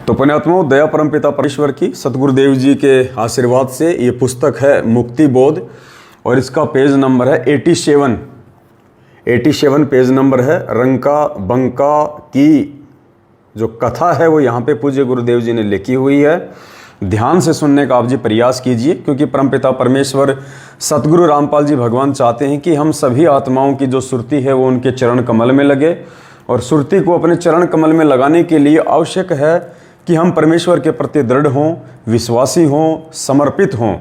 तो पुण्यात्माओं, दया परमपिता परमेश्वर की सतगुरुदेव जी के आशीर्वाद से ये पुस्तक है मुक्ति बोध और इसका पेज नंबर है 87 पेज नंबर है। रंका बंका की जो कथा है वो यहाँ पे पूज्य गुरुदेव जी ने लिखी हुई है। ध्यान से सुनने का आप जी प्रयास कीजिए, क्योंकि परमपिता परमेश्वर सतगुरु रामपाल जी भगवान चाहते हैं कि हम सभी आत्माओं की जो सुरती है वो उनके चरण कमल में लगे, और सुरती को अपने चरण कमल में लगाने के लिए आवश्यक है कि हम परमेश्वर के प्रति दृढ़ हों, विश्वासी हों, समर्पित हों।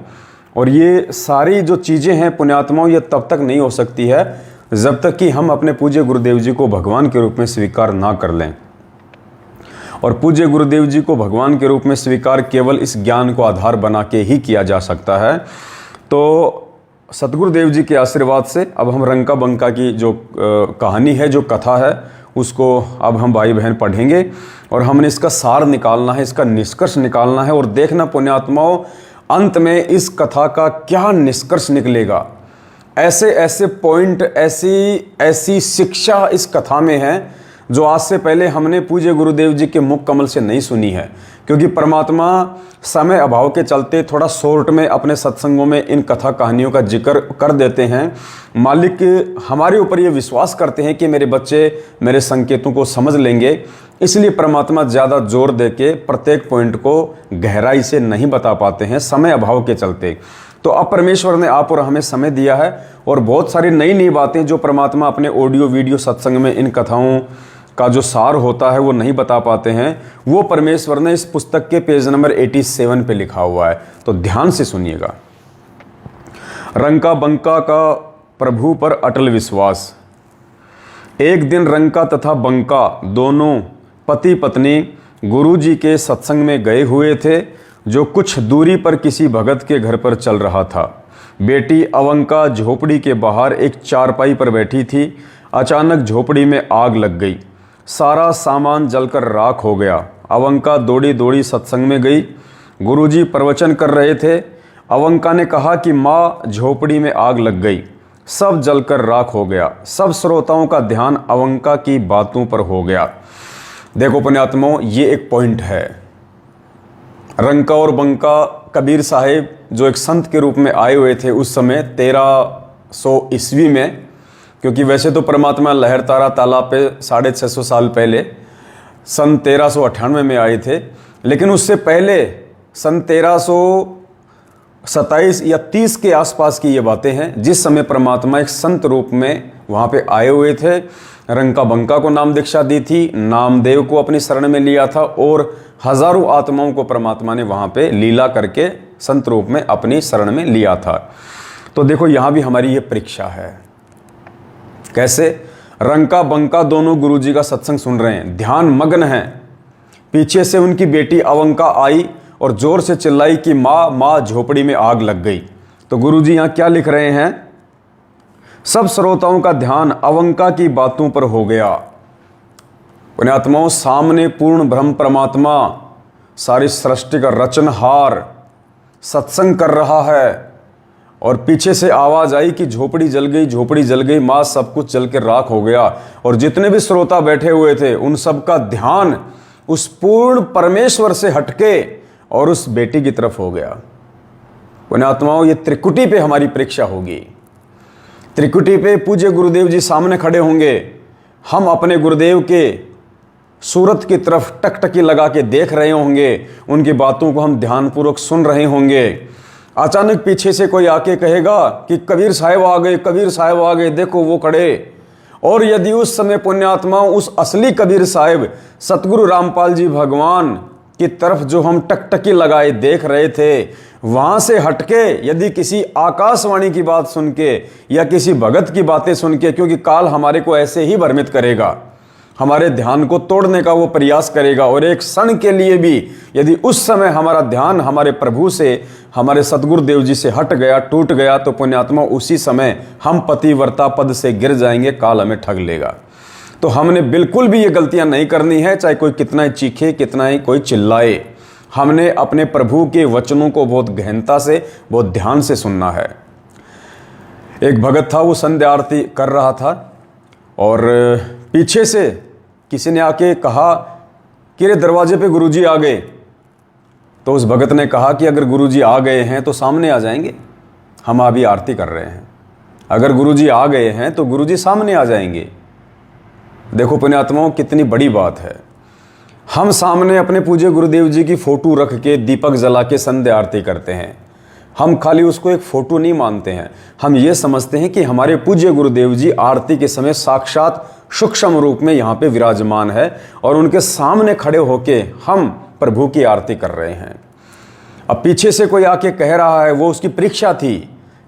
और ये सारी जो चीज़ें हैं पुण्यात्माओं, ये तब तक नहीं हो सकती है जब तक कि हम अपने पूज्य गुरुदेव जी को भगवान के रूप में स्वीकार ना कर लें। और पूज्य गुरुदेव जी को भगवान के रूप में स्वीकार केवल इस ज्ञान को आधार बना के ही किया जा सकता है। तो सतगुरुदेव जी के आशीर्वाद से अब हम रंका बंका की जो कहानी है, जो कथा है, उसको अब हम भाई बहन पढ़ेंगे और हमने इसका सार निकालना है, इसका निष्कर्ष निकालना है और देखना पुण्यात्माओं अंत में इस कथा का क्या निष्कर्ष निकलेगा। ऐसे ऐसे पॉइंट, ऐसी शिक्षा इस कथा में है जो आज से पहले हमने पूज्य गुरुदेव जी के मुख कमल से नहीं सुनी है, क्योंकि परमात्मा समय अभाव के चलते थोड़ा शॉर्ट में अपने सत्संगों में इन कथा कहानियों का जिक्र कर देते हैं। मालिक हमारे ऊपर ये विश्वास करते हैं कि मेरे बच्चे मेरे संकेतों को समझ लेंगे, इसलिए परमात्मा ज़्यादा जोर दे के प्रत्येक पॉइंट को गहराई से नहीं बता पाते हैं समय अभाव के चलते। तो अब परमेश्वर ने आप और हमें समय दिया है और बहुत सारी नई नई बातें जो परमात्मा अपने ऑडियो वीडियो सत्संग में इन कथाओं का जो सार होता है वो नहीं बता पाते हैं, वो परमेश्वर ने इस पुस्तक के पेज नंबर 87 पे लिखा हुआ है। तो ध्यान से सुनिएगा। रंका बंका का प्रभु पर अटल विश्वास। एक दिन रंका तथा बंका दोनों पति पत्नी गुरु जी के सत्संग में गए हुए थे, जो कुछ दूरी पर किसी भगत के घर पर चल रहा था। बेटी अवंका झोपड़ी के बाहर एक चारपाई पर बैठी थी। अचानक झोपड़ी में आग लग गई, सारा सामान जलकर राख हो गया। अवंका दौड़ी दौड़ी सत्संग में गई। गुरुजी प्रवचन कर रहे थे। अवंका ने कहा कि माँ, झोपड़ी में आग लग गई, सब जलकर राख हो गया। सब श्रोताओं का ध्यान अवंका की बातों पर हो गया। देखो पुण्यात्माओं, ये एक पॉइंट है। रंका और बंका कबीर साहिब जो एक संत के रूप में आए हुए थे उस समय 1300 ईस्वी में, क्योंकि वैसे तो परमात्मा लहरतारा तालाब पे 650 साल पहले सन 1398 में आए थे, लेकिन उससे पहले सन 1327 या 30 के आसपास की ये बातें हैं, जिस समय परमात्मा एक संत रूप में वहाँ पे आए हुए थे। रंका बंका को नाम दीक्षा दी थी, नामदेव को अपनी शरण में लिया था और हजारों आत्माओं को परमात्मा ने वहाँ पे लीला करके संत रूप में अपनी शरण में लिया था। तो देखो यहाँ भी हमारी ये परीक्षा है। कैसे? रंका बंका दोनों गुरुजी का सत्संग सुन रहे हैं, ध्यान मग्न हैं। पीछे से उनकी बेटी अवंका आई और जोर से चिल्लाई कि माँ माँ, झोपड़ी में आग लग गई। तो गुरुजी यहाँ क्या लिख रहे हैं? सब श्रोताओं का ध्यान अवंका की बातों पर हो गया। पुण्यात्माओं, सामने पूर्ण ब्रह्म परमात्मा सारी सृष्टि का रचनहार सत्संग कर रहा है और पीछे से आवाज आई कि झोपड़ी जल गई, झोपड़ी जल गई, माँ सब कुछ जल के राख हो गया। और जितने भी श्रोता बैठे हुए थे उन सब का ध्यान उस पूर्ण परमेश्वर से हटके और उस बेटी की तरफ हो गया। पुण्यात्माओं, ये त्रिकुटी पे हमारी परीक्षा होगी। त्रिकुटी पे पूज्य गुरुदेव जी सामने खड़े होंगे, हम अपने गुरुदेव के सूरत की तरफ टकटकी लगा के देख रहे होंगे, उनकी बातों को हम ध्यानपूर्वक सुन रहे होंगे। अचानक पीछे से कोई आके कहेगा कि कबीर साहब आ गए, कबीर साहब आ गए, देखो वो खड़े। और यदि उस समय पुण्यात्मा उस असली कबीर साहब सतगुरु रामपाल जी भगवान की तरफ जो हम टकटकी लगाए देख रहे थे, वहां से हटके यदि किसी आकाशवाणी की बात सुन के या किसी भगत की बातें सुन के, क्योंकि काल हमारे को ऐसे ही भ्रमित करेगा, हमारे ध्यान को तोड़ने का वो प्रयास करेगा, और एक क्षण के लिए भी यदि उस समय हमारा ध्यान हमारे प्रभु से, हमारे सतगुरुदेव जी से हट गया, टूट गया, तो पुण्यात्मा उसी समय हम पतिव्रता पद से गिर जाएंगे, काल हमें ठग लेगा। तो हमने बिल्कुल भी ये गलतियां नहीं करनी है, चाहे कोई कितना ही चीखे, कितना ही कोई चिल्लाए। हमने अपने प्रभु के वचनों को बहुत गहनता से, बहुत ध्यान से सुनना है। एक भगत था, वो संध्या आरती कर रहा था और पीछे से किसी ने आके कहा कि रे दरवाजे पे गुरुजी आ गए। तो उस भगत ने कहा कि अगर गुरुजी आ गए हैं तो सामने आ जाएंगे, हम अभी आरती कर रहे हैं। अगर गुरुजी आ गए हैं तो गुरुजी सामने आ जाएंगे। देखो पुण्यात्माओं, कितनी बड़ी बात है। हम सामने अपने पूज्य गुरुदेव जी की फोटो रख के दीपक जला के संध्या आरती करते हैं। हम खाली उसको एक फोटो नहीं मानते हैं, हम ये समझते हैं कि हमारे पूज्य गुरुदेव जी आरती के समय साक्षात सूक्ष्म रूप में यहाँ पे विराजमान है और उनके सामने खड़े होके हम प्रभु की आरती कर रहे हैं। अब पीछे से कोई आके कह रहा है, वो उसकी परीक्षा थी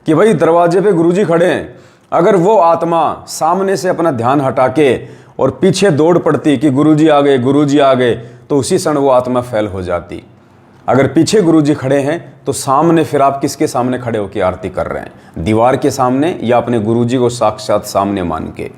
कि भाई दरवाजे पे गुरुजी खड़े हैं। अगर वो आत्मा सामने से अपना ध्यान हटा के और पीछे दौड़ पड़ती कि गुरुजी आ गए, गुरुजी आ गए, तो उसी क्षण वो आत्मा फेल हो जाती। अगर पीछे गुरुजी खड़े हैं तो सामने फिर आप किसके सामने खड़े होकर आरती कर रहे हैं? दीवार के सामने या अपने गुरुजी को साक्षात सामने मान के?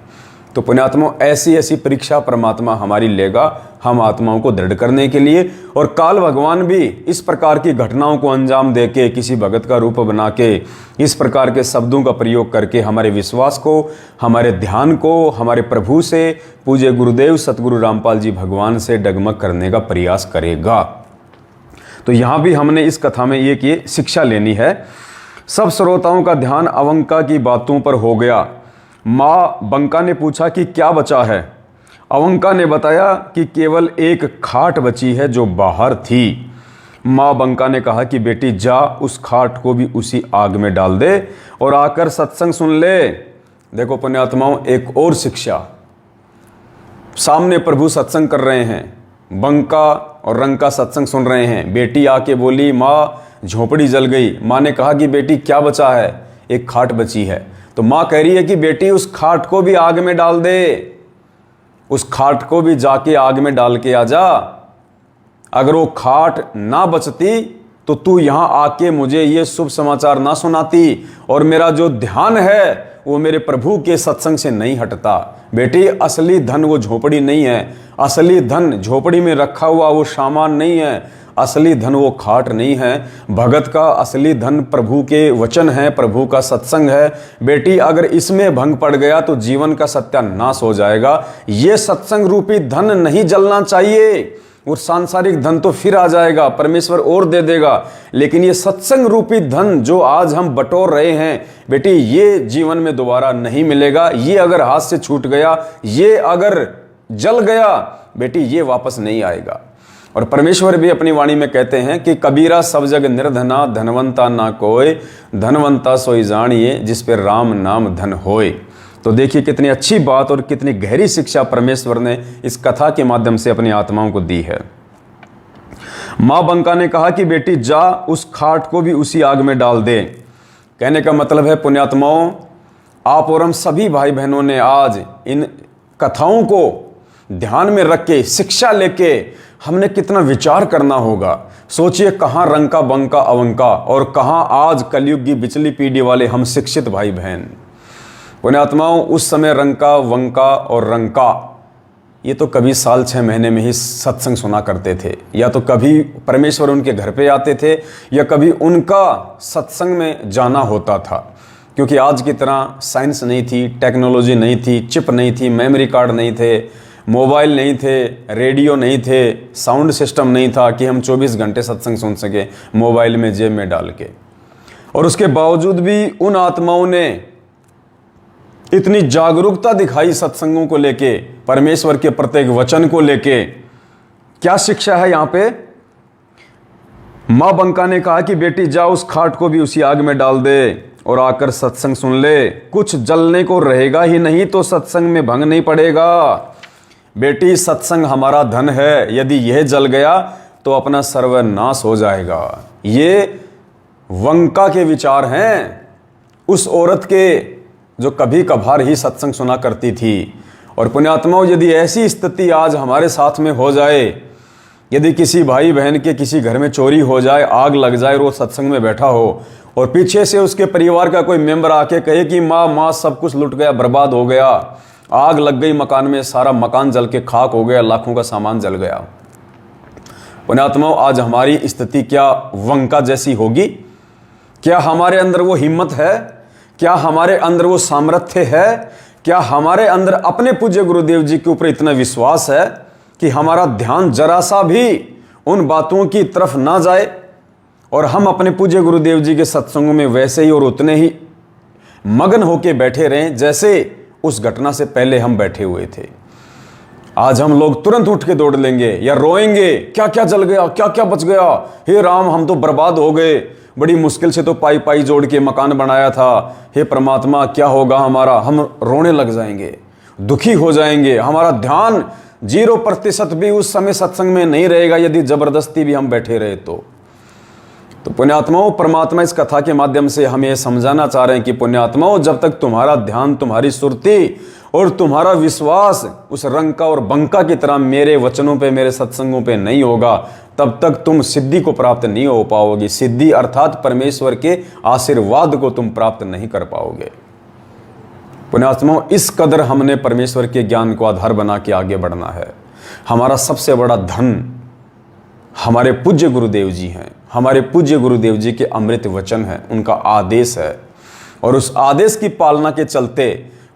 तो पुण्यात्माओं, ऐसी ऐसी परीक्षा परमात्मा हमारी लेगा हम आत्माओं को दृढ़ करने के लिए। और काल भगवान भी इस प्रकार की घटनाओं को अंजाम दे के, किसी भगत का रूप बना के, इस प्रकार के शब्दों का प्रयोग करके हमारे विश्वास को, हमारे ध्यान को, हमारे प्रभु से, पूज्य गुरुदेव सतगुरु रामपाल जी भगवान से डगमग करने का प्रयास करेगा। तो यहाँ भी हमने इस कथा में एक ये शिक्षा लेनी है। सब श्रोताओं का ध्यान अवंका की बातों पर हो गया। माँ बंका ने पूछा कि क्या बचा है? अवंका ने बताया कि केवल एक खाट बची है जो बाहर थी। माँ बंका ने कहा कि बेटी जा, उस खाट को भी उसी आग में डाल दे और आकर सत्संग सुन ले। देखो पुण्यात्माओं, एक और शिक्षा। सामने प्रभु सत्संग कर रहे हैं, बंका और रंका सत्संग सुन रहे हैं। बेटी आके बोली, माँ झोपड़ी जल गई। माँ ने कहा कि बेटी क्या बचा है? एक खाट बची है। तो माँ कह रही है कि बेटी उस खाट को भी आग में डाल दे, उस खाट को भी जाके आग में डाल के आ जा। अगर वो खाट ना बचती तो तू यहाँ आके मुझे ये शुभ समाचार ना सुनाती और मेरा जो ध्यान है वो मेरे प्रभु के सत्संग से नहीं हटता। बेटी, असली धन वो झोपड़ी नहीं है, असली धन झोपड़ी में रखा हुआ वो सामान नहीं है, असली धन वो खाट नहीं है। भगत का असली धन प्रभु के वचन है, प्रभु का सत्संग है। बेटी, अगर इसमें भंग पड़ गया तो जीवन का सत्यानाश हो जाएगा। ये सत्संग रूपी धन नहीं जलना चाहिए। और सांसारिक धन तो फिर आ जाएगा, परमेश्वर और दे देगा, लेकिन ये सत्संग रूपी धन जो आज हम बटोर रहे हैं, बेटी ये जीवन में दोबारा नहीं मिलेगा। ये अगर हाथ से छूट गया, ये अगर जल गया, बेटी ये वापस नहीं आएगा। और परमेश्वर भी अपनी वाणी में कहते हैं कि कबीरा सब जग निर्धना, धनवंता ना कोय, धनवंता सोई जानिए जिस पे राम नाम धन होए। तो देखिए कितनी अच्छी बात और कितनी गहरी शिक्षा परमेश्वर ने इस कथा के माध्यम से अपनी आत्माओं को दी है। माँ बंका ने कहा कि बेटी जा, उस खाट को भी उसी आग में डाल दे। कहने का मतलब है पुण्यात्माओं, आप और हम सभी भाई बहनों ने आज इन कथाओं को ध्यान में रख के, शिक्षा लेके हमने कितना विचार करना होगा। सोचिए कहाँ रंका बंका अवंका और कहाँ आज कलयुग की बिचली पीढ़ी वाले हम शिक्षित भाई बहन। पुण्यात्माओं, उस समय रंका वंका और रंका ये तो कभी साल 6 महीने में ही सत्संग सुना करते थे, या तो कभी परमेश्वर उनके घर पे आते थे या कभी उनका सत्संग में जाना होता था। क्योंकि आज की तरह साइंस नहीं थी, टेक्नोलॉजी नहीं थी, चिप नहीं थी, मेमोरी कार्ड नहीं थे, मोबाइल नहीं थे, रेडियो नहीं थे, साउंड सिस्टम नहीं था कि हम 24 घंटे सत्संग सुन सके मोबाइल में जेब में डाल के। और उसके बावजूद भी उन आत्माओं ने इतनी जागरूकता दिखाई सत्संगों को लेके, परमेश्वर के प्रत्येक वचन को लेके। क्या शिक्षा है यहाँ पे? माँ बंका ने कहा कि बेटी जा, उस खाट को भी उसी आग में डाल दे और आकर सत्संग सुन ले। कुछ जलने को रहेगा ही नहीं तो सत्संग में भंग नहीं पड़ेगा। बेटी, सत्संग हमारा धन है, यदि यह जल गया तो अपना सर्वनाश हो जाएगा। ये वंका के विचार हैं उस औरत के जो कभी कभार ही सत्संग सुना करती थी। और पुण्यात्माओं, यदि ऐसी स्थिति आज हमारे साथ में हो जाए, यदि किसी भाई बहन के किसी घर में चोरी हो जाए, आग लग जाए और वो सत्संग में बैठा हो और पीछे से उसके परिवार का कोई मेंबर आके कहे कि माँ सब कुछ लुट गया, बर्बाद हो गया, आग लग गई मकान में, सारा मकान जल के खाक हो गया, लाखों का सामान जल गया। पुण्यात्माओं, आज हमारी स्थिति क्या वंका जैसी होगी? क्या हमारे अंदर वो हिम्मत है? क्या हमारे अंदर वो सामर्थ्य है? क्या हमारे अंदर अपने पूज्य गुरुदेव जी के ऊपर इतना विश्वास है कि हमारा ध्यान जरा सा भी उन बातों की तरफ ना जाए और हम अपने पूज्य गुरुदेव जी के सत्संगों में वैसे ही और उतने ही मगन होके बैठे रहें जैसे उस घटना से पहले हम बैठे हुए थे। आज हम लोग तुरंत उठ के दौड़ लेंगे या रोएंगे, क्या क्या जल गया, क्या क्या बच गया, हे राम हम तो बर्बाद हो गए, बड़ी मुश्किल से तो पाई पाई जोड़ के मकान बनाया था, हे परमात्मा क्या होगा हमारा। हम रोने लग जाएंगे, दुखी हो जाएंगे, हमारा ध्यान 0% भी उस समय सत्संग में नहीं रहेगा यदि जबरदस्ती भी हम बैठे रहे तो पुण्यात्माओं, परमात्मा इस कथा के माध्यम से हमें यह समझाना चाह रहे हैं कि पुण्यात्माओं, जब तक तुम्हारा ध्यान, तुम्हारी सुरती और तुम्हारा विश्वास उस रंका और बंका की तरह मेरे वचनों पे, मेरे सत्संगों पे नहीं होगा, तब तक तुम सिद्धि को प्राप्त नहीं हो पाओगे। सिद्धि अर्थात परमेश्वर के आशीर्वाद को तुम प्राप्त नहीं कर पाओगे। पुण्यात्माओं, इस कदर हमने परमेश्वर के ज्ञान को आधार बना के आगे बढ़ना है। हमारा सबसे बड़ा धन हमारे पूज्य गुरुदेव जी हैं, हमारे पूज्य गुरुदेव जी के अमृत वचन है, उनका आदेश है। और उस आदेश की पालना के चलते,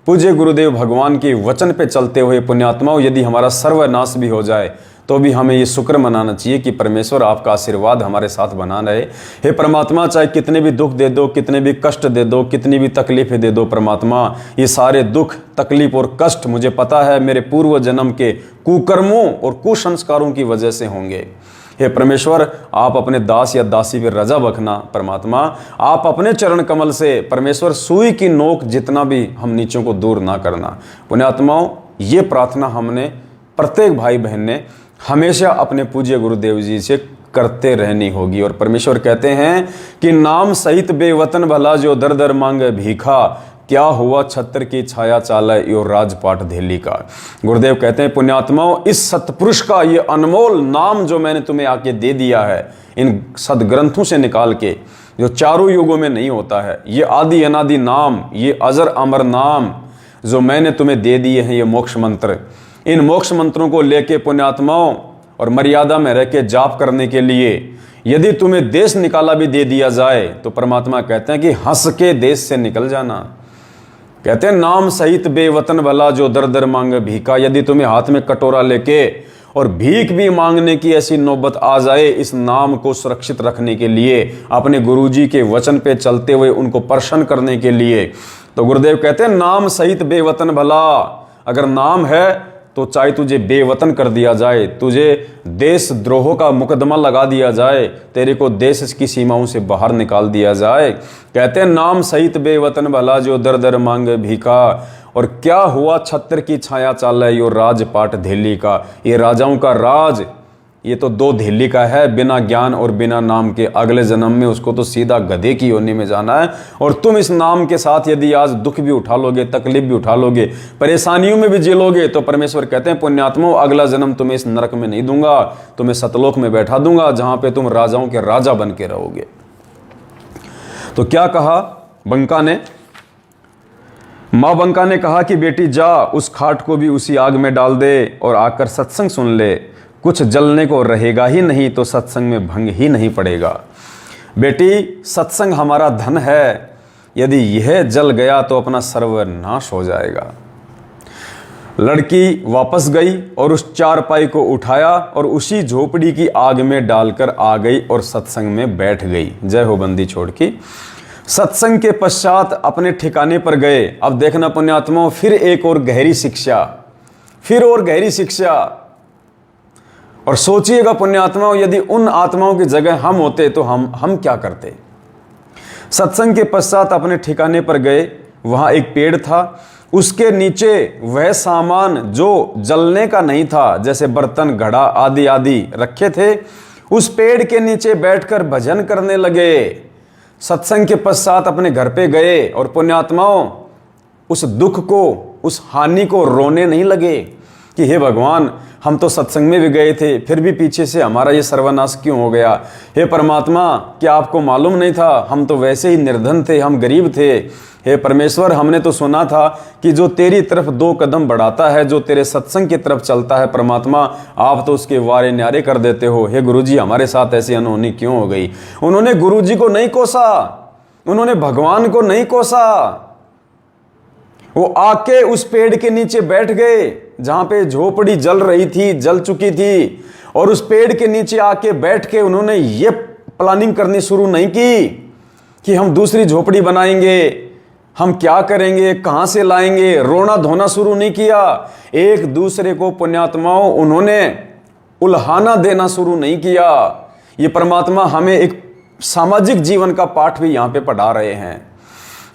पूज्य गुरुदेव भगवान के वचन पे चलते हुए पुण्यात्माओं, यदि हमारा सर्वनाश भी हो जाए तो भी हमें ये शुक्र मनाना चाहिए कि परमेश्वर आपका आशीर्वाद हमारे साथ बना रहे। हे परमात्मा, चाहे कितने भी दुख दे दो, कितने भी कष्ट दे दो, कितनी भी तकलीफें दे दो परमात्मा, ये सारे दुख, तकलीफ और कष्ट मुझे पता है मेरे पूर्व जन्म के कुकर्मों और कुसंस्कारों की वजह से होंगे। हे परमेश्वर, आप अपने दास या दासी पर रजा बखना। परमात्मा, आप अपने चरण कमल से परमेश्वर सुई की नोक जितना भी हम नीचों को दूर ना करना। पुण्यात्माओं, ये प्रार्थना हमने प्रत्येक भाई बहन ने हमेशा अपने पूज्य गुरुदेव जी से करते रहनी होगी। और परमेश्वर कहते हैं कि नाम सहित बेवतन भला जो दर दर मांगे भीखा, क्या हुआ छत्र की छाया चालय यो राजपाट धेली का। गुरुदेव कहते हैं पुण्यात्माओं, इस सतपुरुष का ये अनमोल नाम जो मैंने तुम्हें आके दे दिया है, इन सदग्रंथों से निकाल के, जो चारों युगों में नहीं होता है, ये आदि अनादि नाम, ये अजर अमर नाम जो मैंने तुम्हें दे दिए हैं, ये मोक्ष मंत्र, इन मोक्ष मंत्रों को लेके पुण्यात्माओं और मर्यादा में रह के जाप करने के लिए यदि तुम्हें देश निकाला भी दे दिया जाए तो परमात्मा कहते हैं कि हंस के देश से निकल जाना। कहते हैं नाम सहित बेवतन भला जो दर दर मांगे भीखा। यदि तुम्हें हाथ में कटोरा लेके और भीख भी मांगने की ऐसी नौबत आ जाए, इस नाम को सुरक्षित रखने के लिए, अपने गुरुजी के वचन पे चलते हुए उनको प्रसन्न करने के लिए, तो गुरुदेव कहते हैं नाम सहित बेवतन भला। अगर नाम है तो चाहे तुझे बेवतन कर दिया जाए, तुझे देश द्रोह का मुकदमा लगा दिया जाए, तेरे को देश की सीमाओं से बाहर निकाल दिया जाए। कहते हैं नाम सहित बेवतन भला जो दर दर मांगे भीखा। और क्या हुआ छत्र की छाया चाल है यो राजपाट धेली का। ये राजाओं का राज, ये तो दो धेली का है, बिना ज्ञान और बिना नाम के अगले जन्म में उसको तो सीधा गधे की योनि में जाना है। और तुम इस नाम के साथ यदि आज दुख भी उठा लोगे, तकलीफ भी उठा लोगे, परेशानियों में भी जी लोगे, तो परमेश्वर कहते हैं पुण्यात्माओं, अगला जन्म तुम्हें इस नरक में नहीं दूंगा, तुम्हें सतलोक में बैठा दूंगा, जहां पे तुम राजाओं के राजा बन के रहोगे। तो क्या कहा बंका ने? मां बंका ने कहा कि बेटी जा, उस खाट को भी उसी आग में डाल दे और आकर सत्संग सुन ले, कुछ जलने को रहेगा ही नहीं तो सत्संग में भंग ही नहीं पड़ेगा। बेटी, सत्संग हमारा धन है, यदि यह जल गया तो अपना सर्वनाश हो जाएगा। लड़की वापस गई और उस चारपाई को उठाया और उसी झोपड़ी की आग में डालकर आ गई और सत्संग में बैठ गई। जय हो बंदी छोड़ की। सत्संग के पश्चात अपने ठिकाने पर गए। अब देखना पुण्यात्माओं, फिर एक और गहरी शिक्षा, फिर और गहरी शिक्षा। और सोचिएगा पुण्यात्माओं, यदि उन आत्माओं की जगह हम होते तो हम क्या करते। सत्संग के पश्चात अपने ठिकाने पर गए। वहां एक पेड़ था, उसके नीचे वह सामान जो जलने का नहीं था, जैसे बर्तन, घड़ा आदि आदि रखे थे, उस पेड़ के नीचे बैठकर भजन करने लगे। सत्संग के पश्चात अपने घर पे गए और पुण्यात्माओं उस दुख को, उस हानि को रोने नहीं लगे कि हे भगवान, हम तो सत्संग में भी गए थे, फिर भी पीछे से हमारा ये सर्वनाश क्यों हो गया। हे परमात्मा, क्या आपको मालूम नहीं था, हम तो वैसे ही निर्धन थे, हम गरीब थे। हे परमेश्वर, हमने तो सुना था कि जो तेरी तरफ 2 कदम बढ़ाता है, जो तेरे सत्संग की तरफ चलता है परमात्मा, आप तो उसके वारे न्यारे कर देते हो। हे गुरुजी, हमारे साथ ऐसी अनहोनी क्यों हो गई। उन्होंने गुरुजी को नहीं कोसा, उन्होंने भगवान को नहीं कोसा, वो आके उस पेड़ के नीचे बैठ गए जहाँ पे झोपड़ी जल रही थी, जल चुकी थी, और उस पेड़ के नीचे आके बैठ के उन्होंने ये प्लानिंग करनी शुरू नहीं की कि हम दूसरी झोपड़ी बनाएंगे, हम क्या करेंगे, कहाँ से लाएंगे, रोना धोना शुरू नहीं किया। एक दूसरे को पुण्यात्माओं उन्होंने उल्हाना देना शुरू नहीं किया। ये परमात्मा हमें एक सामाजिक जीवन का पाठ भी यहाँ पे पढ़ा रहे हैं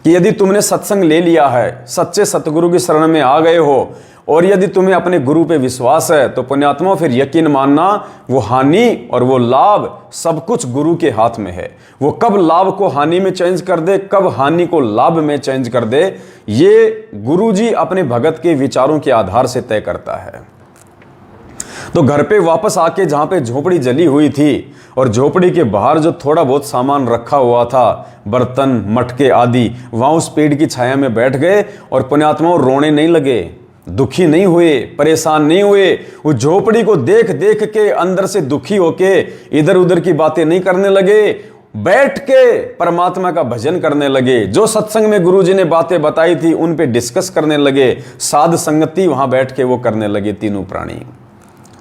कि यदि तुमने सत्संग ले लिया है, सच्चे सतगुरु की शरण में आ गए हो, और यदि तुम्हें अपने गुरु पे विश्वास है, तो पुण्यात्मा फिर यकीन मानना वो हानि और वो लाभ सब कुछ गुरु के हाथ में है। वो कब लाभ को हानि में चेंज कर दे, कब हानि को लाभ में चेंज कर दे, ये गुरु जी अपने भगत के विचारों के आधार से तय करता है। तो घर पे वापस आके जहां पे झोपड़ी जली हुई थी और झोपड़ी के बाहर जो थोड़ा बहुत सामान रखा हुआ था, बर्तन मटके आदि, वहां उस पेड़ की छाया में बैठ गए और पुण्यात्माओं रोने नहीं लगे, दुखी नहीं हुए, परेशान नहीं हुए। वो झोपड़ी को देख देख के अंदर से दुखी होके इधर उधर की बातें नहीं करने लगे, बैठ के परमात्मा का भजन करने लगे। जो सत्संग में गुरुजी ने बातें बताई थी उन पे डिस्कस करने लगे, साध संगति वहां बैठ के वो करने लगे तीनों प्राणी।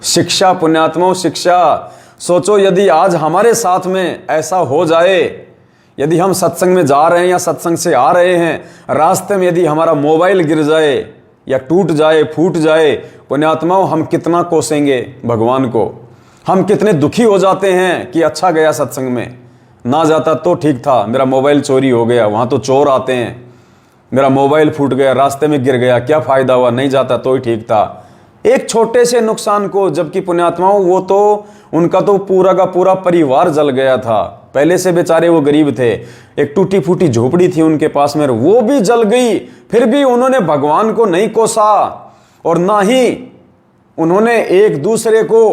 शिक्षा पुण्यात्माओं, शिक्षा। सोचो यदि आज हमारे साथ में ऐसा हो जाए, यदि हम सत्संग में जा रहे हैं या सत्संग से आ रहे हैं, रास्ते में यदि हमारा मोबाइल गिर जाए या टूट जाए, फूट जाए, पुण्यात्माओं हम कितना कोसेंगे भगवान को, हम कितने दुखी हो जाते हैं कि अच्छा गया सत्संग में, ना जाता तो ठीक था, मेरा मोबाइल चोरी हो गया, वहां तो चोर आते हैं, मेरा मोबाइल फूट गया, रास्ते में गिर गया, क्या फायदा हुआ, नहीं जाता तो ही ठीक था। एक छोटे से नुकसान को, जबकि पुण्यात्माओं वो तो उनका तो पूरा का पूरा परिवार जल गया था, पहले से बेचारे वो गरीब थे, एक टूटी फूटी झोपड़ी थी उनके पास में, वो भी जल गई, फिर भी उन्होंने भगवान को नहीं कोसा और ना ही उन्होंने एक दूसरे को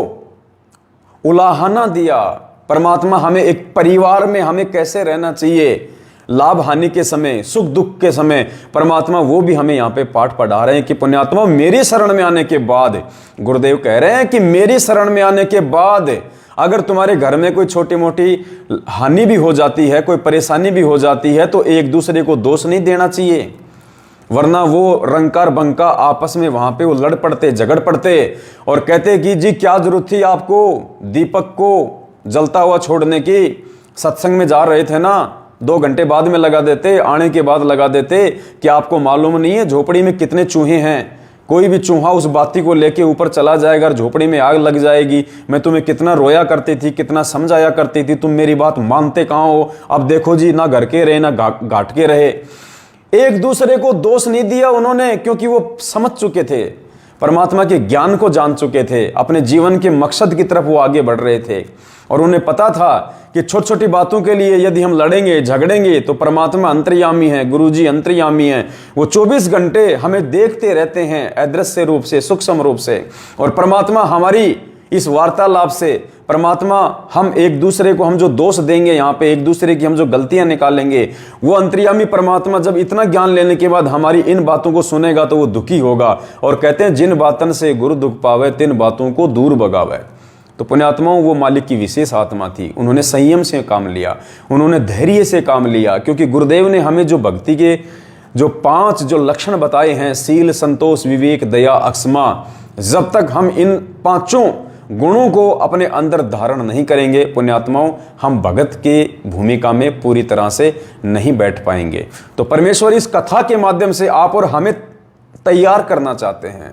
उलाहना दिया। परमात्मा हमें एक परिवार में हमें कैसे रहना चाहिए, लाभ हानि के समय, सुख दुख के समय, परमात्मा वो भी हमें यहाँ पे पाठ पढ़ा रहे हैं कि पुण्यात्मा मेरी शरण में आने के बाद, गुरुदेव कह रहे हैं कि मेरी शरण में आने के बाद अगर तुम्हारे घर में कोई छोटी मोटी हानि भी हो जाती है, कोई परेशानी भी हो जाती है, तो एक दूसरे को दोष नहीं देना चाहिए, वरना वो रंकार बंका आपस में वहां पे वो लड़ पड़ते, झगड़ पड़ते और कहते कि जी क्या जरूरत थी आपको दीपक को जलता हुआ छोड़ने की, सत्संग में जा रहे थे ना, 2 घंटे बाद में लगा देते, आने के बाद लगा देते, क्या आपको मालूम नहीं है झोपड़ी में कितने चूहे हैं, कोई भी चूहा उस बाती को लेके ऊपर चला जाएगा और झोपड़ी में आग लग जाएगी। मैं तुम्हें कितना रोया करती थी, कितना समझाया करती थी, तुम मेरी बात मानते कहाँ हो, अब देखो जी ना घर के रहे ना घाट के रहे। एक दूसरे को दोष नहीं दिया उन्होंने, क्योंकि वो समझ चुके थे, परमात्मा के ज्ञान को जान चुके थे, अपने जीवन के मकसद की तरफ वो आगे बढ़ रहे थे और उन्हें पता था कि छोटी छोटी बातों के लिए यदि हम लड़ेंगे झगड़ेंगे तो परमात्मा अंतर्यामी है, गुरुजी अंतर्यामी है, वो 24 घंटे हमें देखते रहते हैं अदृश्य रूप से, सूक्ष्म रूप से। और परमात्मा हमारी इस वार्तालाप से, परमात्मा हम एक दूसरे को हम जो दोष देंगे, यहाँ पे एक दूसरे की हम जो गलतियां निकालेंगे, वो अंतर्यामी परमात्मा जब इतना ज्ञान लेने के बाद हमारी इन बातों को सुनेगा तो वो दुखी होगा। और कहते हैं जिन बातन से गुरु दुख पावे तिन बातों को दूर भगावे। तो पुण्यात्माओं वो मालिक की विशेष आत्मा थी, उन्होंने संयम से काम लिया, उन्होंने धैर्य से काम लिया, क्योंकि गुरुदेव ने हमें जो भक्ति के जो 5 जो लक्षण बताए हैं, शील संतोष विवेक दया अक्षमा, जब तक हम इन 5 गुणों को अपने अंदर धारण नहीं करेंगे पुण्यात्माओं, हम भगत के भूमिका में पूरी तरह से नहीं बैठ पाएंगे। तो परमेश्वर इस कथा के माध्यम से आप और हमें तैयार करना चाहते हैं,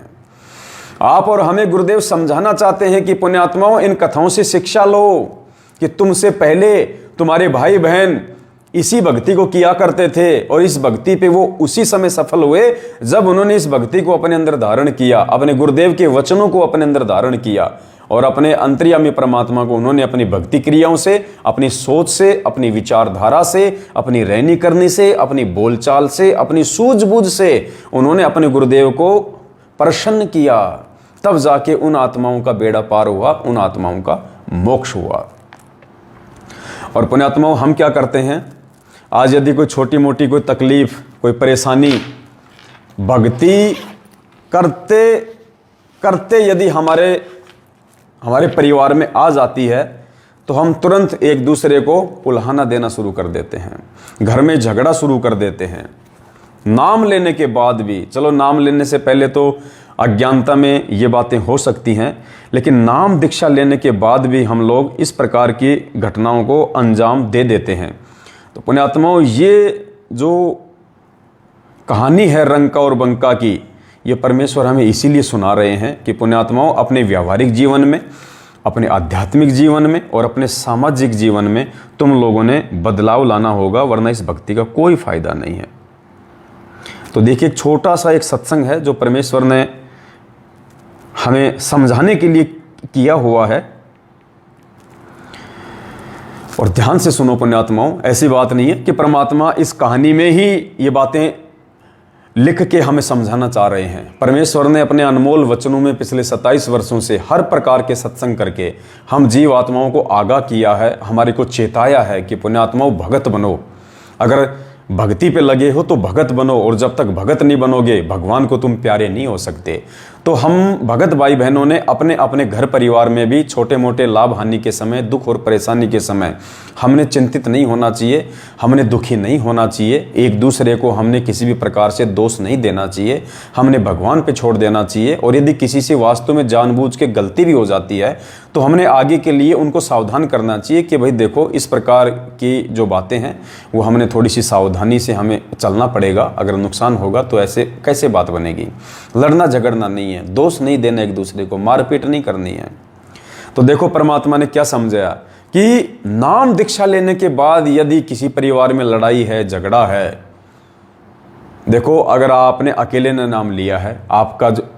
आप और हमें गुरुदेव समझाना चाहते हैं कि पुण्यात्माओं इन कथाओं से शिक्षा लो कि तुमसे पहले तुम्हारे भाई बहन इसी भक्ति को किया करते थे और इस भक्ति पे वो उसी समय सफल हुए जब उन्होंने इस भक्ति को अपने अंदर धारण किया, अपने गुरुदेव के वचनों को अपने अंदर धारण किया और अपने अंतर्यामी परमात्मा को उन्होंने अपनी भक्ति क्रियाओं से, अपनी सोच से, अपनी विचारधारा से, अपनी रहनी करनी से, अपनी बोलचाल से, अपनी सूझबूझ से उन्होंने अपने गुरुदेव को प्रसन्न किया। तब जाके उन आत्माओं का बेड़ा पार हुआ, उन आत्माओं का मोक्ष हुआ। और पुण्यात्माओं हम क्या करते हैं, आज यदि कोई छोटी मोटी कोई तकलीफ, कोई परेशानी भक्ति करते करते यदि हमारे परिवार में आ जाती है तो हम तुरंत एक दूसरे को उल्हाना देना शुरू कर देते हैं, घर में झगड़ा शुरू कर देते हैं। नाम लेने के बाद भी, चलो नाम लेने से पहले तो अज्ञानता में ये बातें हो सकती हैं, लेकिन नाम दीक्षा लेने के बाद भी हम लोग इस प्रकार की घटनाओं को अंजाम दे देते हैं। तो पुण्यात्माओं, ये जो कहानी है रंका और बंका की, ये परमेश्वर हमें इसीलिए सुना रहे हैं कि पुण्यात्माओं, अपने व्यावहारिक जीवन में, अपने आध्यात्मिक जीवन में और अपने सामाजिक जीवन में तुम लोगों ने बदलाव लाना होगा, वरना इस भक्ति का कोई फायदा नहीं है। तो देखिए, एक छोटा सा एक सत्संग है जो परमेश्वर ने हमें समझाने के लिए किया हुआ है, और ध्यान से सुनो पुण्यात्माओं। ऐसी बात नहीं है कि परमात्मा इस कहानी में ही ये बातें लिख के हमें समझाना चाह रहे हैं। परमेश्वर ने अपने अनमोल वचनों में पिछले 27 वर्षों से हर प्रकार के सत्संग करके हम जीव आत्माओं को आगाह किया है, हमारे को चेताया है कि पुण्यात्माओं भगत बनो। अगर भक्ति पे लगे हो तो भगत बनो, और जब तक भगत नहीं बनोगे भगवान को तुम प्यारे नहीं हो सकते। तो हम भगत भाई बहनों ने अपने अपने घर परिवार में भी छोटे मोटे लाभ हानि के समय, दुख और परेशानी के समय हमने चिंतित नहीं होना चाहिए, हमने दुखी नहीं होना चाहिए, एक दूसरे को हमने किसी भी प्रकार से दोष नहीं देना चाहिए, हमने भगवान पे छोड़ देना चाहिए। और यदि किसी से वास्तव में जानबूझ के गलती भी हो जाती है तो हमने आगे के लिए उनको सावधान करना चाहिए कि भाई देखो, इस प्रकार की जो बातें हैं वो हमने थोड़ी सी सावधानी से हमें चलना पड़ेगा, अगर नुकसान होगा तो ऐसे कैसे बात बनेगी। लड़ना झगड़ना नहीं है, दोष नहीं देना एक दूसरे को, मारपीट नहीं करनी है। तो देखो परमात्मा ने क्या समझाया कि नाम दीक्षा लेने के बाद यदि किसी परिवार में लड़ाई है, झगड़ा है, देखो अगर आपने अकेले ने नाम लिया है, आपका जो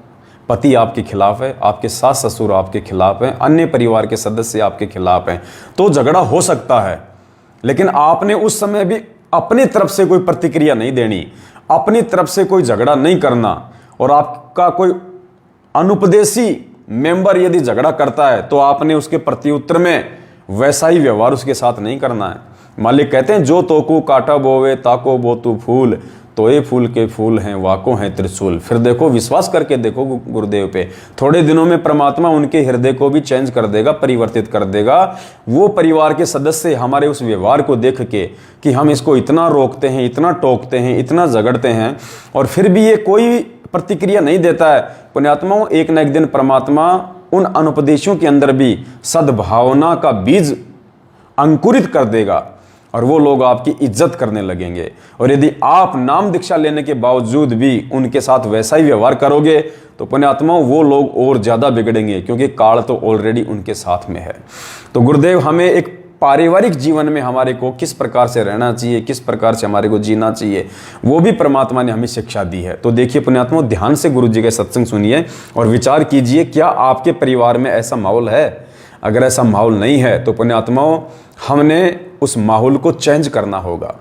पति आपके खिलाफ है, आपके सास ससुर आपके खिलाफ हैं, अन्य परिवार के सदस्य आपके खिलाफ हैं, तो झगड़ा हो सकता है। लेकिन आपने उस समय भी अपनी तरफ से कोई प्रतिक्रिया नहीं देनी, अपनी तरफ से कोई झगड़ा नहीं करना। और आपका कोई अनुपदेशी मेंबर यदि झगड़ा करता है तो आपने उसके प्रत्युत्तर में वैसा ही व्यवहार उसके साथ नहीं करना है। मालिक कहते हैं, जो तोकू काटा बोवे ताको बोतू फूल, तो ये फूल के फूल हैं वाको हैं त्रिशूल। फिर देखो, विश्वास करके देखो गुरुदेव पे, थोड़े दिनों में परमात्मा उनके हृदय को भी चेंज कर देगा, परिवर्तित कर देगा। वो परिवार के सदस्य हमारे उस व्यवहार को देख के कि हम इसको इतना रोकते हैं, इतना टोकते हैं, इतना झगड़ते हैं, और फिर भी ये कोई प्रतिक्रिया नहीं देता है, पुण्यात्माओं, एक न एक दिन परमात्मा उन अनुपदेशों के अंदर भी सद्भावना का बीज अंकुरित कर देगा और वो लोग आपकी इज्जत करने लगेंगे। और यदि आप नाम दीक्षा लेने के बावजूद भी उनके साथ वैसा ही व्यवहार करोगे तो पुण्यात्माओं, वो लोग और ज्यादा बिगड़ेंगे, क्योंकि काल तो ऑलरेडी उनके साथ में है। तो गुरुदेव हमें एक पारिवारिक जीवन में हमारे को किस प्रकार से रहना चाहिए, किस प्रकार से हमारे को जीना चाहिए, वो भी परमात्मा ने हमें शिक्षा दी है। तो देखिए पुण्यात्माओं, ध्यान से गुरु जी के सत्संग सुनिए और विचार कीजिए, क्या आपके परिवार में ऐसा माहौल है? अगर ऐसा माहौल नहीं है तो पुण्यात्माओं, हमने उस माहौल को चेंज करना होगा।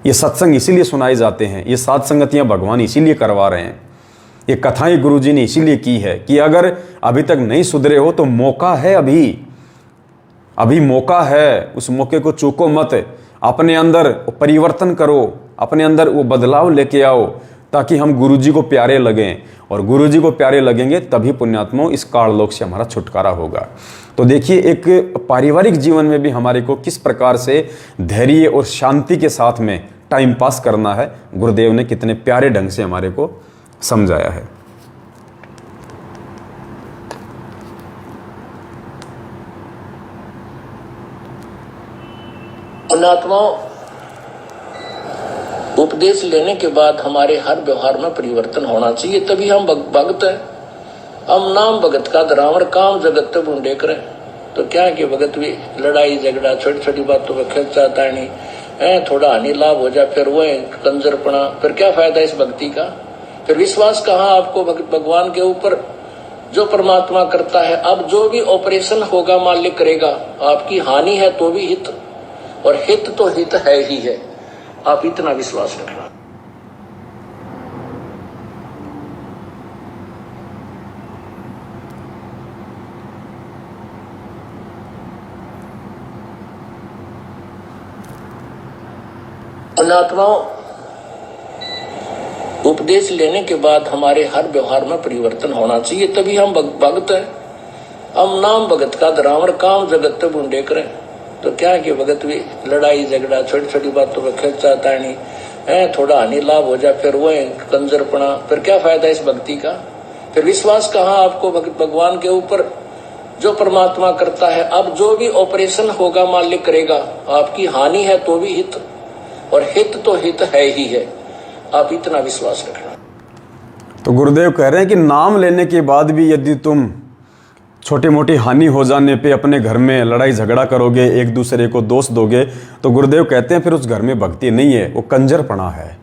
ये सत्संग इसीलिए सुनाए जाते हैं, ये सात संगतियां भगवान इसीलिए करवा रहे हैं, ये कथाएं गुरु जी ने इसीलिए की है कि अगर अभी तक नहीं सुधरे हो तो मौका है, अभी मौका है, उस मौके को चूको मत। अपने अंदर परिवर्तन करो, अपने अंदर वो बदलाव लेके आओ, ताकि हम गुरुजी को प्यारे लगें, और गुरुजी को प्यारे लगेंगे तभी पुण्यात्माओं इस काललोक से हमारा छुटकारा होगा। तो देखिए, एक पारिवारिक जीवन में भी हमारे को किस प्रकार से धैर्य और शांति के साथ में टाइम पास करना है, गुरुदेव ने कितने प्यारे ढंग से हमारे को समझाया है। पुण्यात्माओं, उपदेश लेने के बाद हमारे हर व्यवहार में परिवर्तन होना चाहिए, तभी हम भगत हैं। हम नाम भगत का धरावण, काम जगत तक ढूंढे करें। तो क्या कि भगत भी लड़ाई झगड़ा, छोटी छोटी बातों पर खर्चा तानी है, थोड़ा हानि लाभ हो जाए, फिर वो कंजरपना, फिर क्या फायदा इस भक्ति का? फिर विश्वास कहाँ आपको भगवान के ऊपर? जो परमात्मा करता है, अब जो भी ऑपरेशन होगा मालिक करेगा। आपकी हानि है तो भी हित, और हित तो हित है ही है, आप इतना विश्वास रखना। पुण्यात्माओं, उपदेश लेने के बाद हमारे हर व्यवहार में परिवर्तन होना चाहिए, तभी हम भगत हैं। हम नाम भगत का धरावण, काम जगत तक ढूंढे करें। तो क्या कि भगत भी लड़ाई झगड़ा, छोटी छोटी बातों पर खर्चा तानी है, थोड़ा हानि लाभ हो जाए फिर वो कंजरपना, फिर क्या फायदा इस भक्ति का? फिर विश्वास कहाँ आपको भगवान के ऊपर जो परमात्मा करता है? अब जो भी ऑपरेशन होगा मालिक करेगा, आपकी हानि है तो भी हित, और हित तो हित है ही है, आप इतना विश्वास रखना। तो गुरुदेव कह रहे हैं कि नाम लेने के बाद भी यदि तुम छोटी मोटी हानि हो जाने पे अपने घर में लड़ाई झगड़ा करोगे, एक दूसरे को दोष दोगे, तो गुरुदेव कहते हैं फिर उस घर में भक्ति नहीं है, वो कंजरपना है।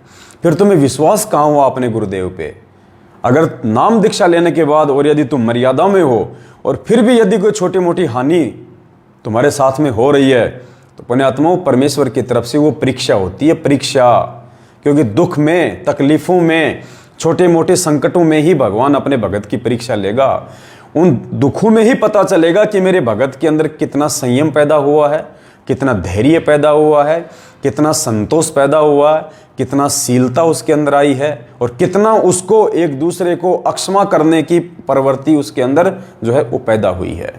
फिर तुम्हें विश्वास कहाँ हुआ अपने गुरुदेव पे? अगर नाम दीक्षा लेने के बाद और यदि तुम मर्यादा में हो और फिर भी यदि कोई छोटी मोटी हानि तुम्हारे साथ में हो रही है, तो पुण्यात्माओं परमेश्वर की तरफ से वो परीक्षा होती है, परीक्षा। क्योंकि दुख में, तकलीफों में, छोटे मोटे संकटों में ही भगवान अपने भगत की परीक्षा लेगा। उन दुखों में ही पता चलेगा कि मेरे भगत के अंदर कितना संयम पैदा हुआ है, कितना धैर्य पैदा हुआ है, कितना संतोष पैदा हुआ है, कितना शीलता उसके अंदर आई है, और कितना उसको एक दूसरे को अक्षमा करने की प्रवृत्ति उसके अंदर जो है वो पैदा हुई है।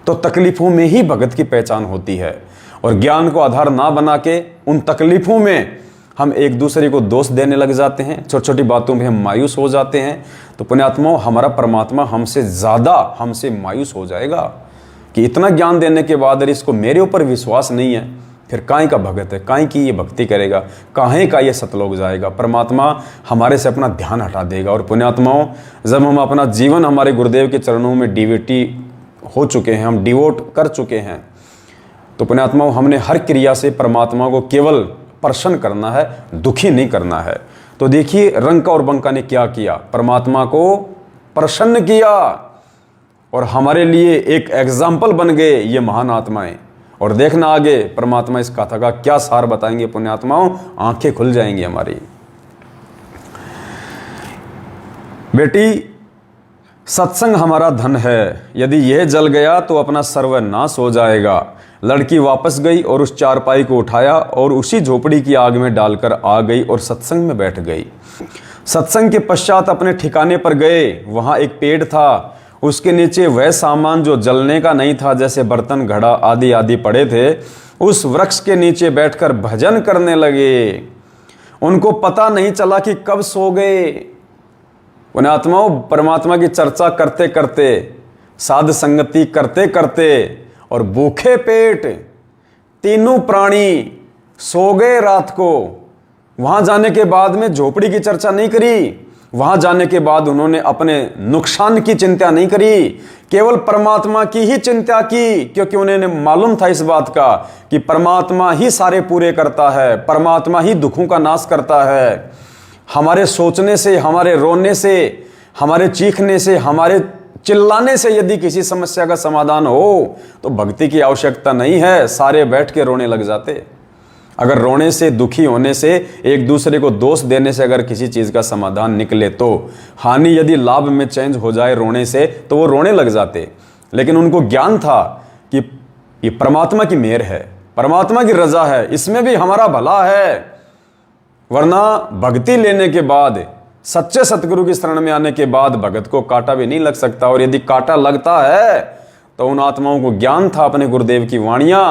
तो तकलीफों में ही भगत की पहचान होती है। और ज्ञान को आधार ना बना के उन तकलीफों में हम एक दूसरे को दोष देने लग जाते हैं, छोटी छोटी बातों में हम मायूस हो जाते हैं, तो पुण्यात्माओं हमारा परमात्मा हमसे ज़्यादा हमसे मायूस हो जाएगा कि इतना ज्ञान देने के बाद अगर इसको मेरे ऊपर विश्वास नहीं है, फिर काहे का भगत है, काहे की ये भक्ति करेगा, काहे का ये सतलोक जाएगा। परमात्मा हमारे से अपना ध्यान हटा देगा। और पुण्यात्माओं जब हम अपना जीवन हमारे गुरुदेव के चरणों में डिवोटी हो चुके हैं, हम डिवोट कर चुके हैं, तो पुण्यात्माओं हमने हर क्रिया से परमात्मा को केवल प्रसन्न करना है, दुखी नहीं करना है। तो देखिए रंका और बंका ने क्या किया, परमात्मा को प्रसन्न किया और हमारे लिए एक एग्जाम्पल बन गए ये महान आत्माएं। और देखना आगे परमात्मा इस कथा का क्या सार बताएंगे पुण्यात्माओं, आंखें खुल जाएंगी हमारी। बेटी सत्संग हमारा धन है, यदि यह जल गया तो अपना सर्वनाश हो जाएगा। लड़की वापस गई और उस चारपाई को उठाया और उसी झोपड़ी की आग में डालकर आ गई और सत्संग में बैठ गई। सत्संग के पश्चात अपने ठिकाने पर गए, वहां एक पेड़ था, उसके नीचे वह सामान जो जलने का नहीं था, जैसे बर्तन, घड़ा आदि आदि पड़े थे। उस वृक्ष के नीचे बैठकर भजन करने लगे। उनको पता नहीं चला कि कब सो गए। पुण्यात्माओं परमात्मा की चर्चा करते करते, साध संगति करते करते और भूखे पेट तीनों प्राणी सो गए रात को। वहां जाने के बाद में झोपड़ी की चर्चा नहीं करी, वहां जाने के बाद उन्होंने अपने नुकसान की चिंता नहीं करी, केवल परमात्मा की ही चिंता की। क्योंकि उन्हें मालूम था इस बात का कि परमात्मा ही सारे पूरे करता है, परमात्मा ही दुखों का नाश करता है। हमारे सोचने से, हमारे रोने से, हमारे चीखने से, हमारे चिल्लाने से यदि किसी समस्या का समाधान हो तो भक्ति की आवश्यकता नहीं है, सारे बैठ के रोने लग जाते। अगर रोने से, दुखी होने से, एक दूसरे को दोष देने से अगर किसी चीज़ का समाधान निकले, तो हानि यदि लाभ में चेंज हो जाए रोने से, तो वो रोने लग जाते। लेकिन उनको ज्ञान था कि ये परमात्मा की मेहर है, परमात्मा की रजा है, इसमें भी हमारा भला है। वरना भक्ति लेने के बाद, सच्चे सतगुरु की शरण में आने के बाद भगत को कांटा भी नहीं लग सकता। और यदि कांटा लगता है तो उन आत्माओं को ज्ञान था अपने गुरुदेव की वाणियां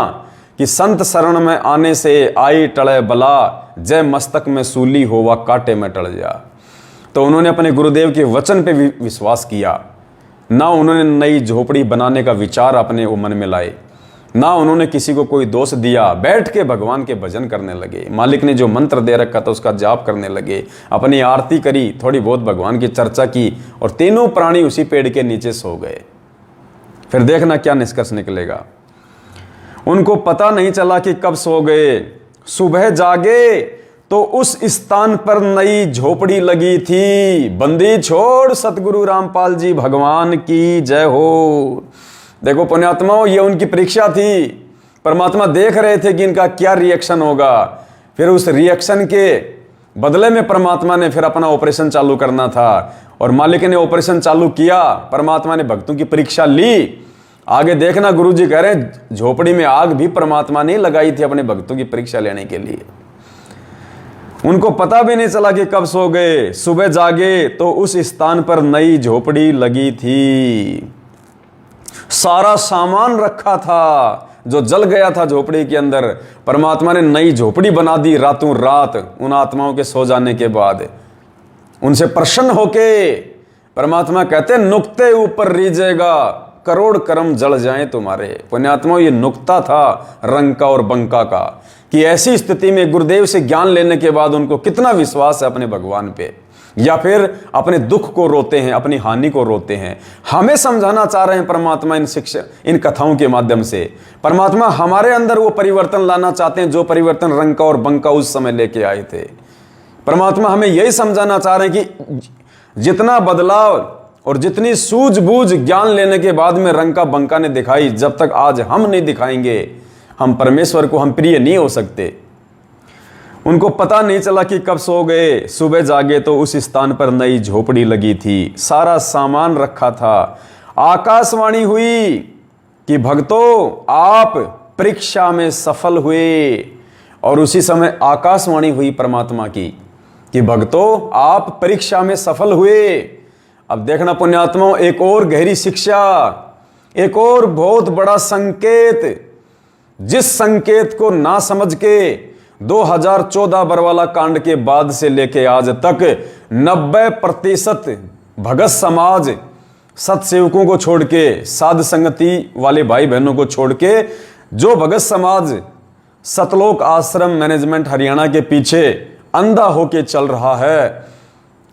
कि संत शरण में आने से आई टले बला, जय मस्तक में सूली होवा कांटे में टल जा। तो उन्होंने अपने गुरुदेव के वचन पे विश्वास किया। ना उन्होंने नई झोपड़ी बनाने का विचार अपने वो मन में लाए, ना उन्होंने किसी को कोई दोष दिया। बैठ के भगवान के भजन करने लगे, मालिक ने जो मंत्र दे रखा था उसका जाप करने लगे, अपनी आरती करी, थोड़ी बहुत भगवान की चर्चा की, और तीनों प्राणी उसी पेड़ के नीचे सो गए। फिर देखना क्या निष्कर्ष निकलेगा। उनको पता नहीं चला कि कब सो गए। सुबह जागे तो उस स्थान पर नई झोपड़ी लगी थी। बंदी छोड़ सतगुरु रामपाल जी भगवान की जय हो। देखो पुण्यात्माओं, ये उनकी परीक्षा थी। परमात्मा देख रहे थे कि इनका क्या रिएक्शन होगा। फिर उस रिएक्शन के बदले में परमात्मा ने फिर अपना ऑपरेशन चालू करना था, और मालिक ने ऑपरेशन चालू किया। परमात्मा ने भक्तों की परीक्षा ली। आगे देखना, गुरुजी कह रहे हैं झोपड़ी में आग भी परमात्मा ने लगाई थी अपने भक्तों की परीक्षा लेने के लिए। उनको पता भी नहीं चला कि कब सो गए। सुबह जागे तो उस स्थान पर नई झोपड़ी लगी थी। सारा सामान रखा था जो जल गया था झोपड़ी के अंदर, परमात्मा ने नई झोपड़ी बना दी रातों रात उन आत्माओं के सो जाने के बाद। उनसे प्रसन्न होके परमात्मा कहते हैं नुक्ते ऊपर रीजेगा, करोड़ कर्म जल जाएं तुम्हारे। पुण्यात्माओं, ये नुक्ता था रंका और बंका का कि ऐसी स्थिति में गुरुदेव से ज्ञान लेने के बाद उनको कितना विश्वास है अपने भगवान पे, या फिर अपने दुख को रोते हैं, अपनी हानि को रोते हैं। हमें समझाना चाह रहे हैं परमात्मा इन शिक्षा, इन कथाओं के माध्यम से। परमात्मा हमारे अंदर वो परिवर्तन लाना चाहते हैं जो परिवर्तन रंका और बंका उस समय लेके आए थे। परमात्मा हमें यही समझाना चाह रहे हैं कि जितना बदलाव और जितनी सूझबूझ ज्ञान लेने के बाद में रंका बंका ने दिखाई, जब तक आज हम नहीं दिखाएंगे हम परमेश्वर को हम प्रिय नहीं हो सकते। उनको पता नहीं चला कि कब सो गए, सुबह जागे तो उस स्थान पर नई झोपड़ी लगी थी, सारा सामान रखा था। आकाशवाणी हुई कि भक्तों आप परीक्षा में सफल हुए, और उसी समय आकाशवाणी हुई परमात्मा की कि भक्तों आप परीक्षा में सफल हुए। अब देखना पुण्यात्माओं, एक और गहरी शिक्षा, एक और बहुत बड़ा संकेत, जिस संकेत को ना समझ के 2014 बरवाला कांड के बाद से लेके आज तक 90% भगत समाज सत्सेवकों को छोड़ के, साध संगति वाले भाई बहनों को छोड़ के, जो भगत समाज सतलोक आश्रम मैनेजमेंट हरियाणा के पीछे अंधा होके चल रहा है,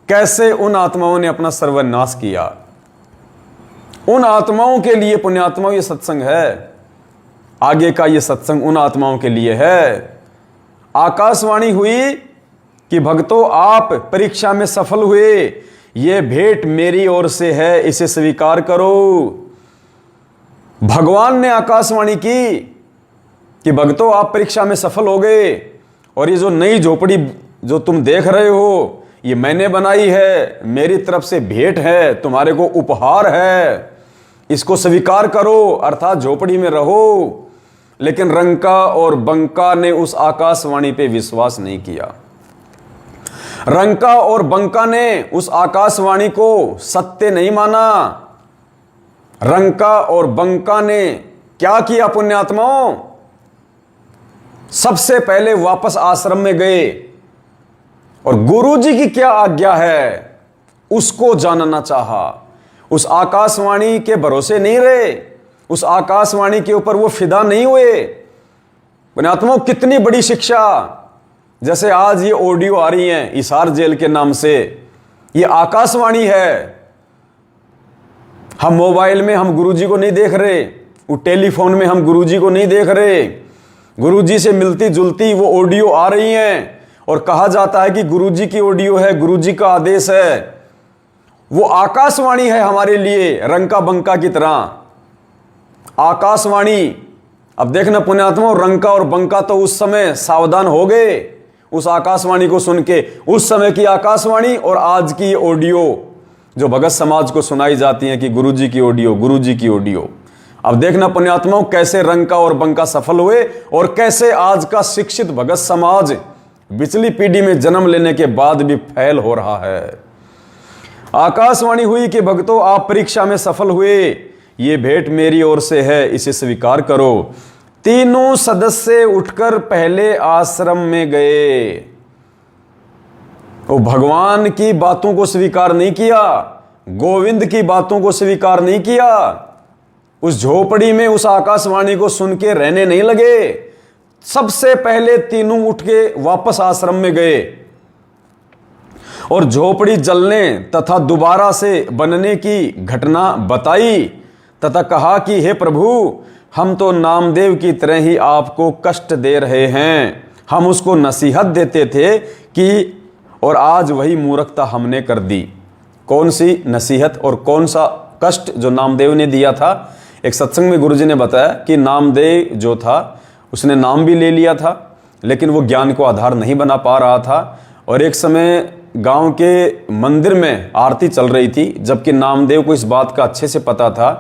कैसे उन आत्माओं ने अपना सर्वनाश किया। उन आत्माओं के लिए पुण्यात्माओं ये सत्संग है, आगे का ये सत्संग उन आत्माओं के लिए है। आकाशवाणी हुई कि भक्तों आप परीक्षा में सफल हुए, ये भेंट मेरी ओर से है, इसे स्वीकार करो। भगवान ने आकाशवाणी की कि भक्तों आप परीक्षा में सफल हो गए, और ये जो नई झोपड़ी जो तुम देख रहे हो ये मैंने बनाई है, मेरी तरफ से भेंट है, तुम्हारे को उपहार है, इसको स्वीकार करो, अर्थात झोपड़ी में रहो। लेकिन रंका और बंका ने उस आकाशवाणी पे विश्वास नहीं किया। रंका और बंका ने उस आकाशवाणी को सत्य नहीं माना। रंका और बंका ने क्या किया पुण्यात्माओं? सबसे पहले वापस आश्रम में गए और गुरुजी की क्या आज्ञा है उसको जानना चाहा। उस आकाशवाणी के भरोसे नहीं रहे, उस आकाशवाणी के ऊपर वो फिदा नहीं हुए। पुण्यात्माओं, कितनी बड़ी शिक्षा। जैसे आज ये ऑडियो आ रही है इसार जेल के नाम से, ये आकाशवाणी है। हम मोबाइल में हम गुरुजी को नहीं देख रहे, वो टेलीफोन में हम गुरुजी को नहीं देख रहे। गुरुजी से मिलती जुलती वो ऑडियो आ रही हैं और कहा जाता है कि गुरुजी की ऑडियो है, गुरुजी का आदेश है। वो आकाशवाणी है हमारे लिए, रंका बंका की तरह आकाशवाणी। अब देखना पुण्यात्मा, रंका और बंका तो उस समय सावधान हो गए उस आकाशवाणी को सुन के। उस समय की आकाशवाणी और आज की ऑडियो जो भगत समाज को सुनाई जाती है कि गुरुजी की ऑडियो, गुरुजी की ऑडियो। अब देखना पुण्यात्माओं, कैसे रंका और बंका सफल हुए और कैसे आज का शिक्षित भगत समाज पिछली पीढ़ी में जन्म लेने के बाद भी फैल हो रहा है। आकाशवाणी हुई कि भक्तों आप परीक्षा में सफल हुए, ये भेंट मेरी ओर से है, इसे स्वीकार करो। तीनों सदस्य उठकर पहले आश्रम में गए। वो भगवान की बातों को स्वीकार नहीं किया, गोविंद की बातों को स्वीकार नहीं किया। उस झोपड़ी में उस आकाशवाणी को सुन के रहने नहीं लगे। सबसे पहले तीनों उठ के वापस आश्रम में गए और झोपड़ी जलने तथा दोबारा से बनने की घटना बताई तथा कहा कि हे प्रभु, हम तो नामदेव की तरह ही आपको कष्ट दे रहे हैं। हम उसको नसीहत देते थे कि, और आज वही मूर्खता हमने कर दी। कौन सी नसीहत और कौन सा कष्ट जो नामदेव ने दिया था? एक सत्संग में गुरुजी ने बताया कि नामदेव जो था उसने नाम भी ले लिया था, लेकिन वो ज्ञान को आधार नहीं बना पा रहा था। और एक समय गांव के मंदिर में आरती चल रही थी, जबकि नामदेव को इस बात का अच्छे से पता था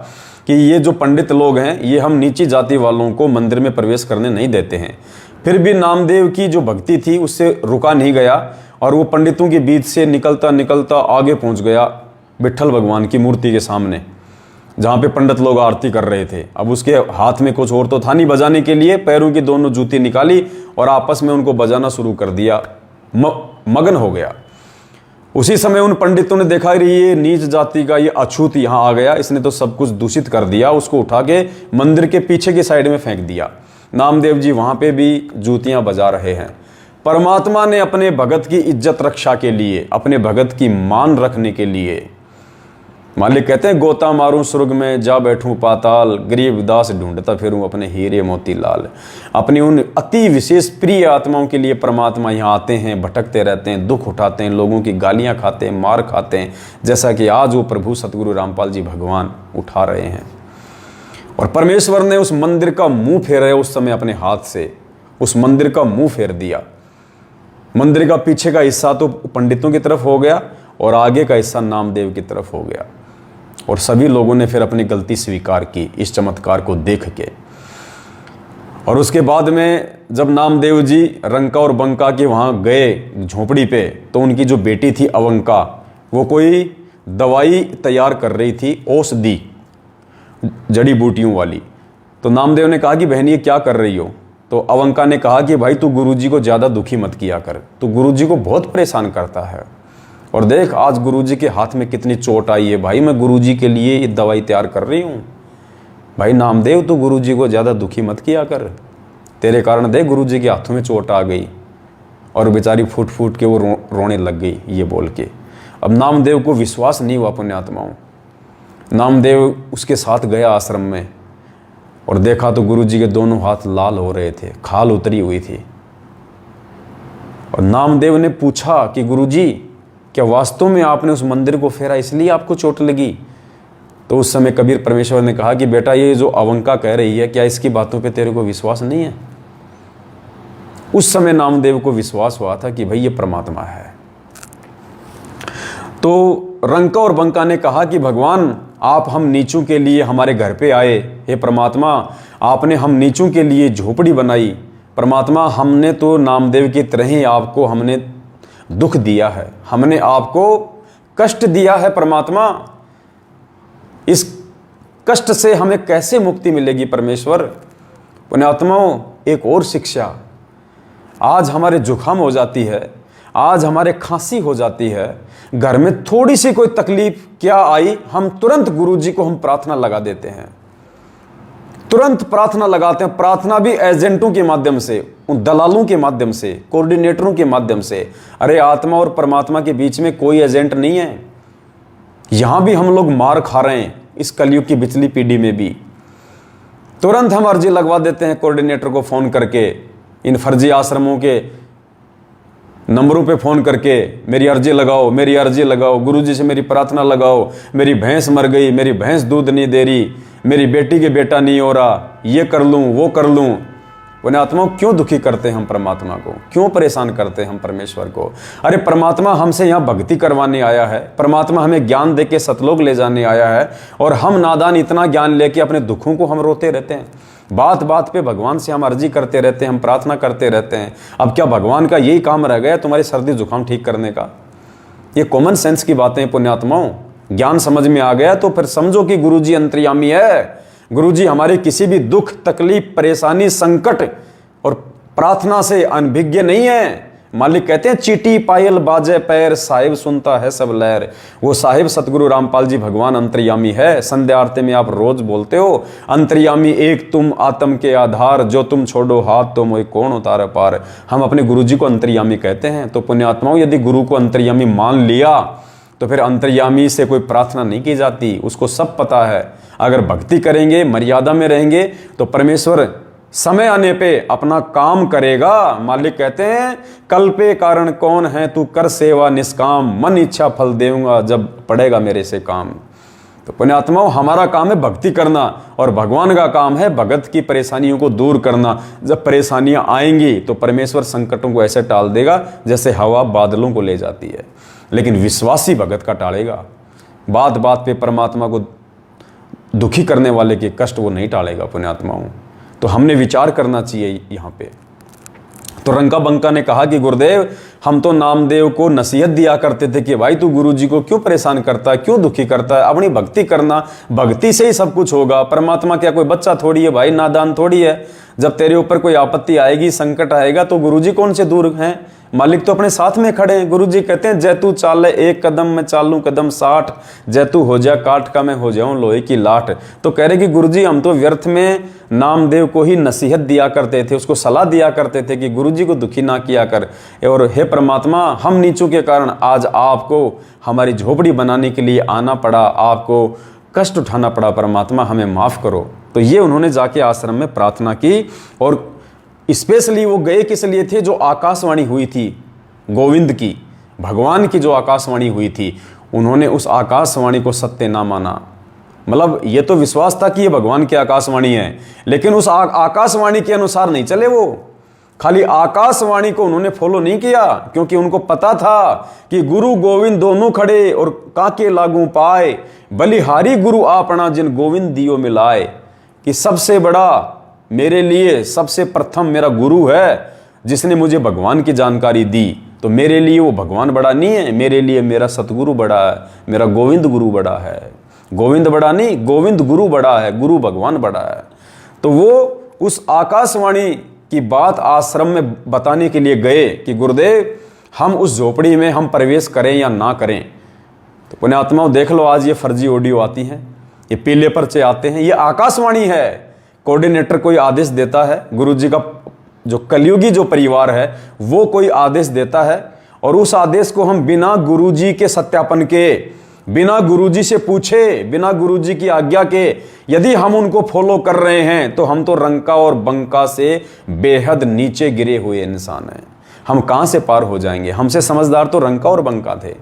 कि ये जो पंडित लोग हैं ये हम नीची जाति वालों को मंदिर में प्रवेश करने नहीं देते हैं। फिर भी नामदेव की जो भक्ति थी उससे रुका नहीं गया और वो पंडितों के बीच से निकलता निकलता आगे पहुंच गया विट्ठल भगवान की मूर्ति के सामने। जहाँ पे पंडित लोग आरती कर रहे थे। अब उसके हाथ में कुछ और तो था नहीं बजाने के लिए, पैरों की दोनों जूती निकाली और आपस में उनको बजाना शुरू कर दिया, मगन हो गया। उसी समय उन पंडितों ने देखा ये नीच जाति का ये अछूत यहाँ आ गया, इसने तो सब कुछ दूषित कर दिया। उसको उठा के मंदिर के पीछे की साइड में फेंक दिया। नामदेव जी वहाँ पे भी जूतियाँ बजा रहे हैं। परमात्मा ने अपने भगत की इज्जत रक्षा के लिए, अपने भगत की मान रखने के लिए, मालिक कहते हैं गोता मारूं स्वर्ग में जा बैठूं पाताल, गरीब दास ढूंढता फिरूं अपने हीरे मोती लाल। अपनी उन अति विशेष प्रिय आत्माओं के लिए परमात्मा यहाँ आते हैं, भटकते रहते हैं, दुख उठाते हैं, लोगों की गालियाँ खाते हैं, मार खाते हैं, जैसा कि आज वो प्रभु सतगुरु रामपाल जी भगवान उठा रहे हैं। और परमेश्वर ने उस मंदिर का मुंह फेरा उस समय अपने हाथ से, उस मंदिर का मुंह फेर दिया। मंदिर का पीछे का हिस्सा तो पंडितों की तरफ हो गया और आगे का हिस्सा नामदेव की तरफ हो गया। और सभी लोगों ने फिर अपनी गलती स्वीकार की इस चमत्कार को देख के। और उसके बाद में जब नामदेव जी रंका और बंका के वहाँ गए झोपड़ी पे, तो उनकी जो बेटी थी अवंका, वो कोई दवाई तैयार कर रही थी, औषधि जड़ी बूटियों वाली। तो नामदेव ने कहा कि बहन ये क्या कर रही हो? तो अवंका ने कहा कि भाई तू गुरुजी को ज़्यादा दुखी मत किया कर, तू गुरुजी को बहुत परेशान करता है। और देख आज गुरुजी के हाथ में कितनी चोट आई है, भाई मैं गुरुजी के लिए ये दवाई तैयार कर रही हूँ। भाई नामदेव तू गुरुजी को ज़्यादा दुखी मत किया कर, तेरे कारण देख गुरुजी के हाथों में चोट आ गई। और बेचारी फूट फूट के वो रोने लग गई ये बोल के। अब नामदेव को विश्वास नहीं हुआ पुण्यात्माओं। नामदेव उसके साथ गया आश्रम में और देखा तो गुरुजी के दोनों हाथ लाल हो रहे थे, खाल उतरी हुई थी। और नामदेव ने पूछा कि गुरुजी क्या वास्तव में आपने उस मंदिर को फेरा इसलिए आपको चोट लगी? तो उस समय कबीर परमेश्वर ने कहा कि बेटा ये जो अवंका कह रही है, क्या इसकी बातों पे तेरे को विश्वास नहीं है? उस समय नामदेव को विश्वास हुआ था कि भाई ये परमात्मा है। तो रंका और बंका ने कहा कि भगवान आप हम नीचों के लिए हमारे घर पे आए, हे परमात्मा आपने हम नीचों के लिए झोपड़ी बनाई। परमात्मा हमने तो नामदेव की तरह ही आपको हमने दुख दिया है, हमने आपको कष्ट दिया है। परमात्मा इस कष्ट से हमें कैसे मुक्ति मिलेगी परमेश्वर? पुण्यात्माओं एक और शिक्षा, आज हमारे जुकाम हो जाती है, आज हमारे खांसी हो जाती है, घर में थोड़ी सी कोई तकलीफ क्या आई, हम तुरंत गुरुजी को हम प्रार्थना लगा देते हैं, तुरंत प्रार्थना लगाते हैं। प्रार्थना भी एजेंटों के माध्यम से, उन दलालों के माध्यम से, कोऑर्डिनेटरों के माध्यम से। अरे आत्मा और परमात्मा के बीच में कोई एजेंट नहीं है। यहां भी हम लोग मार खा रहे हैं इस कलयुग की बिचली पीढ़ी में भी। तुरंत हम अर्जी लगवा देते हैं कोऑर्डिनेटर को फ़ोन करके, इन फर्जी आश्रमों के नंबरों पे फ़ोन करके मेरी अर्जी लगाओ, मेरी अर्जी लगाओ, गुरुजी से मेरी प्रार्थना लगाओ, मेरी भैंस मर गई, मेरी भैंस दूध नहीं दे रही, मेरी बेटी के बेटा नहीं हो रहा, ये कर लूँ वो कर लूँ। पुण्यात्माओं क्यों दुखी करते हैं हम परमात्मा को, क्यों परेशान करते हैं हम परमेश्वर को? अरे परमात्मा हमसे यहाँ भक्ति करवाने आया है, परमात्मा हमें ज्ञान दे के सतलोक ले जाने आया है, और हम नादान इतना ज्ञान लेके अपने दुखों को हम रोते रहते हैं। बात बात पे भगवान से हम अर्जी करते रहते हैं, हम प्रार्थना करते रहते हैं। अब क्या भगवान का यही काम रह गया तुम्हारी सर्दी जुकाम ठीक करने का? ये कॉमन सेंस की बातें पुण्यात्माओं। ज्ञान समझ में आ गया तो फिर समझो कि गुरुजी अंतर्यामी है। गुरुजी हमारे किसी भी दुख तकलीफ परेशानी संकट और प्रार्थना से अनभिज्ञ नहीं है। मालिक कहते हैं चीटी पायल बाजे पैर, साहिब सुनता है सब लहर। वो साहिब सतगुरु रामपाल जी भगवान अंतर्यामी है। संध्या आरती में आप रोज बोलते हो अंतर्यामी एक तुम आत्म के आधार, जो तुम छोड़ो हाथ तो मोई कौन उतारे पार। हम अपने गुरुजी को अंतर्यामी कहते हैं। तो पुण्यात्माओं यदि गुरु को अंतर्यामी मान लिया तो फिर अंतर्यामी से कोई प्रार्थना नहीं की जाती, उसको सब पता है। अगर भक्ति करेंगे मर्यादा में रहेंगे तो परमेश्वर समय आने पे अपना काम करेगा। मालिक कहते हैं कल पे कारण कौन है, तू कर सेवा निष्काम, मन इच्छा फल देऊंगा जब पड़ेगा मेरे से काम। तो पुण्यात्माओं हमारा काम है भक्ति करना और भगवान का काम है भगत की परेशानियों को दूर करना। जब परेशानियां आएंगी तो परमेश्वर संकटों को ऐसे टाल देगा जैसे हवा बादलों को ले जाती है, लेकिन विश्वासी भगत का टालेगा। बात बात पे परमात्मा को दुखी करने वाले के कष्ट वो नहीं टालेगा पुण्यात्माओं। तो हमने विचार करना चाहिए यहाँ पे। तो रंका बंका ने कहा कि गुरुदेव, हम तो नामदेव को नसीहत दिया करते थे कि भाई तू गुरुजी को क्यों परेशान करता है, क्यों दुखी करता है, अपनी भक्ति करना, भक्ति से ही सब कुछ होगा। परमात्मा क्या कोई बच्चा थोड़ी है भाई, नादान थोड़ी है। जब तेरे ऊपर कोई आपत्ति आएगी, संकट आएगा, तो गुरुजी कौन से दूर हैं, मालिक तो अपने साथ में खड़े हैं। गुरुजी कहते हैं, जय तू चाले एक कदम मैं चालूं कदम 60, जय तू हो जा काठ का मैं हो जाऊं लोहे की लाठ। तो कह रहे कि गुरुजी हम तो व्यर्थ में नामदेव को ही नसीहत दिया करते थे, उसको सलाह दिया करते थे कि गुरुजी को दुखी ना किया कर। और हे परमात्मा, हम नीचों के कारण आज आपको हमारी झोपड़ी बनाने के लिए आना पड़ा, आपको कष्ट उठाना पड़ा, परमात्मा हमें माफ़ करो। तो ये उन्होंने जाके आश्रम में प्रार्थना की। और स्पेशली वो गए किस लिए थे, जो आकाशवाणी हुई थी गोविंद की, भगवान की जो आकाशवाणी हुई थी, उन्होंने उस आकाशवाणी को सत्य ना माना। मतलब ये तो विश्वास था कि ये भगवान की आकाशवाणी है, लेकिन उस आकाशवाणी के अनुसार नहीं चले। वो खाली आकाशवाणी को उन्होंने फॉलो नहीं किया, क्योंकि उनको पता था कि गुरु गोविंद दोनों खड़े और काके लागू पाए, बलिहारी गुरु आपना जिन गोविंद दियो मिलाए। कि सबसे बड़ा मेरे लिए, सबसे प्रथम मेरा गुरु है जिसने मुझे भगवान की जानकारी दी। तो मेरे लिए वो भगवान बड़ा नहीं है, मेरे लिए मेरा सतगुरु बड़ा है, मेरा गोविंद गुरु बड़ा है। गोविंद बड़ा नहीं, गोविंद गुरु बड़ा है, गुरु भगवान बड़ा है। तो वो उस आकाशवाणी की बात आश्रम में बताने के लिए गए कि गुरुदेव, हम उस झोपड़ी में हम प्रवेश करें या ना करें। तो पुण्यात्माओं देख लो, आज ये फर्जी ऑडियो आती हैं, ये पीले पर्चे आते हैं, ये आकाशवाणी है। कोऑर्डिनेटर कोई आदेश देता है, गुरुजी का जो कलयुगी जो परिवार है वो कोई आदेश देता है, और उस आदेश को हम बिना गुरुजी के सत्यापन के, बिना गुरुजी से पूछे, बिना गुरुजी की आज्ञा के यदि हम उनको फॉलो कर रहे हैं, तो हम तो रंका और बंका से बेहद नीचे गिरे हुए इंसान हैं। हम कहाँ से पार हो जाएंगे? हमसे समझदार तो रंका और बंका थे।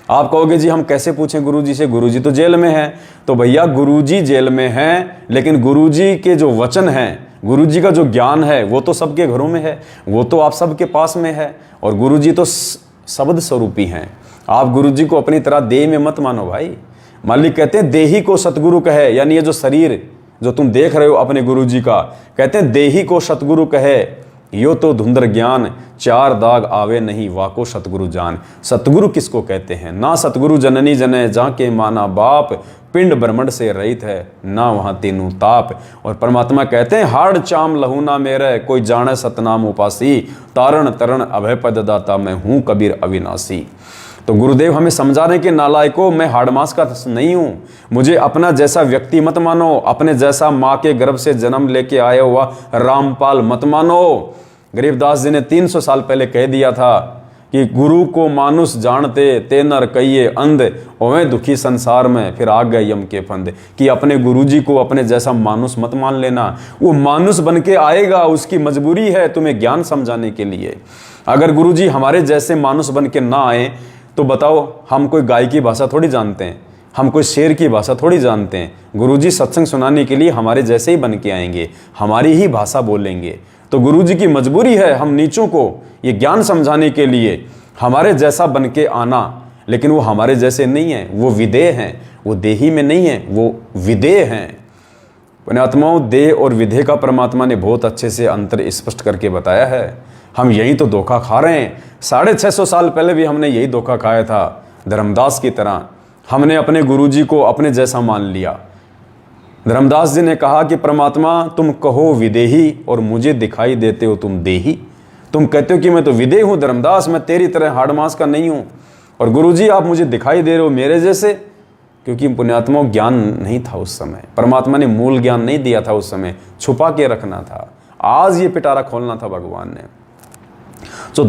आप कहोगे जी हम कैसे पूछें गुरुजी से, गुरुजी तो जेल में है। तो भैया गुरुजी जेल में हैं, लेकिन गुरुजी के जो वचन हैं, गुरुजी का जो ज्ञान है, वो तो सबके घरों में है, वो तो आप सबके पास में है। और गुरुजी तो शब्द स्वरूपी हैं। आप गुरुजी को अपनी तरह देह में मत मानो भाई। मालिक कहते हैं देही को सतगुरु कहे, यानी ये जो शरीर जो तुम देख रहे हो अपने गुरुजी का, कहते हैं देही को सतगुरु कहे, यो तो धुंधर ज्ञान, चार दाग आवे नहीं वाको सतगुरु जान। सतगुरु किसको कहते हैं? ना सतगुरु जननी जने जाके माना बाप, पिंड ब्रह्मंड से रहित है ना वहां तीनों ताप। और परमात्मा कहते हैं हाड़ चाम लहू ना मेरे, कोई जाने सतनाम उपासी, तारण तरण अभय पद दाता मैं हूं कबीर अविनाशी। तो गुरुदेव हमें समझा रहे कि नालायकों, मैं हाड़मास का नहीं हूं, मुझे अपना जैसा व्यक्ति मत मानो, अपने जैसा माँ के गर्भ से जन्म लेके आया हुआ रामपाल मत मानो। गरीबदास जी ने 300 साल पहले कह दिया था कि गुरु को मानुष जानते ते नर कहिए अंध, ओवे दुखी संसार में फिर आ गए यम के फंद। कि अपने गुरुजी को अपने जैसा मानुष मत मान लेना, वो मानुष बन के आएगा, उसकी मजबूरी है तुम्हें ज्ञान समझाने के लिए। अगर गुरुजी हमारे जैसे मानुष बन के ना आए तो बताओ, हम कोई गाय की भाषा थोड़ी जानते हैं, हम कोई शेर की भाषा थोड़ी जानते हैं। गुरुजी सत्संग सुनाने के लिए हमारे जैसे ही बन के आएंगे, हमारी ही भाषा बोलेंगे। तो गुरुजी की मजबूरी है हम नीचों को ये ज्ञान समझाने के लिए हमारे जैसा बन के आना। लेकिन वो हमारे जैसे नहीं है, वो विदेह हैं, वो देही में नहीं है, वो विदेह हैं। पुण्यात्माओं, देह और विदेह का परमात्मा ने बहुत अच्छे से अंतर स्पष्ट करके बताया है। हम यही तो धोखा खा रहे हैं। 650 साल पहले भी हमने यही धोखा खाया था, धर्मदास की तरह। हमने अपने गुरुजी को अपने जैसा मान लिया। धर्मदास जी ने कहा कि परमात्मा तुम कहो विदेही और मुझे दिखाई देते हो तुम देही। तुम कहते हो कि मैं तो विदेह हूँ धर्मदास, मैं तेरी तरह हाड़मास का नहीं हूँ, और गुरुजी आप मुझे दिखाई दे रहे हो मेरे जैसे। क्योंकि पुण्यात्मा ज्ञान नहीं था उस समय, परमात्मा ने मूल ज्ञान नहीं दिया था उस समय, छुपा के रखना था। आज ये पिटारा खोलना था भगवान ने। तो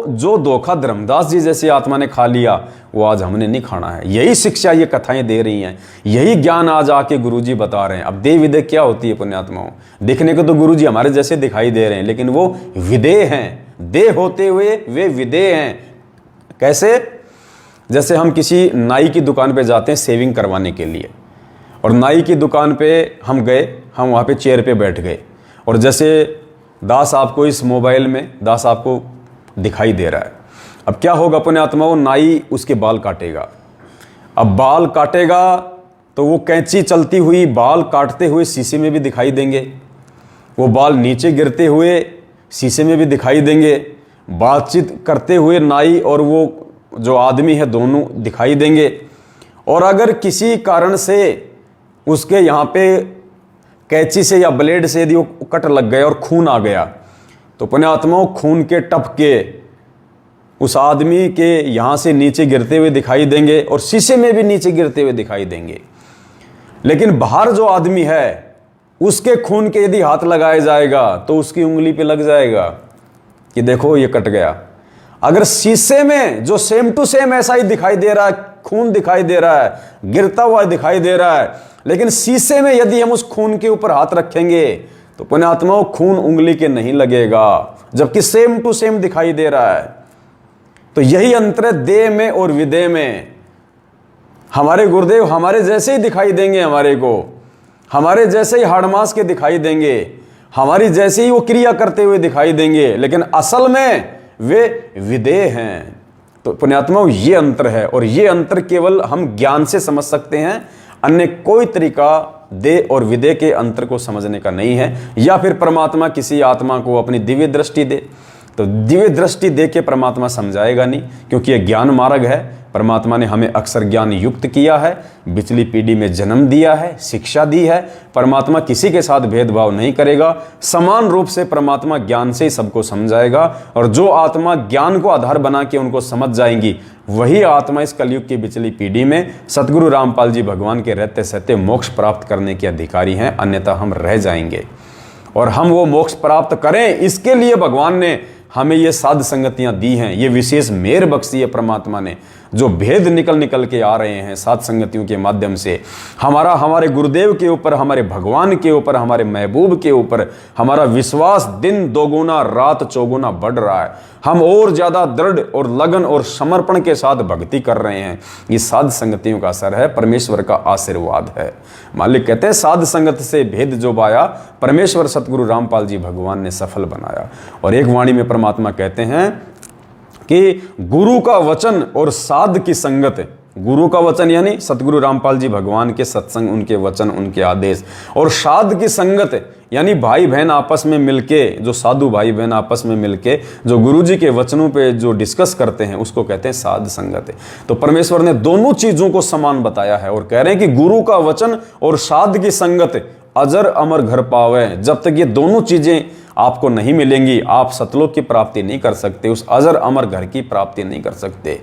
जो धोखा धर्मदास जी जैसी आत्मा ने खा लिया, वो आज हमने नहीं खाना है। यही शिक्षा ये कथाएं दे रही हैं, यही ज्ञान आज आके गुरुजी बता रहे हैं। अब देह विदेह क्या होती है पुण्यात्माओं? दिखने को तो गुरुजी हमारे जैसे दिखाई दे रहे हैं, लेकिन वो विदेह हैं। देह होते हुए वे विदेह हैं। कैसे? जैसे हम किसी नाई की दुकान पे जाते हैं सेविंग करवाने के लिए, और नाई की दुकान पे हम गए, हम वहाँ पे चेयर पे बैठ गए, और जैसे दास आपको इस मोबाइल में दास आपको दिखाई दे रहा है। अब क्या होगा पुण्यात्माओं? नाई उसके बाल काटेगा। अब बाल काटेगा तो वो कैंची चलती हुई बाल काटते हुए शीशे में भी दिखाई देंगे, वो बाल नीचे गिरते हुए शीशे में भी दिखाई देंगे, बातचीत करते हुए नाई और वो जो आदमी है दोनों दिखाई देंगे। और अगर किसी कारण से उसके यहाँ पे कैंची से या ब्लेड से यदि वो कट लग गया और खून आ गया, तो पुण्यात्माओं खून के टपके उस आदमी के यहाँ से नीचे गिरते हुए दिखाई देंगे और शीशे में भी नीचे गिरते हुए दिखाई देंगे। लेकिन बाहर जो आदमी है उसके खून के यदि हाथ लगाया जाएगा तो उसकी उंगली पे लग जाएगा कि देखो ये कट गया। अगर शीशे में जो सेम टू सेम ऐसा ही दिखाई दे रहा है, खून दिखाई दे रहा है, गिरता हुआ दिखाई दे रहा है, लेकिन शीशे में यदि हम उस खून के ऊपर हाथ रखेंगे तो पुण्यात्माओं खून उंगली के नहीं लगेगा, जबकि सेम टू सेम दिखाई दे रहा है। तो यही अंतर है देह में और विदेह में। हमारे गुरुदेव हमारे जैसे ही दिखाई देंगे, हमारे जैसे ही हाड़मास के दिखाई देंगे, हमारी जैसे ही वो क्रिया करते हुए दिखाई देंगे, लेकिन असल में वे विदेह हैं। तो पुण्यात्माओं ये अंतर है, और ये अंतर केवल हम ज्ञान से समझ सकते हैं, अन्य कोई तरीका देह और विदेह के अंतर को समझने का नहीं है। या फिर परमात्मा किसी आत्मा को अपनी दिव्य दृष्टि दे, तो दिव्य दृष्टि दे के परमात्मा समझाएगा नहीं, क्योंकि यह ज्ञान मार्ग है। परमात्मा ने हमें अक्सर ज्ञान युक्त किया है, पिछली पीढ़ी में जन्म दिया है, शिक्षा दी है। परमात्मा किसी के साथ भेदभाव नहीं करेगा, समान रूप से परमात्मा ज्ञान से ही सबको समझाएगा। और जो आत्मा ज्ञान को आधार बना के उनको समझ जाएंगी, वही आत्मा इस कलयुग की पिछली पीढ़ी में सतगुरु रामपाल जी भगवान के रहते सहते मोक्ष प्राप्त करने के अधिकारी हैं, अन्यथा हम रह जाएंगे। और हम वो मोक्ष प्राप्त करें, इसके लिए भगवान ने हमें ये साध संगतियां दी हैं, ये विशेष मेहर बख्शी है परमात्मा ने। जो भेद निकल के आ रहे हैं साध संगतियों के माध्यम से, हमारे गुरुदेव के ऊपर, हमारे भगवान के ऊपर, हमारे महबूब के ऊपर हमारा विश्वास दिन दोगुना रात चौगुना बढ़ रहा है। हम और ज्यादा दृढ़ और लगन और समर्पण के साथ भक्ति कर रहे हैं। ये साध संगतियों का असर है, परमेश्वर का आशीर्वाद है। मालिक कहते हैं साध संगत से भेद जो पाया, परमेश्वर सतगुरु रामपाल जी भगवान ने सफल बनाया। और एक वाणी में परमात्मा कहते हैं कि गुरु का वचन और साध की संगत, गुरु का वचन यानी सतगुरु रामपाल जी भगवान के सत्संग, उनके वचन, उनके आदेश, और साध की संगत यानी भाई बहन आपस में मिलके, जो साधु भाई बहन आपस में मिलके जो गुरु जी के वचनों पे जो डिस्कस करते हैं, उसको कहते हैं साध संगत। तो परमेश्वर ने दोनों चीजों को समान बताया है और कह रहे हैं कि गुरु का वचन और साध की संगत अजर अमर घर पावे। जब तक ये दोनों चीजें आपको नहीं मिलेंगी, आप सतलोक की प्राप्ति नहीं कर सकते, उस अजर अमर घर की प्राप्ति नहीं कर सकते।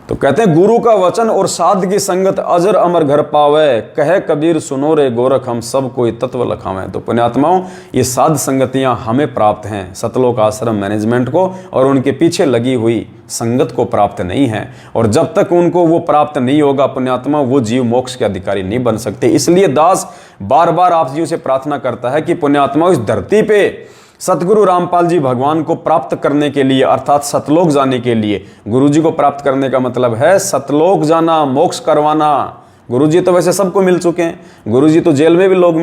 तो कहते हैं गुरु का वचन और साध की संगत अजर अमर घर पावे, कहे कबीर सुनो रे गोरख हम सब कोई तत्व लखावें। तो पुण्यात्माओं ये साध संगतियां हमें प्राप्त हैं, सतलोक आश्रम मैनेजमेंट को और उनके पीछे लगी हुई संगत को प्राप्त नहीं है। और जब तक उनको वो प्राप्त नहीं होगा पुण्यात्मा, वो जीव मोक्ष के अधिकारी नहीं बन सकते। इसलिए दास बार बार आप जीव से प्रार्थना करता है कि पुण्यात्मा इस धरती पे सतगुरु रामपाल जी भगवान को प्राप्त करने के लिए, अर्थात सतलोक जाने के लिए, गुरु जी को प्राप्त करने का मतलब है सतलोक जाना, मोक्ष करवाना। गुरु जी तो वैसे सबको मिल चुके हैं, गुरु जी तो जेल में भी लोग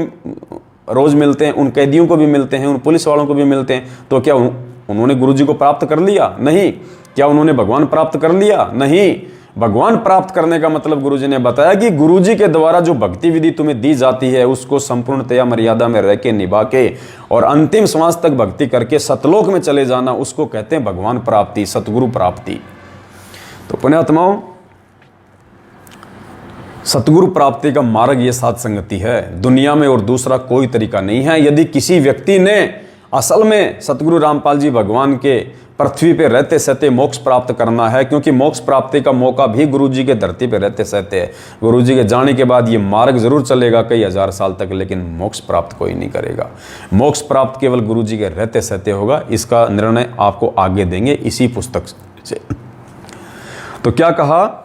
रोज मिलते हैं, उन कैदियों को भी मिलते हैं, उन पुलिस वालों को भी मिलते हैं। तो क्या उन्होंने गुरु जी को प्राप्त कर लिया? नहीं। क्या उन्होंने भगवान प्राप्त कर लिया? नहीं। भगवान प्राप्त करने का मतलब गुरुजी ने बताया कि गुरुजी के द्वारा जो भक्ति विधि तुम्हें दी जाती है, उसको संपूर्णतया मर्यादा में रह के निभा के और अंतिम श्वास तक भक्ति करके सतलोक में चले जाना, उसको कहते हैं भगवान प्राप्ति, सतगुरु प्राप्ति। तो पुण्यात्माओं सतगुरु प्राप्ति का मार्ग ये साध संगति है, दुनिया में और दूसरा कोई तरीका नहीं है। यदि किसी व्यक्ति ने असल में सतगुरु रामपाल जी भगवान के पृथ्वी पे रहते सहते मोक्ष प्राप्त करना है, क्योंकि मोक्ष प्राप्ति का मौका भी गुरुजी के धरती पे रहते सहते है। गुरुजी के जाने के बाद ये मार्ग जरूर चलेगा कई हजार साल तक, लेकिन मोक्ष प्राप्त कोई नहीं करेगा। मोक्ष प्राप्त केवल गुरुजी के रहते सहते होगा। इसका निर्णय आपको आगे देंगे इसी पुस्तक से। तो क्या कहा,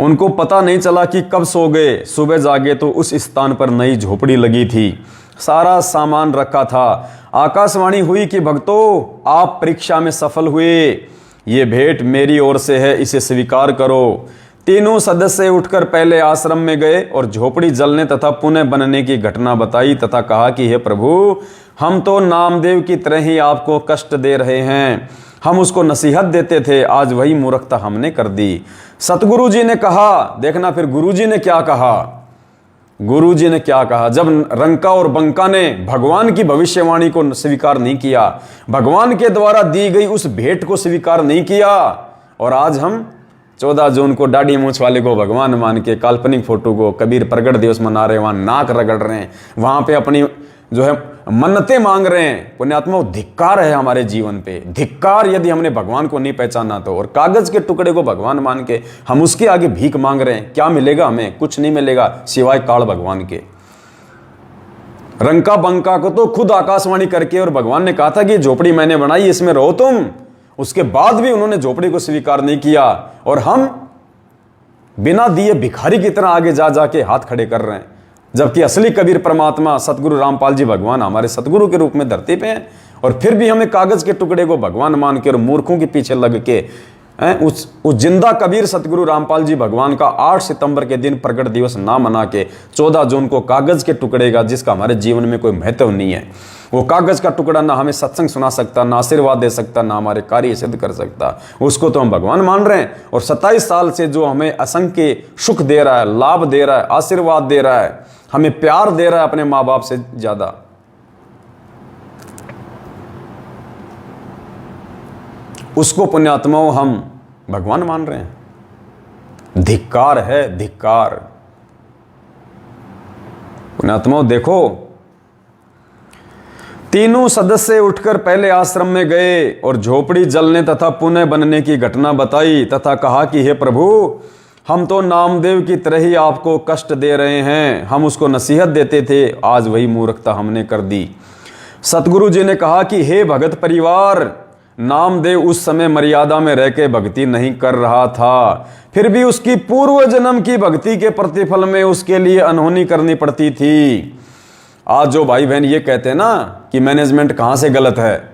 उनको पता नहीं चला कि कब सो गए, सुबह जागे तो उस स्थान पर नई झोपड़ी लगी थी, सारा सामान रखा था। आकाशवाणी हुई कि भक्तों आप परीक्षा में सफल हुए, ये भेंट मेरी ओर से है, इसे स्वीकार करो। तीनों सदस्य उठकर पहले आश्रम में गए और झोपड़ी जलने तथा पुनः बनने की घटना बताई तथा कहा कि हे प्रभु, हम तो नामदेव की तरह ही आपको कष्ट दे रहे हैं, हम उसको नसीहत देते थे, आज वही मूर्खता हमने कर दी। सतगुरु जी ने कहा, देखना फिर गुरु जी ने क्या कहा, गुरुजी ने क्या कहा, जब रंका और बंका ने भगवान की भविष्यवाणी को स्वीकार नहीं किया, भगवान के द्वारा दी गई उस भेंट को स्वीकार नहीं किया, और आज हम 14 जून को दाढ़ी मूंछ वाले को भगवान मान के काल्पनिक फोटो को कबीर प्रगट दिवस मना रहे हैं, वहां नाक रगड़ रहे हैं, वहां पे अपनी जो है मन्नतें मांग रहे हैं। पुण्यात्मा, धिक्कार है हमारे जीवन पे, धिक्कार यदि हमने भगवान को नहीं पहचाना तो। और कागज के टुकड़े को भगवान मान के हम उसके आगे भीख मांग रहे हैं, क्या मिलेगा हमें? कुछ नहीं मिलेगा सिवाय काल भगवान के। रंका बंका को तो खुद आकाशवाणी करके और भगवान ने कहा था कि झोपड़ी मैंने बनाई, इसमें रहो तुम। उसके बाद भी उन्होंने झोपड़ी को स्वीकार नहीं किया, और हम बिना दिए भिखारी की तरह आगे जा जाके हाथ खड़े कर रहे हैं, जबकि असली कबीर परमात्मा सतगुरु रामपाल जी भगवान हमारे सतगुरु के रूप में धरती पे हैं। और फिर भी हमें कागज के टुकड़े को भगवान मान के और मूर्खों के पीछे लग के उस जिंदा कबीर सतगुरु रामपाल जी भगवान का 8 सितंबर के दिन प्रगट दिवस ना मना के 14 जून को कागज के टुकड़े का, जिसका हमारे जीवन में कोई महत्व नहीं है, वो कागज का टुकड़ा ना हमें सत्संग सुना सकता, ना आशीर्वाद दे सकता, ना हमारे कार्य सिद्ध कर सकता, उसको तो हम भगवान मान रहे हैं। और 27 साल से जो हमें असंख्य सुख दे रहा है, लाभ दे रहा है, आशीर्वाद दे रहा है, हमें प्यार दे रहा है अपने मां बाप से ज्यादा, उसको पुण्यात्माओं हम भगवान मान रहे हैं। धिक्कार है, धिक्कार। पुण्यात्माओं देखो, तीनों सदस्य उठकर पहले आश्रम में गए और झोपड़ी जलने तथा पुनः बनने की घटना बताई तथा कहा कि हे प्रभु, हम तो नामदेव की तरह ही आपको कष्ट दे रहे हैं, हम उसको नसीहत देते थे, आज वही मूर्खता हमने कर दी। सतगुरु जी ने कहा कि हे भगत परिवार, नामदेव उस समय मर्यादा में रह के भक्ति नहीं कर रहा था, फिर भी उसकी पूर्व जन्म की भक्ति के प्रतिफल में उसके लिए अनहोनी करनी पड़ती थी। आज जो भाई बहन ये कहते हैं ना कि मैनेजमेंट कहाँ से गलत है,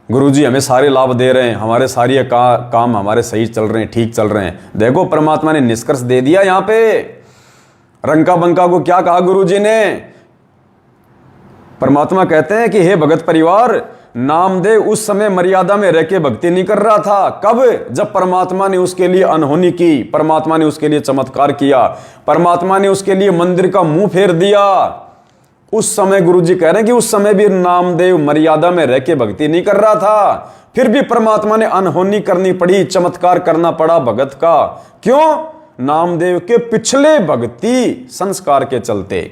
गुरुजी हमें सारे लाभ दे रहे हैं, हमारे सारे काम हमारे सही चल रहे हैं, ठीक चल रहे हैं, देखो परमात्मा ने निष्कर्ष दे दिया। यहाँ पे रंका बंका को क्या कहा गुरुजी ने? परमात्मा कहते हैं कि हे भगत परिवार, नामदेव उस समय मर्यादा में रह के भक्ति नहीं कर रहा था। कब? जब परमात्मा ने उसके लिए अनहोनी की, परमात्मा ने उसके लिए चमत्कार किया, परमात्मा ने उसके लिए मंदिर का मुंह फेर दिया, उस समय गुरुजी कह रहे हैं कि उस समय भी नामदेव मर्यादा में रह के भक्ति नहीं कर रहा था, फिर भी परमात्मा ने अनहोनी करनी पड़ी, चमत्कार करना पड़ा भगत का। क्यों? नामदेव के पिछले भक्ति संस्कार के चलते।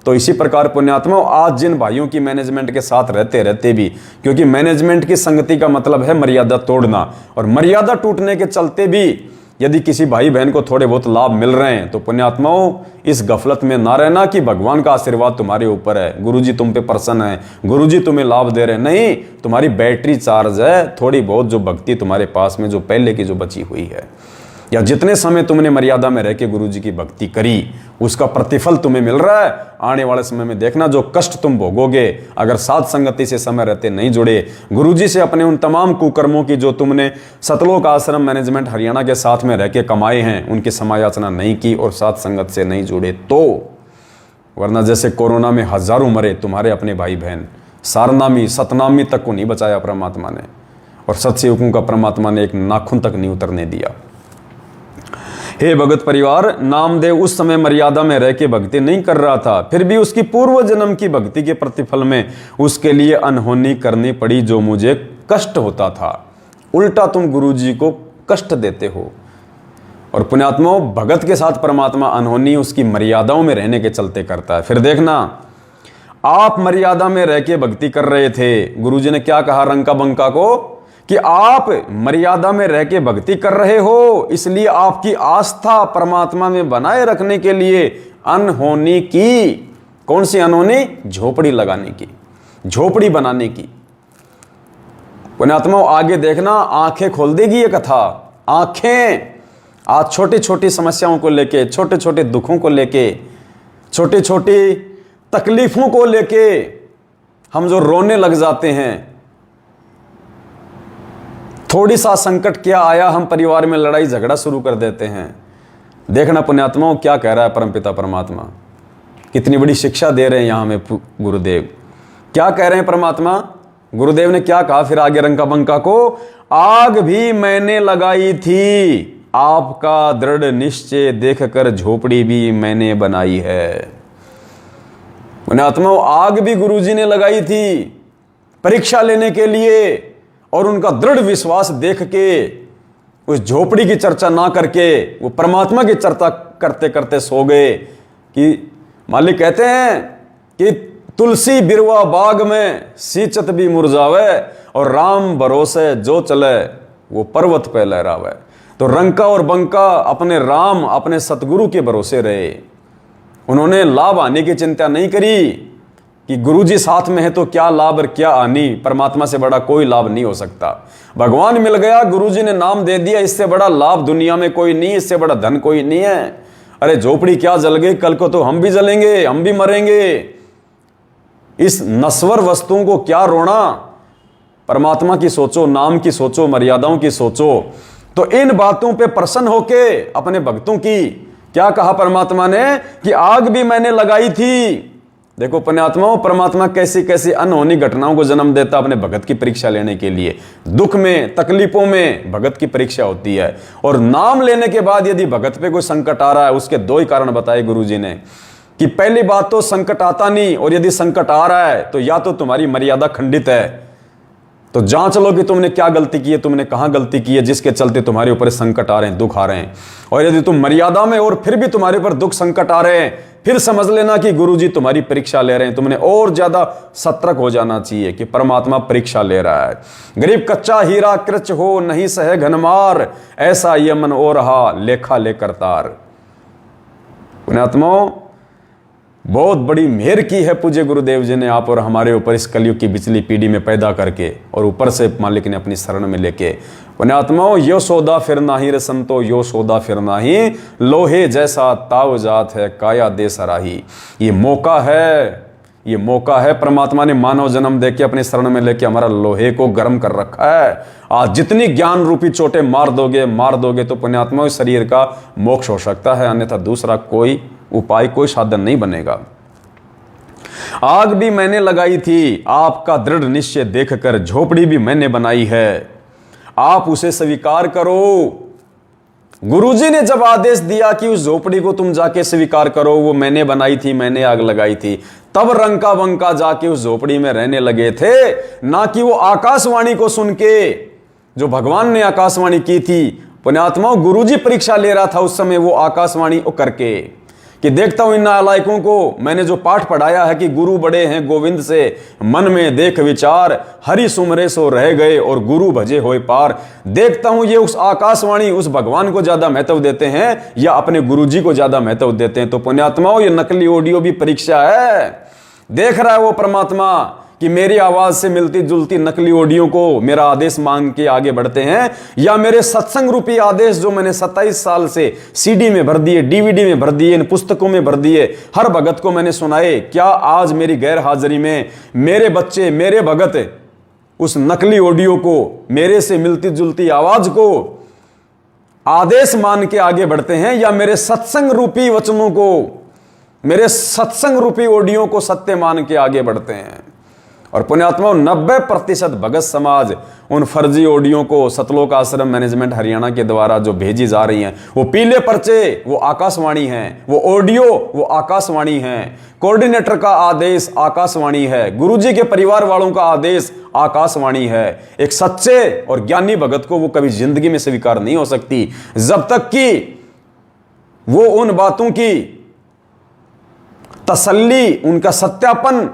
तो इसी प्रकार पुण्यात्मा, आज जिन भाइयों की मैनेजमेंट के साथ रहते रहते भी, क्योंकि मैनेजमेंट की संगति का मतलब है मर्यादा तोड़ना, और मर्यादा टूटने के चलते भी यदि किसी भाई बहन को थोड़े बहुत लाभ मिल रहे हैं तो पुण्यात्माओं, इस गफलत में ना रहना कि भगवान का आशीर्वाद तुम्हारे ऊपर है, गुरुजी तुम पे प्रसन्न है, गुरुजी तुम्हें लाभ दे रहे हैं। नहीं, तुम्हारी बैटरी चार्ज है, थोड़ी बहुत जो भक्ति तुम्हारे पास में जो पहले की जो बची हुई है, या जितने समय तुमने मर्यादा में रह के गुरुजी की भक्ति करी, उसका प्रतिफल तुम्हें मिल रहा है। आने वाले समय में देखना जो कष्ट तुम भोगोगे, अगर साथ संगति से समय रहते नहीं जुड़े, गुरुजी से अपने उन तमाम कुकर्मों की जो तुमने सतलोक आश्रम मैनेजमेंट हरियाणा के साथ में रह के कमाए हैं, उनकी समायाचना नहीं की और साथ संगत से नहीं जुड़े तो, वरना जैसे कोरोना में हजारों मरे तुम्हारे अपने भाई बहन, सारनामी सतनामी तक को नहीं बचाया परमात्मा ने, और सत्सेवकों का परमात्मा ने एक नाखून तक नहीं उतरने दिया। हे भगत परिवार, नामदेव उस समय मर्यादा में रह के भक्ति नहीं कर रहा था, फिर भी उसकी पूर्व जन्म की भक्ति के प्रतिफल में उसके लिए अनहोनी करनी पड़ी, जो मुझे कष्ट होता था। उल्टा तुम गुरुजी को कष्ट देते हो। और पुण्यात्माओं, भगत के साथ परमात्मा अनहोनी उसकी मर्यादाओं में रहने के चलते करता है। फिर देखना, आप मर्यादा में रह के भक्ति कर रहे थे, गुरुजी ने क्या कहा रंका बंका को कि आप मर्यादा में रह के भक्ति कर रहे हो, इसलिए आपकी आस्था परमात्मा में बनाए रखने के लिए अनहोनी की। कौन सी अनहोनी? झोपड़ी लगाने की, झोपड़ी बनाने की। पुण्यात्माओं, आगे देखना, आंखें खोल देगी ये कथा। आंखें आज छोटी छोटी समस्याओं को लेके, छोटे छोटे दुखों को लेके, छोटी छोटी तकलीफों को लेके हम जो रोने लग जाते हैं, थोड़ी सा संकट क्या आया, हम परिवार में लड़ाई झगड़ा शुरू कर देते हैं। देखना पुण्यात्माओं, क्या कह रहा है परमपिता परमात्मा, कितनी बड़ी शिक्षा दे रहे हैं यहां में गुरुदेव। क्या कह रहे हैं परमात्मा? गुरुदेव ने क्या कहा फिर आगे रंका बंका को? आग भी मैंने लगाई थी, आपका दृढ़ निश्चय देखकर झोपड़ी भी मैंने बनाई है। पुण्यात्माओं, आग भी गुरुजी ने लगाई थी परीक्षा लेने के लिए, और उनका दृढ़ विश्वास देख के उस झोपड़ी की चर्चा ना करके वो परमात्मा की चर्चा करते करते सो गए। कि मालिक कहते हैं कि तुलसी बिरवा बाग में सींचत भी मुरझावे, और राम भरोसे जो चले वो पर्वत पे लहरावे। तो रंका और बंका अपने राम, अपने सतगुरु के भरोसे रहे। उन्होंने लाभ आने की चिंता नहीं करी कि गुरुजी साथ में है तो क्या लाभ और क्या हानि, परमात्मा से बड़ा कोई लाभ नहीं हो सकता। भगवान मिल गया, गुरुजी ने नाम दे दिया, इससे बड़ा लाभ दुनिया में कोई नहीं, इससे बड़ा धन कोई नहीं है। अरे झोपड़ी क्या जल गई, कल को तो हम भी जलेंगे, हम भी मरेंगे। इस नश्वर वस्तुओं को क्या रोना, परमात्मा की सोचो, नाम की सोचो, मर्यादाओं की सोचो। तो इन बातों पे प्रसन्न होके अपने भक्तों की क्या कहा परमात्मा ने कि आग भी मैंने लगाई थी। देखो पुण्यात्माओं, परमात्मा कैसी कैसी अनहोनी घटनाओं को जन्म देता अपने भगत की परीक्षा लेने के लिए। दुख में, तकलीफों में भगत की परीक्षा होती है। और नाम लेने के बाद यदि भगत पे कोई संकट आ रहा है, उसके दो ही कारण बताए गुरुजी ने कि पहली बात तो संकट आता नहीं, और यदि संकट आ रहा है तो या तो तुम्हारी मर्यादा खंडित है, तो जांच लो कि तुमने क्या गलती की है, तुमने कहां गलती की है जिसके चलते तुम्हारे ऊपर संकट आ रहे हैं, दुख आ रहे हैं। और यदि तुम मर्यादा में और फिर भी तुम्हारे ऊपर दुख संकट आ रहे हैं, फिर समझ लेना कि गुरुजी तुम्हारी परीक्षा ले रहे हैं। तुमने और ज्यादा सतर्क हो जाना चाहिए कि परमात्मा परीक्षा ले रहा है। गरीब कच्चा हीरा कृच हो, नहीं सहे घनमार, ऐसा ये मन ओ रहा लेखा लेकर तार। पुण्यात्माओं, बहुत बड़ी मेहर की है पूज्य गुरुदेव जी ने आप और हमारे ऊपर इस कलयुग की बिचली पीढ़ी में पैदा करके, और ऊपर से मालिक ने अपनी शरण में लेके। पुण्यात्माओं, यो सौदा फिर नाही रे संतो, यो सौदा फिर नाही, लोहे जैसा ताव जात है काया दे सराही। ये मौका है परमात्मा ने मानव जन्म देके अपने शरण में लेके हमारा लोहे को गर्म कर रखा है। आज जितनी ज्ञान रूपी चोटें मार दोगे तो पुण्यात्माओं शरीर का मोक्ष हो सकता है, अन्यथा दूसरा कोई उपाय, कोई साधन नहीं बनेगा। आग भी मैंने लगाई थी आपका दृढ़ निश्चय देखकर, झोपड़ी भी मैंने बनाई है आप उसे स्वीकार करो। गुरुजी ने जब आदेश दिया कि उस झोपड़ी को तुम जाके स्वीकार करो, वो मैंने बनाई थी, मैंने आग लगाई थी, तब रंका बंका जाके उस झोपड़ी में रहने लगे थे। ना कि वो आकाशवाणी को सुन के, जो भगवान ने आकाशवाणी की थी। पुण्यात्माओं, गुरुजी परीक्षा ले रहा था उस समय वो आकाशवाणी करके कि देखता हूं इन नालायकों को मैंने जो पाठ पढ़ाया है कि गुरु बड़े हैं गोविंद से, मन में देख विचार, हरि सुमरे सो रह गए और गुरु भजे होए पार। देखता हूं ये उस आकाशवाणी, उस भगवान को ज्यादा महत्व देते हैं या अपने गुरुजी को ज्यादा महत्व देते हैं। तो पुण्यात्माओं, ये नकली ऑडियो भी परीक्षा है। देख रहा है वो परमात्मा कि मेरी आवाज से मिलती जुलती नकली ऑडियो को मेरा आदेश मांग के आगे बढ़ते हैं, या मेरे सत्संग रूपी आदेश जो मैंने 27 साल से सीडी में भर दिए, डीवीडी में भर दिए, इन पुस्तकों में भर दिए, हर भगत को मैंने सुनाए। क्या आज मेरी गैर हाजिरी में मेरे बच्चे, मेरे भगत उस नकली ऑडियो को, मेरे से मिलती जुलती आवाज को आदेश मान के आगे बढ़ते हैं, या मेरे सत्संग रूपी वचनों को, मेरे सत्संग रूपी ऑडियो को सत्य मान के आगे बढ़ते हैं? और पुण्यात्माओं, 90% भगत समाज उन फर्जी ऑडियो को सतलोक आश्रम मैनेजमेंट हरियाणा के द्वारा जो भेजी जा रही हैं, वो पीले पर्चे वो आकाशवाणी हैं, वो ऑडियो वो आकाशवाणी हैं, कोऑर्डिनेटर का आदेश आकाशवाणी है, गुरुजी के परिवार वालों का आदेश आकाशवाणी है। एक सच्चे और ज्ञानी भगत को वो कभी जिंदगी में स्वीकार नहीं हो सकती जब तक कि वो उन बातों की तसल्ली, उनका सत्यापन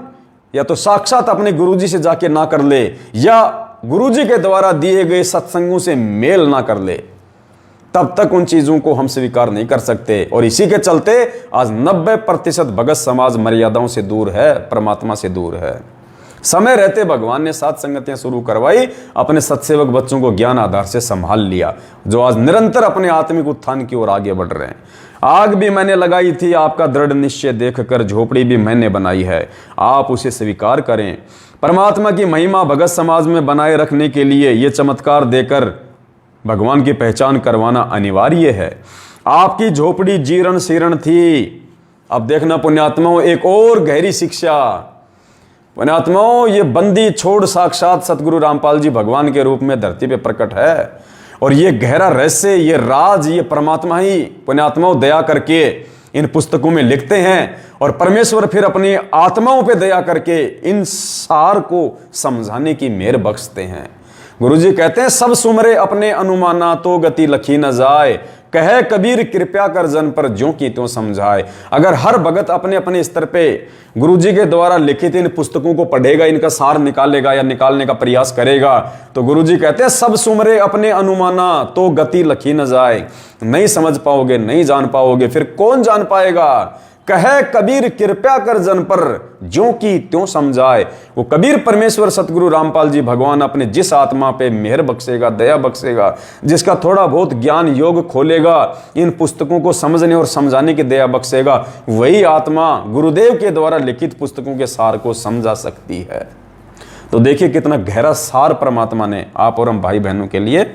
या तो साक्षात अपने गुरुजी से जाके ना कर ले, या गुरुजी के द्वारा दिए गए सत्संगों से मेल ना कर ले, तब तक उन चीजों को हम स्वीकार नहीं कर सकते। और इसी के चलते आज 90% भगत समाज मर्यादाओं से दूर है, परमात्मा से दूर है। समय रहते भगवान ने सात संगतियां शुरू करवाई, अपने सत्सेवक बच्चों को ज्ञान आधार से संभाल लिया, जो आज निरंतर अपने आत्मिक उत्थान की ओर आगे बढ़ रहे हैं। आग भी मैंने लगाई थी आपका दृढ़ निश्चय देखकर, झोपड़ी भी मैंने बनाई है आप उसे स्वीकार करें। परमात्मा की महिमा भगत समाज में बनाए रखने के लिए ये चमत्कार देकर भगवान की पहचान करवाना अनिवार्य है। आपकी झोपड़ी जीर्ण शीर्ण थी। अब देखना पुण्यात्माओं, एक और गहरी शिक्षा। पुण्यात्माओं, ये बंदी छोड़ साक्षात सतगुरु रामपाल जी भगवान के रूप में धरती पे प्रकट है, और ये गहरा रहस्य, ये राज, ये परमात्मा ही पुण्यात्माओं दया करके इन पुस्तकों में लिखते हैं। और परमेश्वर फिर अपनी आत्माओं पे दया करके इन सार को समझाने की मेहर बख्शते हैं। गुरुजी कहते हैं, सब सुमरे अपने अनुमाना तो गति लखी न जाए, कहे कबीर कृपया कर जन पर ज्यों की त्यों समझाए। अगर हर भगत अपने अपने स्तर पे गुरुजी के द्वारा लिखित इन पुस्तकों को पढ़ेगा, इनका सार निकालेगा या निकालने का प्रयास करेगा, तो गुरुजी कहते हैं सब सुमरे अपने अनुमाना तो गति लखी न जाए। नहीं समझ पाओगे, नहीं जान पाओगे, फिर कौन जान पाएगा। कहे कबीर कृपया कर जन पर ज्यों की त्यों समझाए। वो कबीर परमेश्वर सतगुरु रामपाल जी भगवान अपने जिस आत्मा पे मेहर बख्शेगा, दया बख्शेगा, जिसका थोड़ा बहुत ज्ञान योग खोलेगा, इन पुस्तकों को समझने और समझाने की दया बख्शेगा, वही आत्मा गुरुदेव के द्वारा लिखित पुस्तकों के सार को समझा सकती है। तो देखिए कितना गहरा सार परमात्मा ने आप और हम भाई बहनों के लिए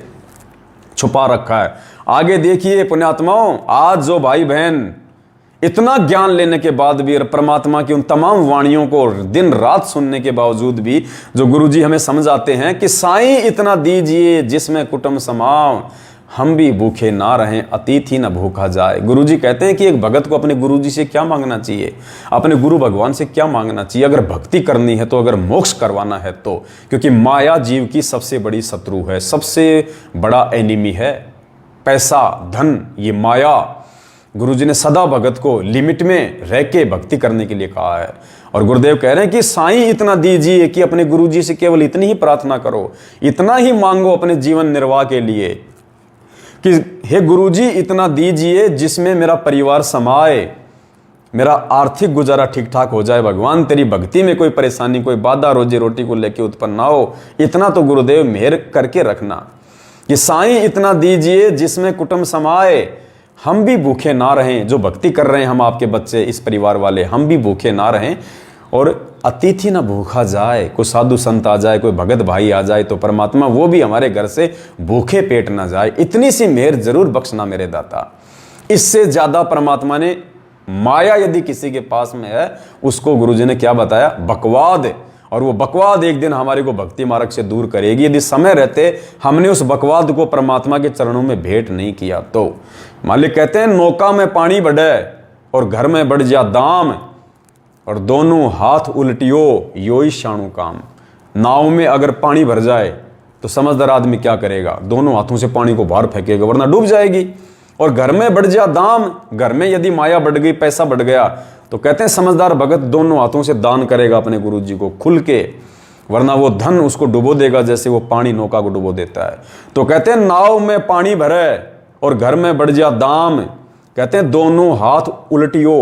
छुपा रखा है। आगे देखिए पुण्यात्माओं, आज जो भाई बहन इतना ज्ञान लेने के बाद भी, परमात्मा की उन तमाम वाणियों को दिन रात सुनने के बावजूद भी, जो गुरुजी हमें समझाते हैं कि साईं इतना दीजिए जिसमें कुटुंब समाओ, हम भी भूखे ना रहें, अतिथि न भूखा जाए। गुरुजी कहते हैं कि एक भगत को अपने गुरुजी से क्या मांगना चाहिए, अपने गुरु भगवान से क्या मांगना चाहिए, अगर भक्ति करनी है तो, अगर मोक्ष करवाना है तो। क्योंकि माया जीव की सबसे बड़ी शत्रु है, सबसे बड़ा एनिमी है। पैसा, धन, ये माया। गुरुजी ने सदा भगत को लिमिट में रह के भक्ति करने के लिए कहा है। और गुरुदेव कह रहे हैं कि साईं इतना दीजिए कि अपने गुरुजी से केवल इतनी ही प्रार्थना करो, इतना ही मांगो अपने जीवन निर्वाह के लिए कि हे गुरुजी इतना दीजिए जिसमें मेरा परिवार समाए, मेरा आर्थिक गुजारा ठीक ठाक हो जाए। भगवान तेरी भक्ति में कोई परेशानी, कोई बाधा रोजी रोटी को लेकर उत्पन्न ना हो, इतना तो गुरुदेव मेहर करके रखना। कि साईं इतना दीजिए जिसमें कुटुंब समाए, हम भी भूखे ना रहें। जो भक्ति कर रहे हैं हम आपके बच्चे, इस परिवार वाले, हम भी भूखे ना रहें। और अतिथि ना भूखा जाए, कोई साधु संत आ जाए, कोई भगत भाई आ जाए तो परमात्मा वो भी हमारे घर से भूखे पेट ना जाए। इतनी सी मेहर जरूर बख्शना मेरे दाता। इससे ज्यादा परमात्मा ने माया यदि किसी के पास में है, उसको गुरुजी ने क्या बताया, बकवाद। और वो बकवाद एक दिन हमारे को भक्ति मार्ग से दूर करेगी यदि समय रहते हमने उस बकवाद को परमात्मा के चरणों में भेंट नहीं किया तो। मालिक कहते हैं, नौका में पानी बढ़े और घर में बढ़ जा दाम, और दोनों हाथ उल्टियो यो ही शाणु काम। नाव में अगर पानी भर जाए तो समझदार आदमी क्या करेगा, दोनों हाथों से पानी को बाहर फेंकेगा वरना डूब जाएगी। और घर में बढ़ जा दाम, घर में यदि माया बढ़ गई, पैसा बढ़ गया, तो कहते हैं समझदार भगत दोनों हाथों से दान करेगा अपने गुरुजी को खुल के, वरना वो धन उसको डुबो देगा जैसे वो पानी नौका को डुबो देता है। तो कहते हैं नाव में पानी भरे और घर में बढ़ जा दाम, कहते हैं दोनों हाथ उल्टियो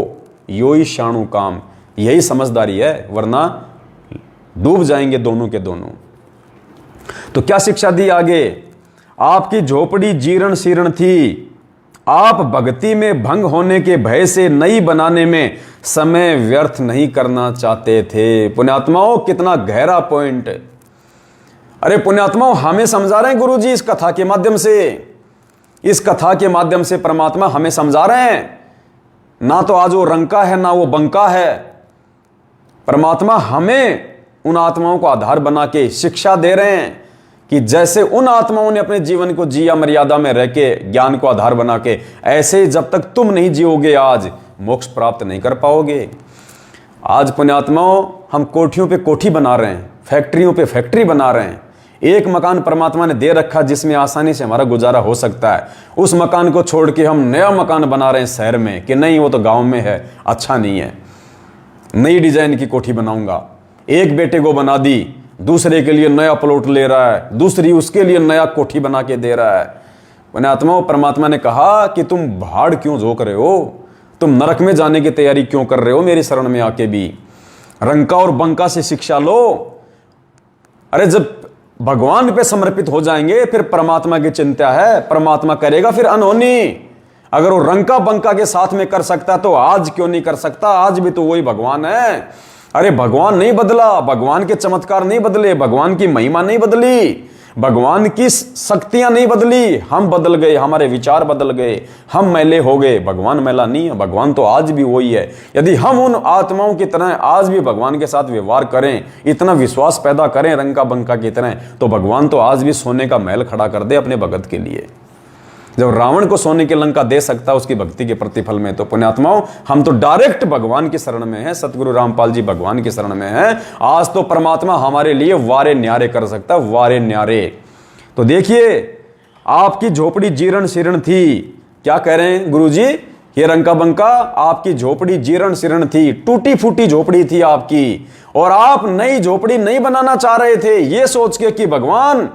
यो ही शाणु काम। यही समझदारी है, वरना डूब जाएंगे दोनों के दोनों। तो क्या शिक्षा दी आगे, आपकी झोपड़ी जीर्ण शीर्ण थी, आप भक्ति में भंग होने के भय से नई बनाने में समय व्यर्थ नहीं करना चाहते थे। पुण्यात्माओं कितना गहरा पॉइंट। अरे पुण्यात्माओं हमें समझा रहे हैं गुरुजी इस कथा के माध्यम से, इस कथा के माध्यम से परमात्मा हमें समझा रहे हैं। ना तो आज वो रंका है ना वो बंका है। परमात्मा हमें उन आत्माओं को आधार बना के शिक्षा दे रहे हैं कि जैसे उन आत्माओं ने अपने जीवन को जिया मर्यादा में रह के ज्ञान को आधार बना के, ऐसे जब तक तुम नहीं जियोगे आज मोक्ष प्राप्त नहीं कर पाओगे। आज पुण्यात्माओं हम कोठियों पे कोठी बना रहे हैं, फैक्ट्रियों पे फैक्ट्री बना रहे हैं। एक मकान परमात्मा ने दे रखा जिसमें आसानी से हमारा गुजारा हो सकता है, उस मकान को छोड़ के हम नया मकान बना रहे हैं शहर में कि नहीं वो तो गांव में है, अच्छा नहीं है, नई डिजाइन की कोठी बनाऊंगा। एक बेटे को बना दी, दूसरे के लिए नया प्लॉट ले रहा है, दूसरी उसके लिए नया कोठी बना के दे रहा है। पुण्यात्माओं परमात्मा ने कहा कि तुम भाड़ क्यों झोंक रहे हो, तुम नरक में जाने की तैयारी क्यों कर रहे हो मेरी शरण में आके भी। रंका और बंका से शिक्षा लो। अरे जब भगवान पे समर्पित हो जाएंगे फिर परमात्मा की चिंता है, परमात्मा करेगा फिर अनहोनी। अगर वो रंका बंका के साथ में कर सकता तो आज क्यों नहीं कर सकता, आज भी तो वही भगवान है। अरे भगवान नहीं बदला, भगवान के चमत्कार नहीं बदले, भगवान की महिमा नहीं बदली, भगवान की शक्तियां नहीं बदली, हम बदल गए, हमारे विचार बदल गए, हम मैले हो गए। भगवान मैला नहीं है, भगवान तो आज भी वही है। यदि हम उन आत्माओं की तरह आज भी भगवान के साथ व्यवहार करें, इतना विश्वास पैदा करें रंका बंका की तरह, तो भगवान तो आज भी सोने का महल खड़ा कर दे अपने भगत के लिए। जब रावण को सोने की लंका दे सकता उसकी भक्ति के प्रतिफल में, तो पुण्यात्माओं हम तो डायरेक्ट भगवान की शरण में हैं, सतगुरु रामपाल जी भगवान की शरण में हैं। आज तो परमात्मा हमारे लिए वारे न्यारे कर सकता, वारे न्यारे। तो देखिए आपकी झोपड़ी जीर्ण शीर्ण थी, क्या कह रहे हैं गुरुजी, ये रंका बंका आपकी झोपड़ी जीर्ण शीर्ण थी, टूटी फूटी झोपड़ी थी आपकी, और आप नई झोपड़ी नहीं बनाना चाह रहे थे, ये सोच के कि भगवान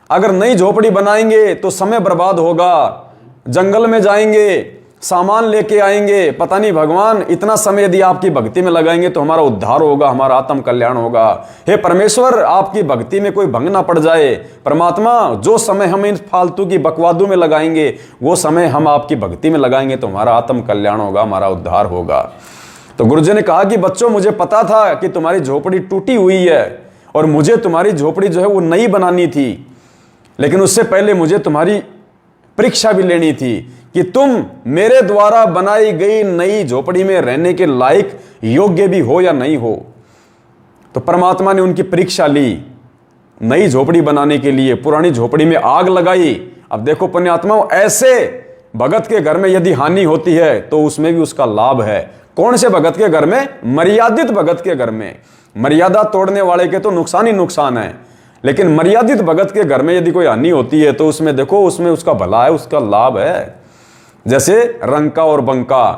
अगर नई झोपड़ी बनाएंगे तो समय बर्बाद होगा, जंगल में जाएंगे, सामान लेके आएंगे, पता नहीं भगवान इतना समय यदि आपकी भक्ति में लगाएंगे तो हमारा उद्धार होगा, हमारा आत्म कल्याण होगा। हे परमेश्वर, आपकी भक्ति में कोई भंग ना पड़ जाए। परमात्मा, जो समय हम इन फालतू की बकवादों में लगाएंगे वो समय हम आपकी भक्ति में लगाएंगे तो हमारा आत्म कल्याण होगा, हमारा उद्धार होगा। तो गुरुजी ने कहा कि बच्चों, मुझे पता था कि तुम्हारी झोपड़ी टूटी हुई है और मुझे तुम्हारी झोपड़ी जो है वो नई बनानी थी, लेकिन उससे पहले मुझे तुम्हारी परीक्षा भी लेनी थी कि तुम मेरे द्वारा बनाई गई नई झोपड़ी में रहने के लायक योग्य भी हो या नहीं हो। तो परमात्मा ने उनकी परीक्षा ली, नई झोपड़ी बनाने के लिए पुरानी झोपड़ी में आग लगाई। अब देखो पुण्यात्माओं, ऐसे भगत के घर में यदि हानि होती है तो उसमें भी उसका लाभ है। कौन से भगत के घर में? मर्यादित भगत के घर में। मर्यादा तोड़ने वाले के तो नुकसान ही नुकसान है, लेकिन मर्यादित भगत के घर में यदि कोई हानि होती है तो उसमें देखो, उसमें उसका भला है, उसका लाभ है। जैसे रंका और बंका,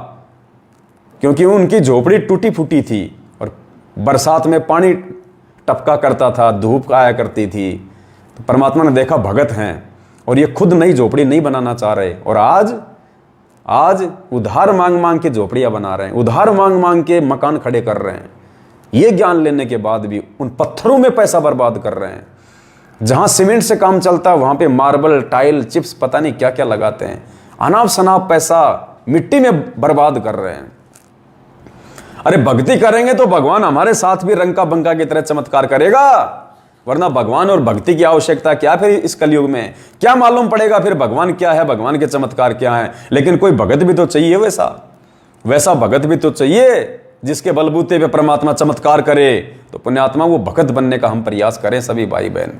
क्योंकि उनकी झोपड़ी टूटी फूटी थी और बरसात में पानी टपका करता था, धूप आया करती थी, तो परमात्मा ने देखा भगत हैं और ये खुद नई झोपड़ी नहीं बनाना चाह रहे, और आज उधार मांग मांग के झोपड़ियां बना रहे हैं, उधार मांग मांग के मकान खड़े कर रहे हैं। ये ज्ञान लेने के बाद भी उन पत्थरों में पैसा बर्बाद कर रहे हैं। जहां सीमेंट से काम चलता है वहां पे मार्बल, टाइल, चिप्स, पता नहीं क्या क्या लगाते हैं। अनाप शनाप पैसा मिट्टी में बर्बाद कर रहे हैं। अरे भक्ति करेंगे तो भगवान हमारे साथ भी रंका बंका की तरह चमत्कार करेगा, वरना भगवान और भक्ति की आवश्यकता क्या फिर इस कलयुग में? क्या मालूम पड़ेगा फिर भगवान क्या है, भगवान के चमत्कार क्या है? लेकिन कोई भगत भी तो चाहिए, वैसा भगत भी तो चाहिए जिसके बलबूते पे परमात्मा चमत्कार करे। तो पुण्यात्मा, वो भगत बनने का हम प्रयास करें सभी भाई बहन।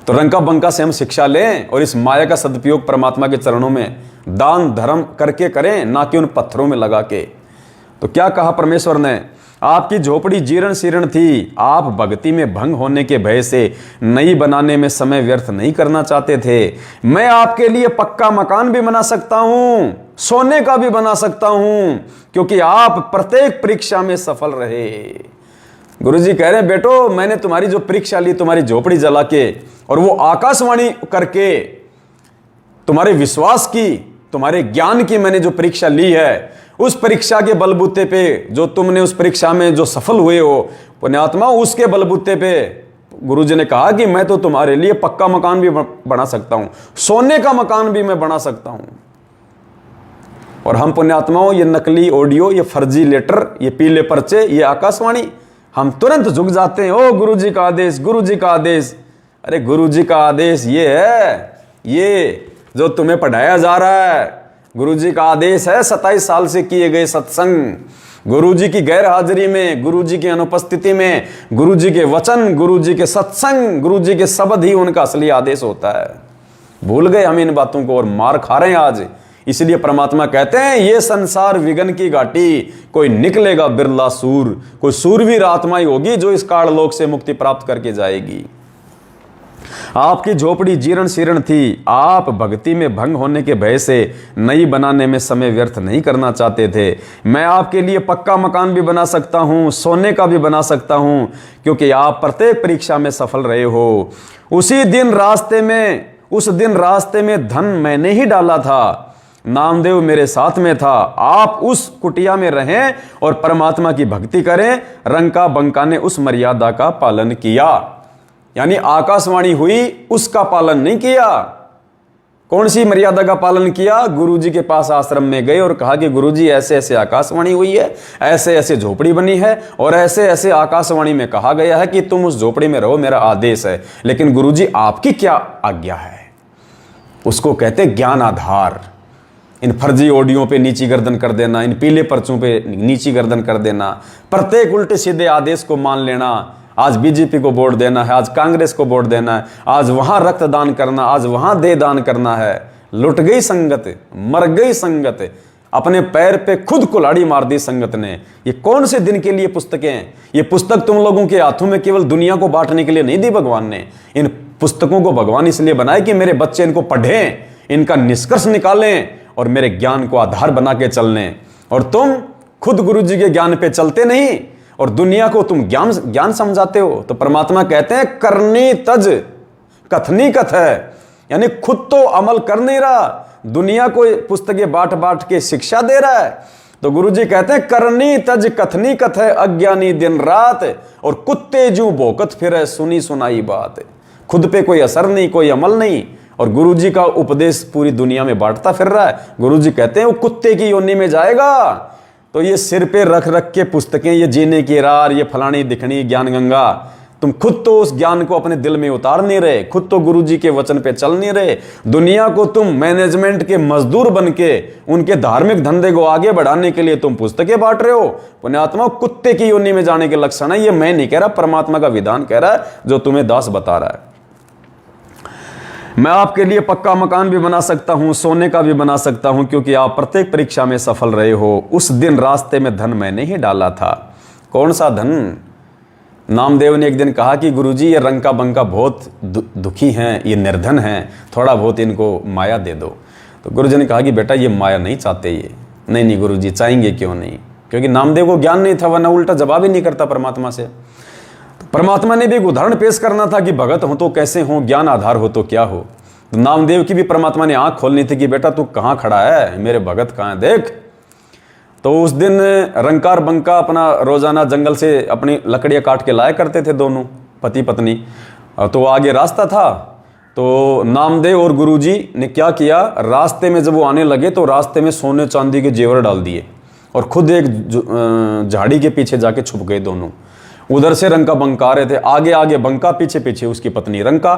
तो रंका बंका से हम शिक्षा लें और इस माया का सदुपयोग परमात्मा के चरणों में दान धर्म करके करें, ना कि उन पत्थरों में लगा के। तो क्या कहा परमेश्वर ने? आपकी झोपड़ी जीर्ण शीर्ण थी, आप भक्ति में भंग होने के भय से नई बनाने में समय व्यर्थ नहीं करना चाहते थे। मैं आपके लिए पक्का मकान भी बना सकता हूं, सोने का भी बना सकता हूं, क्योंकि आप प्रत्येक परीक्षा में सफल रहे। गुरुजी कह रहे हैं, बेटो, मैंने तुम्हारी जो परीक्षा ली, तुम्हारी झोपड़ी जला के और वो आकाशवाणी करके तुम्हारे विश्वास की, तुम्हारे ज्ञान की मैंने जो परीक्षा ली है, उस परीक्षा के बलबूते पे जो तुमने उस परीक्षा में जो सफल हुए हो पुण्यात्मा, उसके बलबूते पे गुरुजी ने कहा कि मैं तो तुम्हारे लिए पक्का मकान भी बना सकता हूं, सोने का मकान भी मैं बना सकता हूं। और हम पुण्यात्माओं, ये नकली ऑडियो, ये फर्जी लेटर, ये पीले पर्चे, ये आकाशवाणी, हम तुरंत झुक जाते हैं। ओ गुरुजी का आदेश, गुरुजी का आदेश। अरे गुरुजी का आदेश ये है, ये जो तुम्हें पढ़ाया जा रहा है, गुरुजी का आदेश है 27 साल से किए गए सत्संग, गुरुजी की गैर हाजिरी में, गुरुजी की अनुपस्थिति में, गुरुजी के वचन, गुरुजी के सत्संग, गुरुजी के शब्द ही उनका असली आदेश होता है। भूल गए हम इन बातों को और मार खा रहे हैं आज। इसलिए परमात्मा कहते हैं, ये संसार विघन की घाटी, कोई निकलेगा बिरला सूर, कोई सूरवीर आत्मा ही होगी जो इस काल लोक से मुक्ति प्राप्त करके जाएगी। आपकी झोपड़ी जीर्ण शीर्ण थी, आप भक्ति में भंग होने के भय से नई बनाने में समय व्यर्थ नहीं करना चाहते थे। मैं आपके लिए पक्का मकान भी बना सकता हूं, सोने का भी बना सकता हूं, क्योंकि आप प्रत्येक परीक्षा में सफल रहे हो। उस दिन रास्ते में धन मैंने ही डाला था, नामदेव मेरे साथ में था। आप उस कुटिया में रहें और परमात्मा की भक्ति करें। रंका बंका ने उस मर्यादा का पालन किया, यानी आकाशवाणी हुई उसका पालन नहीं किया। कौन सी मर्यादा का पालन किया? गुरुजी के पास आश्रम में गए और कहा कि गुरुजी ऐसे ऐसे आकाशवाणी हुई है, ऐसे ऐसे झोपड़ी बनी है और ऐसे ऐसे आकाशवाणी में कहा गया है कि तुम उस झोपड़ी में रहो, मेरा आदेश है। लेकिन गुरुजी आपकी क्या आज्ञा है? उसको कहते ज्ञान आधार। इन फर्जी ऑडियो पे नीची गर्दन कर देना, इन पीले पर्चों पे नीची गर्दन कर देना, प्रत्येक उल्टे सीधे आदेश को मान लेना। आज बीजेपी को वोट देना है, आज कांग्रेस को वोट देना है, आज वहां रक्तदान करना, आज वहां देह दान करना है। लुट गई संगत, मर गई संगत, अपने पैर पे खुद कुल्हाड़ी मार दी संगत ने। ये कौन से दिन के लिए पुस्तकें हैं? ये पुस्तक तुम लोगों के हाथों में केवल दुनिया को बांटने के लिए नहीं दी भगवान ने। इन पुस्तकों को भगवान इसलिए बनाए कि मेरे बच्चे इनको पढ़ें, इनका निष्कर्ष निकालें और मेरे ज्ञान को आधार बना के चलने। और तुम खुद गुरु जी के ज्ञान पे चलते नहीं और दुनिया को तुम ज्ञान समझाते हो। तो परमात्मा कहते हैं करनी तज कथनी कथ है, यानी खुद तो अमल कर नहीं रहा, दुनिया को पुस्तकें बांट बांट के शिक्षा दे रहा है। तो गुरु जी कहते हैं करनी तज कथनी कथ है, अज्ञानी दिन रात और कुत्ते जू भोकत फिरे सुनी सुनाई बात। खुद पे कोई असर नहीं, कोई अमल नहीं, और गुरु जी का उपदेश पूरी दुनिया में बांटता फिर रहा है। गुरु जी कहते हैं वो कुत्ते की योनि में जाएगा। तो ये सिर पे रख रख के पुस्तकें, ये जीने की रार, ये फलानी दिखनी ज्ञान गंगा, तुम खुद तो उस ज्ञान को अपने दिल में उतार नहीं रहे, खुद तो गुरु जी के वचन पे चल नहीं रहे। दुनिया को तुम मैनेजमेंट के मजदूर बन के उनके धार्मिक धंधे को आगे बढ़ाने के लिए तुम पुस्तकें बांट रहे हो। पुण्यात्मा, कुत्ते की योनि में जाने के लक्षण है। ये मैं नहीं कह रहा, परमात्मा का विधान कह रहा है, जो तुम्हें दास बता रहा है। मैं आपके लिए पक्का मकान भी बना सकता हूं, सोने का भी बना सकता हूं, क्योंकि आप प्रत्येक परीक्षा में सफल रहे हो। उस दिन रास्ते में धन मैंने ही डाला था। कौन सा धन? नामदेव ने एक दिन कहा कि गुरुजी ये रंका बंका बहुत दुखी हैं, ये निर्धन हैं, थोड़ा बहुत इनको माया दे दो। तो गुरुजी ने कहा कि बेटा ये माया नहीं चाहते ये। नहीं गुरुजी, चाहेंगे क्यों नहीं? क्योंकि नामदेव को ज्ञान नहीं था, वरना उल्टा जवाब ही नहीं करता परमात्मा से। तो परमात्मा ने भी एक उदाहरण पेश करना था कि भगत हो तो कैसे हो, ज्ञान आधार हो तो क्या हो। तो नामदेव की भी परमात्मा ने आंख खोलनी थी कि बेटा तू कहाँ खड़ा है, मेरे भगत कहाँ है, देख। तो उस दिन रंकार बंका अपना रोजाना जंगल से अपनी लकड़ियाँ काट के लाया करते थे, दोनों पति पत्नी। तो आगे रास्ता था, तो नामदेव और गुरुजी ने क्या किया, रास्ते में जब वो आने लगे तो रास्ते में सोने चांदी के जेवर डाल दिए और खुद एक झाड़ी के पीछे जाके छुप गए दोनों। उधर से रंका बंका आ रहे थे, आगे आगे बंका, पीछे पीछे उसकी पत्नी रंका।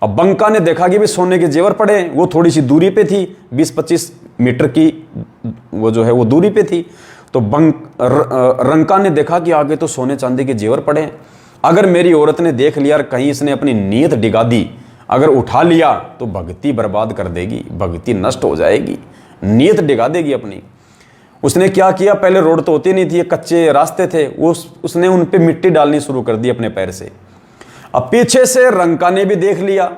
अब बंका ने देखा कि भी सोने के जेवर पड़े, वो थोड़ी सी दूरी पे थी, 20-25 मीटर की वो जो है वो दूरी पे थी। तो रंका ने देखा कि आगे तो सोने चांदी के जेवर पड़े हैं, अगर मेरी औरत ने देख लिया और कहीं इसने अपनी नीयत डिगा दी, अगर उठा लिया तो भक्ति बर्बाद कर देगी, भक्ति नष्ट हो जाएगी, नीयत डिगा देगी अपनी। उसने क्या किया, पहले रोड तो होती नहीं थी, कच्चे रास्ते थे, उसने उन पे मिट्टी डालनी शुरू कर दी अपने पैर से। अब पीछे से रंका ने भी देख लिया,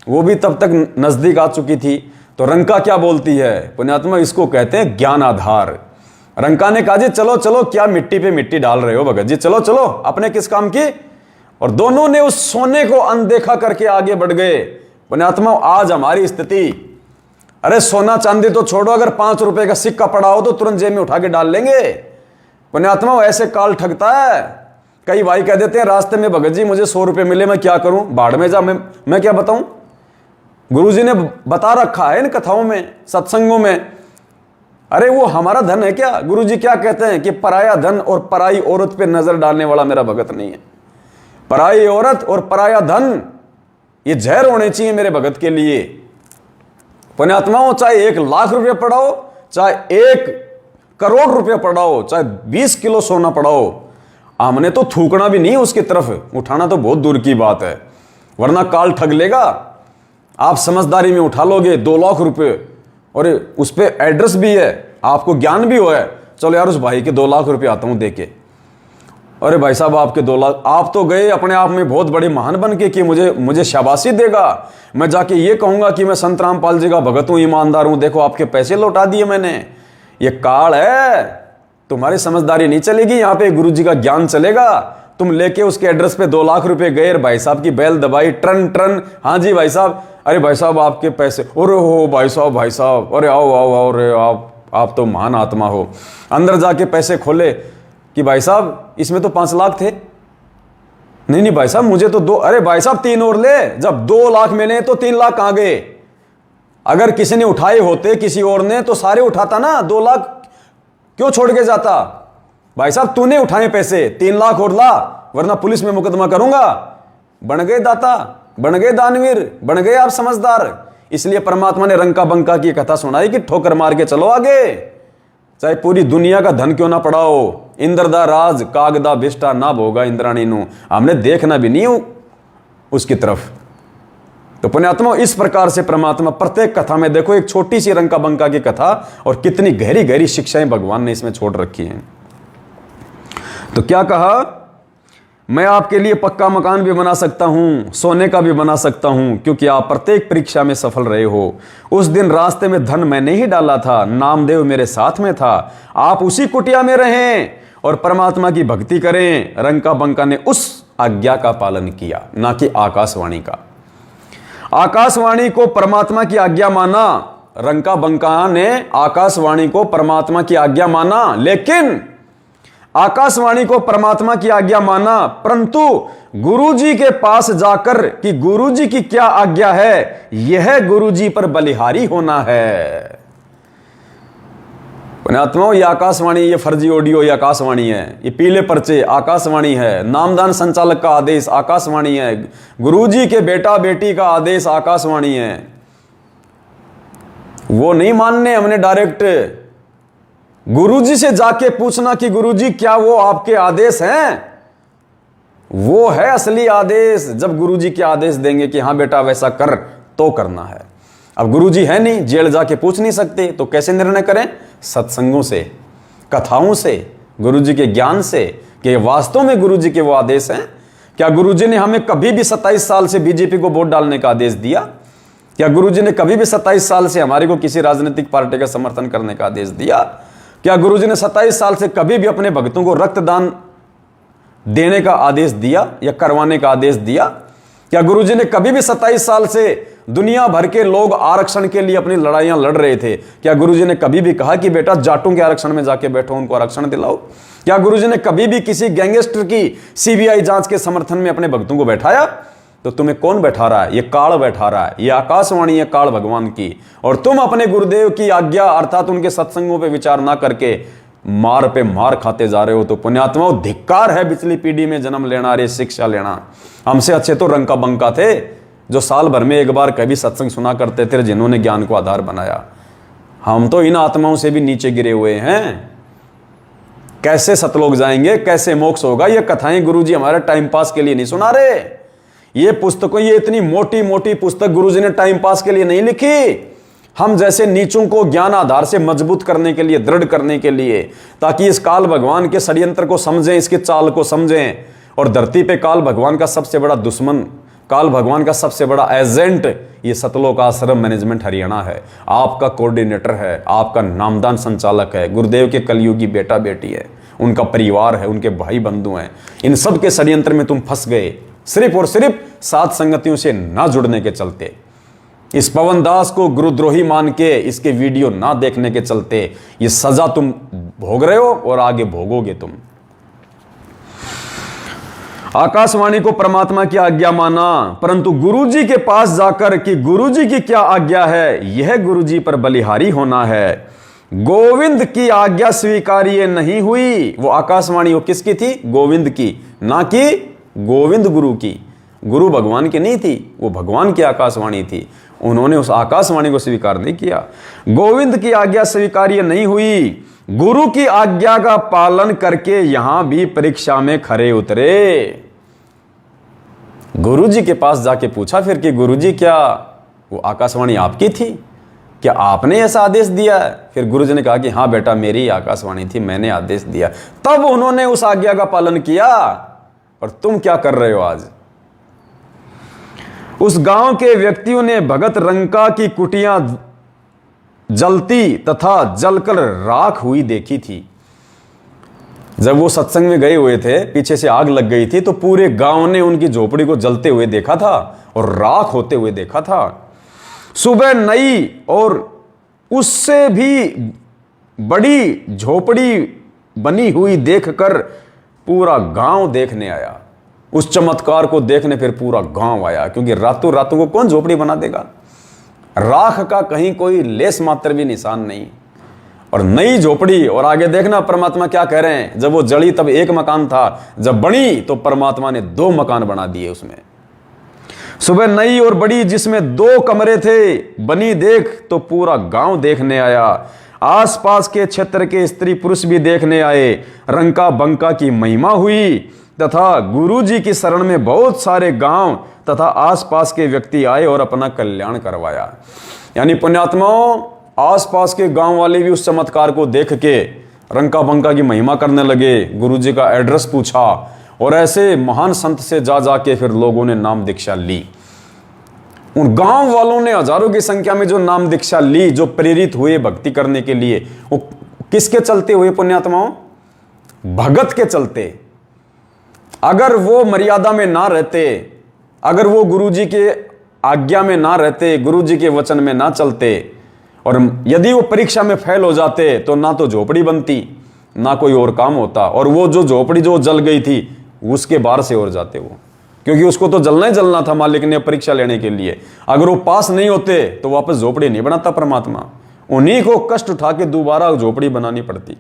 वो भी तब तक नजदीक आ चुकी थी। तो रंका क्या बोलती है, पुण्यात्मा, इसको कहते हैं ज्ञान आधार। रंका ने कहा जी चलो चलो, क्या मिट्टी पे मिट्टी डाल रहे हो भगत जी, चलो चलो, अपने किस काम की। और दोनों ने उस सोने को अनदेखा करके आगे बढ़ गए। पुण्यात्मा, आज हमारी स्थिति, अरे सोना चांदी तो छोड़ो, अगर 5 रुपए का सिक्का पड़ा हो तो तुरंत जेब में उठा के डाल लेंगे। पुण्यात्मा, ऐसे काल ठगता है। कई भाई कह देते हैं रास्ते में, भगत जी मुझे 100 रुपए मिले, मैं क्या करूं, बाढ़ में जा, मैं क्या बताऊं। गुरुजी ने बता रखा है इन कथाओं में, सत्संगों में। अरे वो हमारा धन है क्या? गुरुजी क्या कहते हैं कि पराया धन और पराई औरत पे नजर डालने वाला मेरा भगत नहीं है। पराई औरत और पराया धन ये जहर होने चाहिए मेरे भगत के लिए। पुण्यात्माओं, चाहे 1 लाख रुपये पड़ाओ, चाहे 1 करोड़ रुपये पड़ाओ, चाहे 20 किलो सोना पड़ाओ, हमने तो थूकना भी नहीं उसकी तरफ, उठाना तो बहुत दूर की बात है, वरना काल ठग लेगा। आप समझदारी में उठा लोगे 2 लाख रुपए, और उस पर एड्रेस भी है, आपको ज्ञान भी हुआ है, चलो यार उस भाई के 2 लाख रुपए आता हूं देके। अरे भाई साहब, आपके 2 लाख, आप तो गए अपने आप में बहुत बड़े महान बन के कि मुझे शाबाशी देगा, मैं जाके ये कहूंगा कि मैं संत रामपाल जी का भगत हूं, ईमानदार हूं, देखो आपके पैसे लौटा दिए मैंने। ये काल है, तुम्हारी समझदारी नहीं चलेगी, यहाँ पे गुरु जी का ज्ञान चलेगा। तुम लेके उसके एड्रेस पे 2 लाख रुपए गए, भाई साहब की बैल दबाई, ट्रन ट्रन, हाँ जी भाई साहब, अरे भाई साहब आपके पैसे, अरे हो भाई साहब, अरे आओ आओ आओ, अरे आप तो महान आत्मा हो। अंदर जाके पैसे खोले कि भाई साहब इसमें तो 5 लाख थे। नहीं भाई साहब मुझे तो 2, अरे भाई साहब 3 और ले। जब 2 लाख मिले तो 3 लाख कहां गए? अगर किसी ने उठाए होते किसी और ने तो सारे उठाता ना, 2 लाख क्यों छोड़ के जाता? भाई साहब तूने उठाए पैसे, 3 लाख और ला, वरना पुलिस में मुकदमा करूंगा। बन गए दाता, बन गए दानवीर, बन गए आप समझदार। इसलिए परमात्मा ने रंका बंका की कथा सुनाई कि ठोकर मार के चलो आगे, चाहे पूरी दुनिया का धन क्यों ना पड़ाओ। इंद्रदा राज कागदा बिष्टा ना भोगा इंद्राणी नु, हमने देखना भी नहीं उसकी तरफ। तो पुण्यात्मा, इस प्रकार से परमात्मा प्रत्येक कथा में देखो, एक छोटी सी रंका बंका की कथा और कितनी गहरी गहरी शिक्षाएं भगवान ने इसमें छोड़ रखी हैं। तो क्या कहा, मैं आपके लिए पक्का मकान भी बना सकता हूं, सोने का भी बना सकता हूं, क्योंकि आप प्रत्येक परीक्षा में सफल रहे हो। उस दिन रास्ते में धन मैंने ही डाला था, नामदेव मेरे साथ में था, आप उसी कुटिया में रहें और परमात्मा की भक्ति करें। रंका बंका ने उस आज्ञा का पालन किया, ना कि आकाशवाणी का। आकाशवाणी को परमात्मा की आज्ञा माना, रंका बंका ने आकाशवाणी को परमात्मा की आज्ञा माना, लेकिन आकाशवाणी को परमात्मा की आज्ञा माना, परंतु गुरुजी के पास जाकर कि गुरुजी की क्या आज्ञा है, यह गुरुजी पर बलिहारी होना है। पुण्यात्माओं, ये आकाशवाणी, ये फर्जी ऑडियो, ये आकाशवाणी है, ये पीले पर्चे आकाशवाणी है, नामदान संचालक का आदेश आकाशवाणी है, गुरुजी के बेटा बेटी का आदेश आकाशवाणी है। वो नहीं मानने हमने, डायरेक्ट गुरुजी से जाके पूछना कि गुरुजी क्या वो आपके आदेश हैं। वो है असली आदेश, जब गुरुजी के आदेश देंगे कि हाँ बेटा वैसा कर, तो करना है। अब गुरुजी है नहीं, जेल जाके पूछ नहीं सकते, तो कैसे निर्णय करें? सत्संगों से, कथाओं से, गुरुजी के ज्ञान से, कि वास्तव में गुरुजी के वो आदेश हैं। क्या गुरुजी ने हमें कभी भी 27 साल से बीजेपी को वोट डालने का आदेश दिया? क्या गुरुजी ने कभी भी 27 साल से हमारे को किसी राजनीतिक पार्टी का समर्थन करने का आदेश दिया? क्या गुरुजी ने 27 साल से कभी भी अपने भक्तों को रक्तदान देने का आदेश दिया या करवाने का आदेश दिया? क्या गुरुजी ने कभी भी 27 साल से दुनिया भर के लोग आरक्षण के लिए अपनी लड़ाइयां लड़ रहे थे, क्या गुरुजी ने कभी भी कहा कि बेटा जाटों के आरक्षण में जाके बैठो, उनको आरक्षण दिलाओ? क्या गुरुजी ने कभी भी किसी गैंगस्टर की सीबीआई जांच के समर्थन में अपने भक्तों को बैठाया? तो तुम्हें कौन बैठा रहा है? ये काल बैठा रहा है, ये आकाशवाणी है काल भगवान की, और तुम अपने गुरुदेव की आज्ञा अर्थात उनके सत्संगों पे विचार ना करके मार पे मार खाते जा रहे हो। तो पुण्यात्माओं, धिक्कार है पिछली पीढ़ी में जन्म लेना, रे शिक्षा लेना। हमसे अच्छे तो रंका बंका थे, जो साल भर में एक बार कभी सत्संग सुना करते थे, जिन्होंने ज्ञान को आधार बनाया। हम तो इन आत्माओं से भी नीचे गिरे हुए हैं। कैसे सतलोक जाएंगे, कैसे मोक्ष होगा? ये कथाएं गुरुजी हमारे टाइम पास के लिए नहीं सुना रहे। ये पुस्तकों, ये इतनी मोटी मोटी पुस्तक गुरुजी ने टाइम पास के लिए नहीं लिखी। हम जैसे नीचों को ज्ञान आधार से मजबूत करने के लिए, दृढ़ करने के लिए, ताकि इस काल भगवान के षड्यंत्र को समझें, इसके चाल को समझें। और धरती पे काल भगवान का सबसे बड़ा दुश्मन, काल भगवान का सबसे बड़ा एजेंट ये सतलोक आश्रम मैनेजमेंट हरियाणा है। आपका कोऑर्डिनेटर है, आपका नामदान संचालक है, गुरुदेव के कलयुगी बेटा बेटी है, उनका परिवार है, उनके भाई बंधु हैं। इन सब के षड्यंत्र में तुम फंस गए, सिर्फ और सिर्फ सात संगतियों से ना जुड़ने के चलते। इस पवन दास को गुरुद्रोही मान के इसके वीडियो ना देखने के चलते ये सजा तुम भोग रहे हो और आगे भोगोगे तुम। आकाशवाणी को परमात्मा की आज्ञा माना, परंतु गुरुजी के पास जाकर कि गुरुजी की क्या आज्ञा है, यह गुरुजी पर बलिहारी होना है। गोविंद की आज्ञा स्वीकार्य नहीं हुई। वो आकाशवाणी वो किसकी थी? गोविंद की, ना कि गोविंद गुरु की। गुरु भगवान की नहीं थी, वो भगवान की आकाशवाणी थी। उन्होंने उस आकाशवाणी को स्वीकार नहीं किया। गोविंद की आज्ञा स्वीकार्य नहीं हुई। गुरु की आज्ञा का पालन करके यहां भी परीक्षा में खरे उतरे। गुरुजी के पास जाके पूछा फिर कि गुरुजी क्या वो आकाशवाणी आपकी थी? क्या आपने ऐसा आदेश दिया है? फिर गुरुजी ने कहा कि हाँ बेटा, मेरी आकाशवाणी थी, मैंने आदेश दिया। तब उन्होंने उस आज्ञा का पालन किया। और तुम क्या कर रहे हो आज? उस गांव के व्यक्तियों ने भगत रंका की कुटियां जलती तथा जलकर राख हुई देखी थी। जब वो सत्संग में गए हुए थे, पीछे से आग लग गई थी, तो पूरे गांव ने उनकी झोपड़ी को जलते हुए देखा था और राख होते हुए देखा था। सुबह नई और उससे भी बड़ी झोपड़ी बनी हुई देखकर पूरा गांव देखने आया। उस चमत्कार को देखने फिर पूरा गांव आया, क्योंकि रातों रातों को कौन झोपड़ी बना देगा? राख का कहीं कोई लेस मात्र भी निशान नहीं, और नई झोपड़ी। और आगे देखना परमात्मा क्या कह रहे हैं, जब वो जड़ी तब एक मकान था, जब बनी तो परमात्मा ने 2 मकान बना दिए उसमें। सुबह नई और बड़ी जिसमें 2 कमरे थे, बनी देख तो पूरा गांव देखने आया। आसपास के क्षेत्र के स्त्री पुरुष भी देखने आए। रंका बंका की महिमा हुई तथा गुरुजी की शरण में बहुत सारे गांव तथा आसपास के व्यक्ति आए और अपना कल्याण करवाया। यानी पुण्यात्माओं, आसपास के गांव वाले भी उस चमत्कार को देख के रंका बंका की महिमा करने लगे, गुरुजी का एड्रेस पूछा और ऐसे महान संत से जा जाके फिर लोगों ने नाम दीक्षा ली। उन गांव वालों ने हजारों की संख्या में जो नाम दीक्षा ली, जो प्रेरित हुए भक्ति करने के लिए, वो किसके चलते हुए पुण्यात्माओं? भगत के चलते। अगर वो मर्यादा में ना रहते, अगर वो गुरुजी के आज्ञा में ना रहते, गुरुजी के वचन में ना चलते, और यदि वो परीक्षा में फेल हो जाते तो ना तो झोपड़ी बनती, ना कोई और काम होता, और वो जो झोपड़ी जो जल गई थी उसके बाहर से और जाते वो, क्योंकि उसको तो जलना ही जलना था मालिक ने परीक्षा लेने के लिए। अगर वो पास नहीं होते तो वापस झोपड़ी नहीं बनाता परमात्मा, उन्हीं को कष्ट उठा के दोबारा झोपड़ी बनानी पड़ती।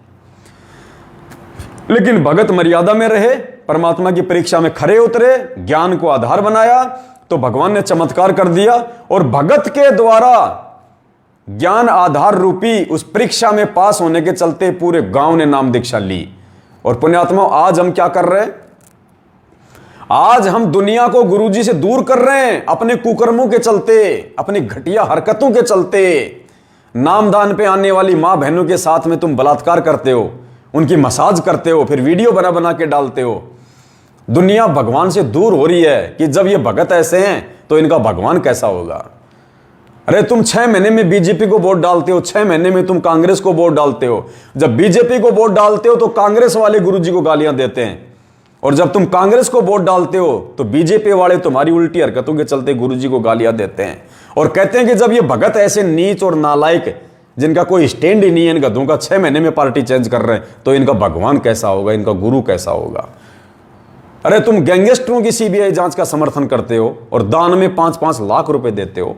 लेकिन भगत मर्यादा में रहे, परमात्मा की परीक्षा में खरे उतरे, ज्ञान को आधार बनाया, तो भगवान ने चमत्कार कर दिया और भगत के द्वारा ज्ञान आधार रूपी उस परीक्षा में पास होने के चलते पूरे गांव ने नाम दीक्षा ली। और पुण्यात्मा, आज हम क्या कर रहे हैं? आज हम दुनिया को गुरुजी से दूर कर रहे हैं अपने कुकर्मों के चलते, अपनी घटिया हरकतों के चलते। नामदान पे आने वाली मां बहनों के साथ में तुम बलात्कार करते हो, उनकी मसाज करते हो, फिर वीडियो बना बना के डालते हो। दुनिया भगवान से दूर हो रही है कि जब ये भगत ऐसे हैं तो इनका भगवान कैसा होगा। अरे तुम 6 महीने में बीजेपी को वोट डालते हो, 6 महीने में तुम कांग्रेस को वोट डालते हो। जब बीजेपी को वोट डालते हो तो कांग्रेस वाले गुरुजी को गालियां देते हैं, और जब तुम कांग्रेस को वोट डालते हो तो बीजेपी वाले तुम्हारी उल्टी हरकतों के चलते गुरुजी को गालियां देते हैं और कहते हैं कि जब ये भगत ऐसे नीच और नालायक, जिनका कोई स्टैंड ही नहीं है, इन गधों का 6 महीने में पार्टी चेंज कर रहे हैं, तो इनका भगवान कैसा होगा, इनका गुरु कैसा होगा। अरे तुम गैंगस्टरों की सीबीआई जांच का समर्थन करते हो और दान में 5-5 लाख रुपए देते हो।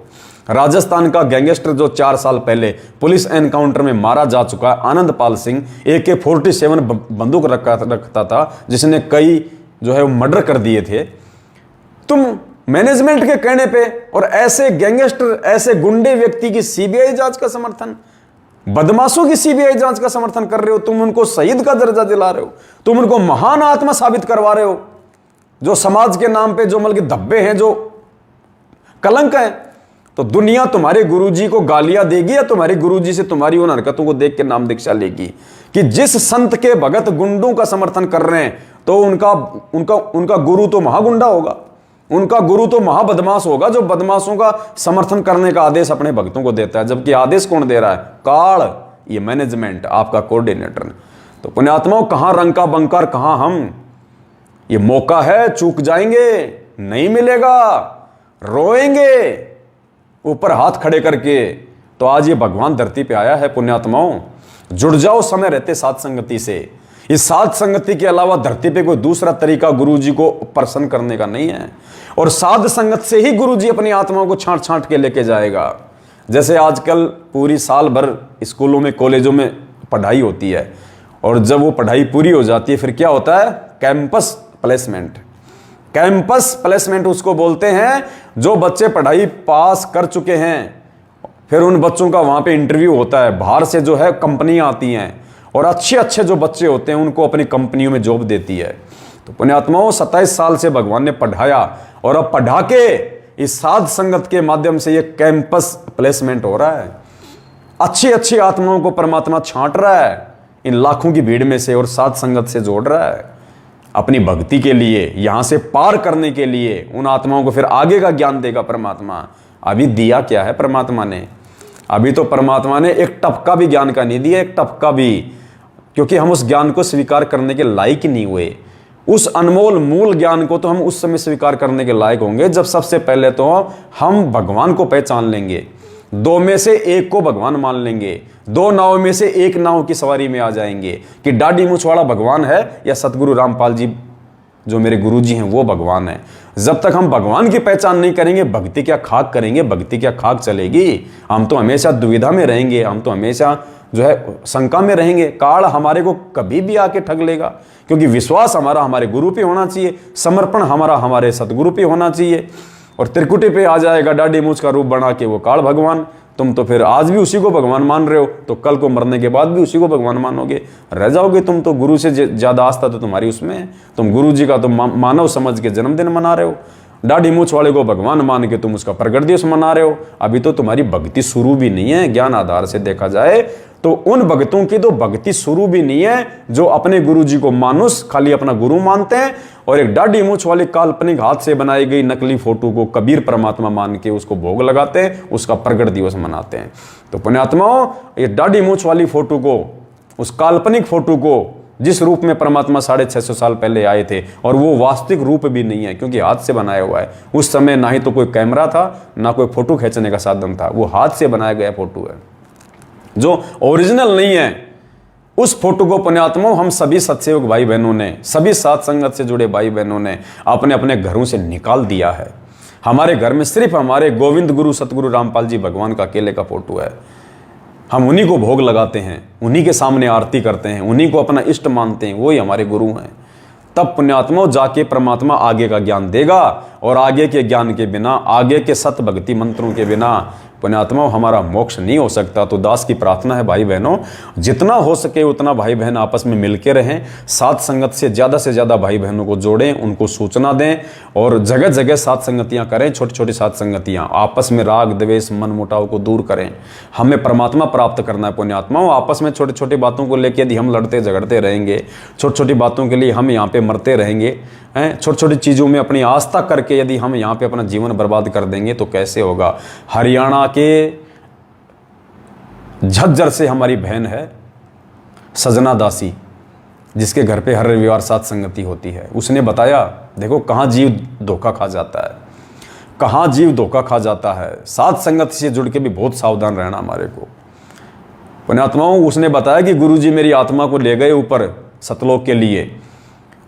राजस्थान का गैंगस्टर जो 4 साल पहले पुलिस एनकाउंटर में मारा जा चुका है, आनंदपाल सिंह, AK-47 बंदूक रखता था, जिसने कई जो है वो मर्डर कर दिए थे। तुम मैनेजमेंट के कहने पे और ऐसे गैंगस्टर, ऐसे गुंडे व्यक्ति की सीबीआई जांच का समर्थन, बदमाशों की सीबीआई जांच का समर्थन कर रहे हो। तुम उनको शहीद का दर्जा दिला रहे हो, तुम उनको महान आत्मा साबित करवा रहे हो। जो समाज के नाम पे जो मतलब धब्बे हैं, जो कलंक है, तो दुनिया तुम्हारे गुरुजी को गालियां देगी या तुम्हारे गुरुजी से तुम्हारी उन हरकतों को देख के नाम दीक्षा लेगी कि जिस संत के भगत गुंडों का समर्थन कर रहे हैं तो उनका गुरु तो महागुंडा होगा, उनका गुरु तो महाबदमाश होगा, जो बदमाशों का समर्थन करने का आदेश अपने भक्तों को देता है। जबकि आदेश कौन दे रहा है? काल, ये मैनेजमेंट, आपका कोऑर्डिनेटर। तो पुण्यात्माओं, कहां रंका बंकर, कहां हम? ये मौका है, चूक जाएंगे, नहीं मिलेगा, रोएंगे ऊपर हाथ खड़े करके। तो आज ये भगवान धरती पे आया है पुण्यात्माओं, जुड़ जाओ समय रहते साध संगति से। इस साध संगति के अलावा धरती पे कोई दूसरा तरीका गुरुजी को प्रसन्न करने का नहीं है, और साध संगत से ही गुरुजी अपनी आत्माओं को छांट छांट के लेके जाएगा। जैसे आजकल पूरी साल भर स्कूलों में, कॉलेजों में पढ़ाई होती है, और जब वो पढ़ाई पूरी हो जाती है फिर क्या होता है? Campus placement. कैंपस प्लेसमेंट उसको बोलते हैं, जो बच्चे पढ़ाई पास कर चुके हैं, फिर उन बच्चों का वहां पे इंटरव्यू होता है, बाहर से जो है कंपनियां आती हैं और अच्छे अच्छे जो बच्चे होते हैं उनको अपनी कंपनियों में जॉब देती है। तो पुण्यात्माओं, 27 साल से भगवान ने पढ़ाया और अब पढ़ा के इस साध संगत के माध्यम से ये कैंपस प्लेसमेंट हो रहा है। अच्छी अच्छी आत्माओं को परमात्मा छांट रहा है इन लाखों की भीड़ में से और साध संगत से जोड़ रहा है अपनी भक्ति के लिए, यहां से पार करने के लिए। उन आत्माओं को फिर आगे का ज्ञान देगा परमात्मा। अभी दिया क्या है परमात्मा ने? अभी तो परमात्मा ने एक टपका भी ज्ञान का नहीं दिया, एक टपका भी, क्योंकि हम उस ज्ञान को स्वीकार करने के लायक ही नहीं हुए। उस अनमोल मूल ज्ञान को तो हम उस समय स्वीकार करने के लायक होंगे जब सबसे पहले तो हम भगवान को पहचान लेंगे, 2 में से 1 को भगवान मान लेंगे, 2 नाव में से 1 नाव की सवारी में आ जाएंगे कि दाढ़ी मूंछ वाला भगवान है या सतगुरु रामपाल जी जो मेरे गुरुजी हैं वो भगवान है। जब तक हम भगवान की पहचान नहीं करेंगे, भक्ति क्या खाक करेंगे, भक्ति क्या खाक चलेगी? हम तो हमेशा दुविधा में रहेंगे, हम तो हमेशा जो है शंका में रहेंगे। काल हमारे को कभी भी आके ठग लेगा, क्योंकि विश्वास हमारा हमारे गुरु पे होना चाहिए, समर्पण हमारा हमारे सतगुरु पे होना चाहिए। और त्रिकुटी पे आ जाएगा दाढ़ी मूंछ का रूप बना के वो काल भगवान। तुम तो फिर आज भी उसी को भगवान मान रहे हो, तो कल को मरने के बाद भी उसी को भगवान मानोगे, रह जाओगे तुम तो। गुरु से ज्यादा आस्था तो तुम्हारी उसमें है। तुम गुरु जी का तो मानव समझ के जन्मदिन मना रहे हो। दाढ़ी मूछ वाले को भगवान मान के तुम उसका प्रगट दिवस मना रहे हो। अभी तो तुम्हारी भक्ति शुरू भी नहीं है। ज्ञान आधार से देखा जाए तो उन भक्तों की तो भक्ति शुरू भी नहीं है जो अपने गुरु जी को मानुस खाली अपना गुरु मानते हैं और एक दाढ़ी मूछ वाली काल्पनिक हाथ से बनाई गई नकली फोटो को कबीर परमात्मा मान के उसको भोग लगाते हैं, उसका प्रगट दिवस मनाते हैं। तो पुण्यात्माओं, ये दाढ़ी मूछ वाली फोटो को, उस काल्पनिक फोटो को, जिस रूप में परमात्मा 650 साल पहले आए थे, और वो वास्तविक रूप भी नहीं है क्योंकि हाथ से बनाया हुआ है। उस समय ना ही तो कोई कैमरा था, ना कोई फोटो खींचने का साधन था, वो हाथ से बनाया गया फोटो है जो ओरिजिनल नहीं है। उस फोटो को पुण्यात्माओं हम सभी सत्संग भाई बहनों ने, सभी साथ संगत से जुड़े भाई बहनों ने अपने अपने घरों से निकाल दिया है। हमारे घर में सिर्फ हमारे गोविंद गुरु सतगुरु रामपाल जी भगवान का अकेले का फोटो है। हम उन्हीं को भोग लगाते हैं, उन्हीं के सामने आरती करते हैं, उन्हीं को अपना इष्ट मानते हैं, वही हमारे गुरु हैं। तब पुण्यात्माओं जाके परमात्मा आगे का ज्ञान देगा, और आगे के ज्ञान के बिना, आगे के सत भक्ति मंत्रों के बिना पुण्यात्माओं हमारा मोक्ष नहीं हो सकता। तो दास की प्रार्थना है भाई बहनों, जितना हो सके उतना भाई बहन आपस में मिलके रहें, साथ संगत से ज़्यादा भाई बहनों को जोड़ें, उनको सूचना दें, और जगह जगह साथ संगतियाँ करें, छोटी छोटी साथ संगतियाँ, आपस में राग द्वेष मन मुटाव को दूर करें। हमें परमात्मा प्राप्त करना है पुण्यात्माओं। आपस में छोटी छोटी बातों को लेकर यदि हम लड़ते झगड़ते रहेंगे, छोटी छोटी बातों के लिए हम यहाँ पे मरते रहेंगे, छोटी छोटी चीज़ों में अपनी आस्था करके यदि हम यहाँ पे अपना जीवन बर्बाद कर देंगे तो कैसे होगा। हरियाणा के झज्जर से हमारी बहन है सजना दासी, जिसके घर पे हर रविवार साथ संगति होती है। उसने बताया, देखो कहाँ जीव धोखा खा जाता है, कहाँ जीव धोखा खा जाता है। साथ संगत से जुड़ के भी बहुत सावधान रहना हमारे को पुण्यात्माओं। उसने बताया कि गुरुजी मेरी आत्मा को ले गए ऊपर सतलोक के लिए,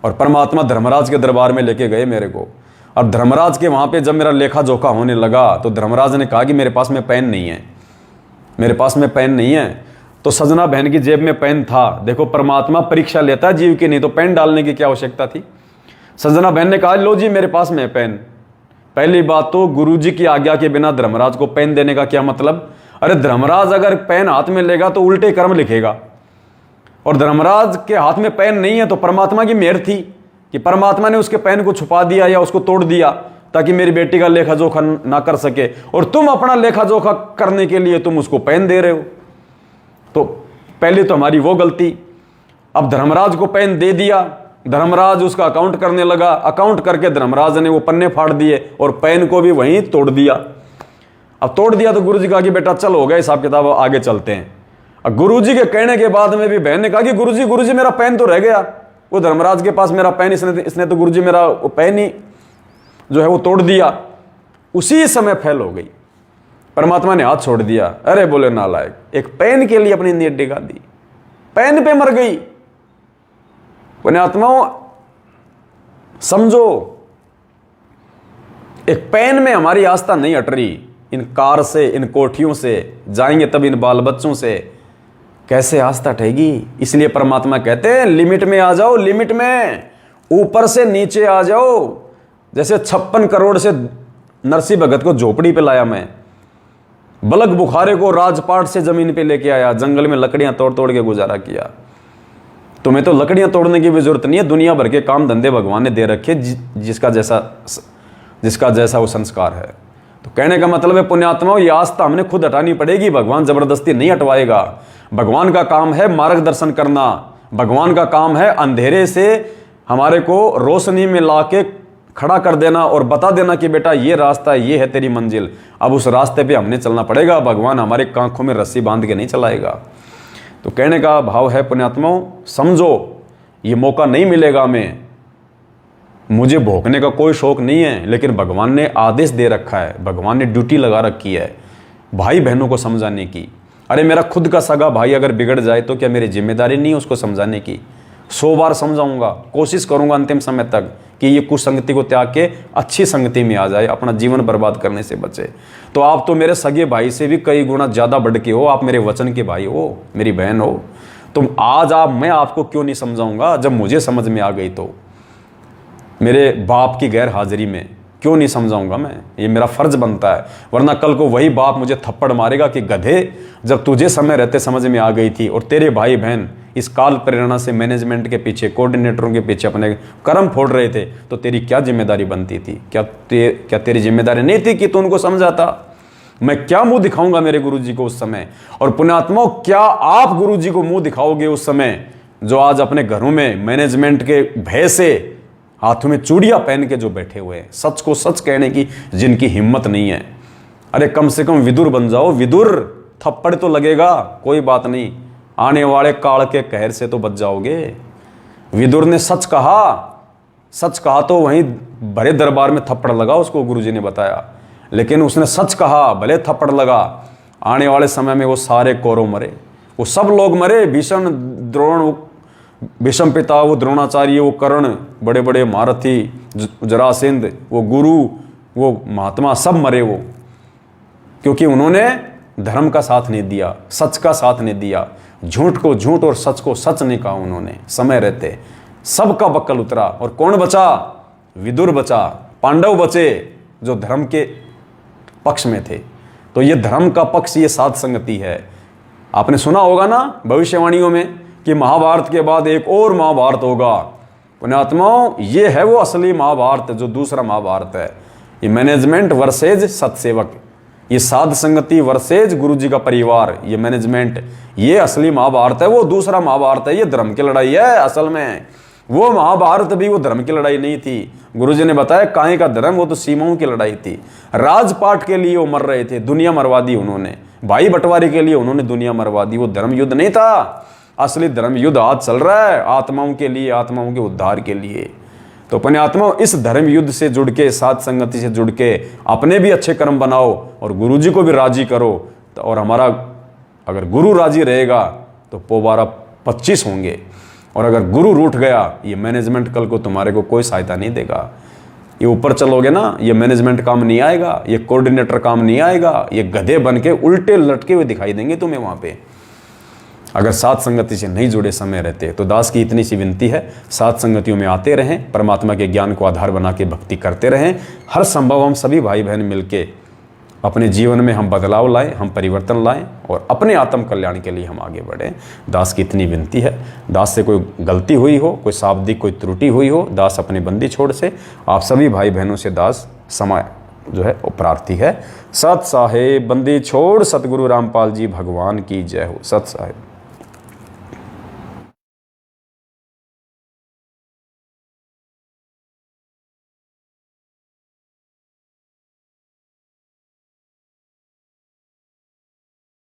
और परमात्मा धर्मराज के दरबार में लेके गए मेरे को। अब धर्मराज के वहाँ पे जब मेरा लेखा जोखा होने लगा तो धर्मराज ने कहा कि मेरे पास में पेन नहीं है, मेरे पास में पेन नहीं है। तो सजना बहन की जेब में पेन था। देखो परमात्मा परीक्षा लेता है जीव की, नहीं तो पेन डालने की क्या आवश्यकता थी। सजना बहन ने कहा लो जी मेरे पास में है पेन। पहली बात तो गुरुजी की आज्ञा के बिना धर्मराज को पेन देने का क्या मतलब। अरे धर्मराज अगर पेन हाथ में लेगा तो उल्टे कर्म लिखेगा, और धर्मराज के हाथ में पेन नहीं है तो परमात्मा की मेहर थी कि परमात्मा ने उसके पेन को छुपा दिया या उसको तोड़ दिया ताकि मेरी बेटी का लेखा जोखा ना कर सके, और तुम अपना लेखा जोखा करने के लिए तुम उसको पेन दे रहे हो। तो पहले तो हमारी वो गलती। अब धर्मराज को पेन दे दिया, धर्मराज उसका अकाउंट करने लगा, अकाउंट करके धर्मराज ने वो पन्ने फाड़ दिए और पेन को भी वहीं तोड़ दिया। अब तोड़ दिया तो गुरुजी कहा कि बेटा चल हो गया हिसाब किताब, आगे चलते हैं। अब गुरुजी के कहने के बाद में भी बहन ने कहा कि गुरुजी मेरा पेन तो रह गया, वो धर्मराज के पास मेरा पेन, इसने तो गुरुजी मेरा वो पेन ही जो है वो तोड़ दिया। उसी समय फेल हो गई, परमात्मा ने हाथ छोड़ दिया। अरे बोले नालायक, एक पेन के लिए अपनी नीयत डिगा दी, पेन पे मर गई। पुण्यात्माओं समझो, एक पेन में हमारी आस्था नहीं हट रही। इन कार से, इन कोठियों से जाएंगे तब इन बाल बच्चों से कैसे आस्था ठहेगी। इसलिए परमात्मा कहते हैं लिमिट में आ जाओ, लिमिट में, ऊपर से नीचे आ जाओ। जैसे 56 करोड़ से नरसिंह भगत को झोपड़ी पे लाया मैं, बलक बुखारे को राजपाट से जमीन पे लेके आया, जंगल में लकड़ियां तोड़ तोड़ के गुजारा किया। तुम्हें तो लकड़ियां तोड़ने की भी जरूरत नहीं है, दुनिया भर के काम धंधे भगवान ने दे रखे, जिसका जैसा वो संस्कार है। तो कहने का मतलब है पुण्यात्माओं, ये आस्था हमने खुद हटानी पड़ेगी, भगवान जबरदस्ती नहीं हटवाएगा। भगवान का काम है मार्गदर्शन करना, भगवान का काम है अंधेरे से हमारे को रोशनी में लाके खड़ा कर देना और बता देना कि बेटा ये रास्ता, ये है तेरी मंजिल, अब उस रास्ते पे हमने चलना पड़ेगा। भगवान हमारे कांखों में रस्सी बांध के नहीं चलाएगा। तो कहने का भाव है पुण्यात्माओं, समझो ये मौका नहीं मिलेगा हमें, मुझे भोगने का कोई शौक नहीं है, लेकिन भगवान ने आदेश दे रखा है, भगवान ने ड्यूटी लगा रखी है भाई बहनों को समझाने की। अरे मेरा खुद का सगा भाई अगर बिगड़ जाए तो क्या मेरी जिम्मेदारी नहीं है उसको समझाने की। 100 बार समझाऊंगा, कोशिश करूंगा अंतिम समय तक कि ये कुसंगति को त्याग के अच्छी संगति में आ जाए, अपना जीवन बर्बाद करने से बचे। तो आप तो मेरे सगे भाई से भी कई गुना ज़्यादा बढ़ के हो, आप मेरे वचन के भाई हो, मेरी बहन हो। तो आज मैं आपको क्यों नहीं समझाऊंगा, जब मुझे समझ में आ गई तो मेरे बाप की गैर हाजिरी में क्यों नहीं समझाऊंगा मैं, ये मेरा फर्ज बनता है। वरना कल को वही बाप मुझे थप्पड़ मारेगा कि गधे, जब तुझे समय रहते समझ में आ गई थी और तेरे भाई बहन इस काल प्रेरणा से मैनेजमेंट के पीछे, कोऑर्डिनेटरों के पीछे अपने कर्म फोड़ रहे थे, तो तेरी क्या जिम्मेदारी बनती थी? क्या तेरी जिम्मेदारी नहीं थी कि तू उनको समझाता? मैं क्या मुंह दिखाऊंगा मेरे गुरुजी को उस समय? और पुण्यात्माओं, क्या आप गुरुजी को मुंह दिखाओगे उस समय, जो आज अपने घरों में मैनेजमेंट के भय से हाथों में चूड़ियां पहन के जो बैठे हुए हैं, सच को सच कहने की जिनकी हिम्मत नहीं है? अरे कम से कम विदुर बन जाओ। विदुर, थप्पड़ तो लगेगा, कोई बात नहीं, आने वाले काल के कहर से तो बच जाओगे। विदुर ने सच कहा तो वहीं भरे दरबार में थप्पड़ लगा उसको, गुरुजी ने बताया। लेकिन उसने सच कहा, भले थप्पड़ लगा। आने वाले समय में वो सारे कौरव मरे, वो सब लोग मरे। भीषण, द्रोण, भीष्म पिता, वो द्रोणाचार्य, वो कर्ण, बड़े बड़े महारथी, जरासंध, वो गुरु, वो महात्मा, सब मरे वो, क्योंकि उन्होंने धर्म का साथ नहीं दिया, सच का साथ नहीं दिया। झूठ को झूठ और सच को सच नहीं कहा उन्होंने समय रहते। सबका बक्कल उतरा। और कौन बचा? विदुर बचा, पांडव बचे, जो धर्म के पक्ष में थे। तो ये धर्म का पक्ष, ये साध संगति है। आपने सुना होगा ना भविष्यवाणियों में कि महाभारत के बाद एक और महाभारत होगा। पुण्यात्माओं, ये है वो असली महाभारत, जो दूसरा महाभारत है। ये मैनेजमेंट वर्सेज सत्सेवक, ये साध संगति वर्सेज गुरु जी का परिवार, ये मैनेजमेंट, ये असली महाभारत है। वो दूसरा महाभारत है, ये धर्म की लड़ाई है असल में। वो महाभारत भी वो धर्म की लड़ाई नहीं थी। गुरु जी ने बताया काहे का धर्म, वो तो सीमाओं की लड़ाई थी। राजपाट के लिए वो मर रहे थे, दुनिया मरवा दी उन्होंने। भाई बंटवारे के लिए उन्होंने दुनिया मरवा दी। वो धर्म युद्ध नहीं था। असली धर्म युद्ध आज चल रहा है आत्माओं के लिए, आत्माओं के उद्धार के लिए। तो अपने आत्माओं, इस धर्म युद्ध से जुड़ के, साध संगति से जुड़ के अपने भी अच्छे कर्म बनाओ और गुरु जी को भी राजी करो। तो और हमारा अगर गुरु राजी रहेगा तो पोबारा 25 होंगे। और अगर गुरु रूठ गया, ये मैनेजमेंट कल को तुम्हारे को कोई सहायता नहीं देगा। ये ऊपर चलोगे ना, ये मैनेजमेंट काम नहीं आएगा, ये कोऑर्डिनेटर काम नहीं आएगा। ये गधे बन के उल्टे लटके हुए दिखाई देंगे तुम्हें वहाँ पे, अगर साथ संगति से नहीं जुड़े समय रहते। तो दास की इतनी सी विनती है, साथ संगतियों में आते रहें, परमात्मा के ज्ञान को आधार बना के भक्ति करते रहें। हर संभव हम सभी भाई बहन मिलके अपने जीवन में हम बदलाव लाएं, हम परिवर्तन लाएं और अपने आत्म कल्याण के लिए हम आगे बढ़ें। दास की इतनी विनती है। दास से कोई गलती हुई हो, कोई शाब्दिक कोई त्रुटि हुई हो, दास अपनी बंदी छोड़ से आप सभी भाई बहनों से दास समय जो है वो प्रार्थी है। सत साहेब बंदी छोड़, सतगुरु रामपाल जी भगवान की जय हो। सत साहेब।